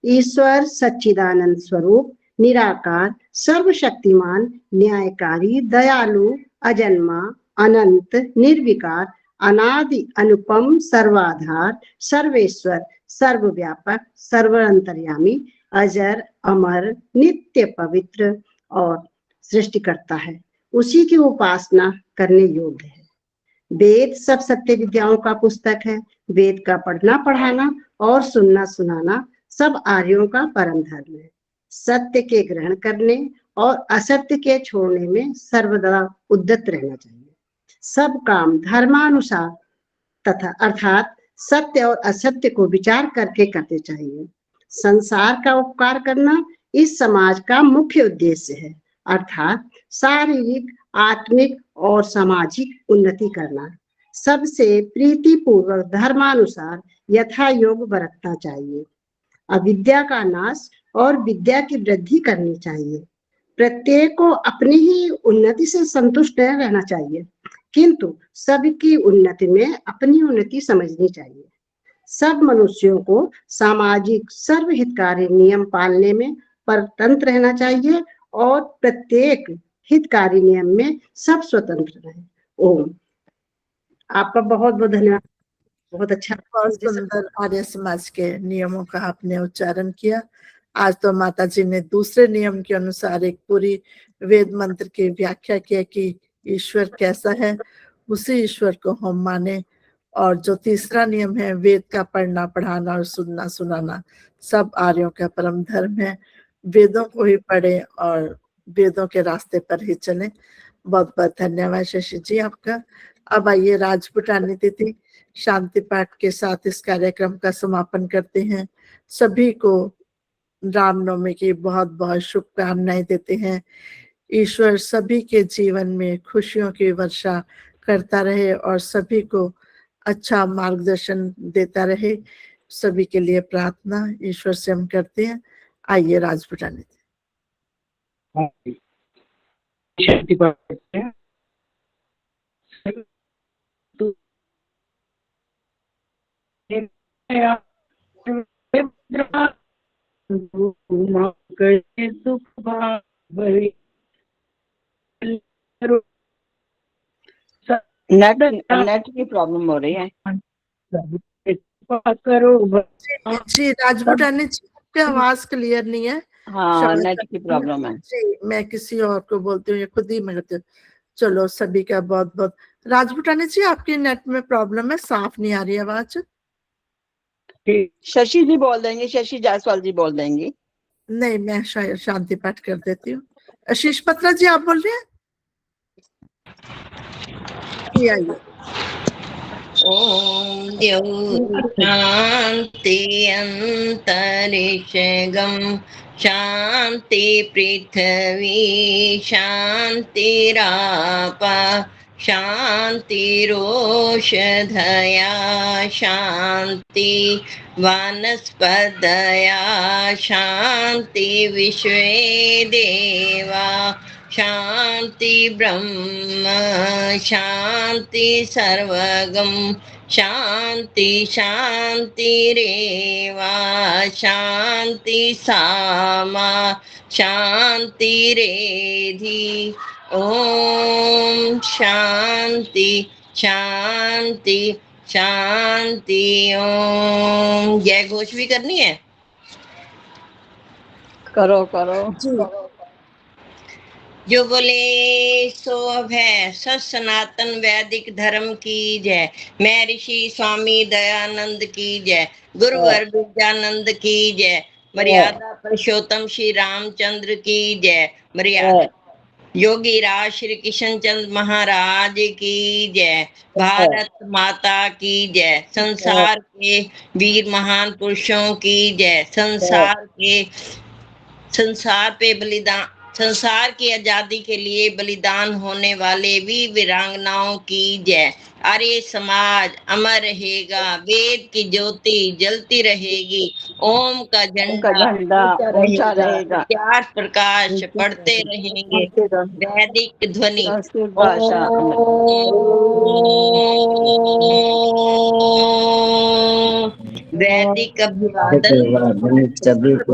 Speaker 18: ईश्वर सच्चिदानंद स्वरूप, निराकार, सर्वशक्तिमान, न्यायकारी, दयालु, अजन्मा, अनंत, निर्विकार, अनादि, अनुपम, सर्वाधार, सर्वेश्वर, सर्वव्यापक, सर्वांतर्यामी, अजर, अमर, नित्य पवित्र और सृष्टिकर्ता है। उसी की उपासना करने योग्य है। वेद सब सत्य विद्याओं का पुस्तक है। वेद का पढ़ना पढ़ाना और सुनना सुनाना सब आर्यों का परम धर्म है। सत्य के ग्रहण करने और असत्य के छोड़ने में सर्वदा उद्यत रहना चाहिए। सब काम धर्मानुसार तथा अर्थात सत्य और असत्य को विचार करके करते चाहिए। संसार का उपकार करना इस समाज का मुख्य उद्देश्य है, अर्थात शारीरिक, आत्मिक और सामाजिक उन्नति करना। सबसे प्रीति पूर्वक धर्मानुसार यथा योग बरतना चाहिए। अविद्या का नाश और विद्या की वृद्धि करनी चाहिए। प्रत्येक को अपनी ही उन्नति से संतुष्ट रहना चाहिए, किंतु सबकी उन्नति में अपनी उन्नति समझनी चाहिए। सब मनुष्यों को सामाजिक सर्वहितकारी नियम पालने में परतंत्र रहना चाहिए और प्रत्येक हितकारी नियम में सब स्वतंत्र रहे। ओम। आपका बहुत बहुत धन्यवाद, बहुत अच्छा।
Speaker 2: बहुत सुंदर आर्य समाज के नियमों का आपने उच्चारण किया। आज तो माता जी ने दूसरे नियम के अनुसार एक पूरी वेद मंत्र की व्याख्या किया कि ईश्वर कैसा है, उसी ईश्वर को हम माने। और जो तीसरा नियम है, वेद का पढ़ना पढ़ाना और सुनना सुनाना सब आर्यों का परम धर्म है। वेदों को ही पढ़े और वेदों के रास्ते पर ही चले। बहुत बहुत धन्यवाद शशि जी आपका। अब आइए राजपुटानी तिथि शांति पाठ के साथ इस कार्यक्रम का समापन करते हैं। सभी को रामनवमी की बहुत बहुत शुभकामनाएं देते हैं। ईश्वर सभी के जीवन में खुशियों की वर्षा करता रहे और सभी को अच्छा मार्गदर्शन देता रहे। सभी के लिए प्रार्थना ईश्वर से हम करते हैं। आइए राजपुटानी
Speaker 14: शांति पाठ करते हैं।
Speaker 6: नेट की प्रॉब्लम हो रही है।
Speaker 2: जी राजपुटानी जी, आपकी आवाज क्लियर नहीं है।
Speaker 6: हाँ, नेट की प्रॉब्लम है
Speaker 2: जी। मैं किसी और को बोलती हूँ, ये खुद ही मैं करती हूँ। चलो सभी का बहुत बहुत। राजपुटानी जी, आपके नेट में प्रॉब्लम है, साफ नहीं आ रही आवाज।
Speaker 6: शशि जी बोल देंगे, शशि जायसवाल जी बोल देंगी।
Speaker 2: नहीं, मैं शायद शांति पाठ कर देती हूँ। आशीष पत्रा जी आप बोल रहे हैं? आइए।
Speaker 5: ओम द्यौः शान्ति अन्तरिक्षगं शान्ति पृथ्वी शान्तिरापः शान्तिरोषधया शान्ति वनस्पतया शान्ति विश्वे देवा शान्ति ब्रह्म शान्ति सर्वगं शान्ति शान्तिरेवा शान्ति सामा शान्तिरेधि। ओम शांति शांति शांति। ओम जय घोष भी करनी है।
Speaker 6: करो करो।
Speaker 5: जो बोले सो अब है सनातन वैदिक धर्म की जय। मैं ऋषि स्वामी दयानंद की जय। गुरुवर विद्यानंद की जय। मर्यादा पुरुषोत्तम श्री रामचंद्र की जय। मर्यादा योगी राज श्री किशन चंद्र महाराज की जय। भारत माता की जय। संसार के वीर महान पुरुषों की जय। संसार की आजादी के लिए बलिदान होने वाले वीर वीरांगनाओं की जय। आर्य समाज अमर रहेगा। वेद की ज्योति जलती रहेगी। ओम का झंडा ऊंचा रहेगा। चार प्रकाश पढ़ते रहेंगे। वैदिक ध्वनि वैदिक अभिवादन
Speaker 6: सभी को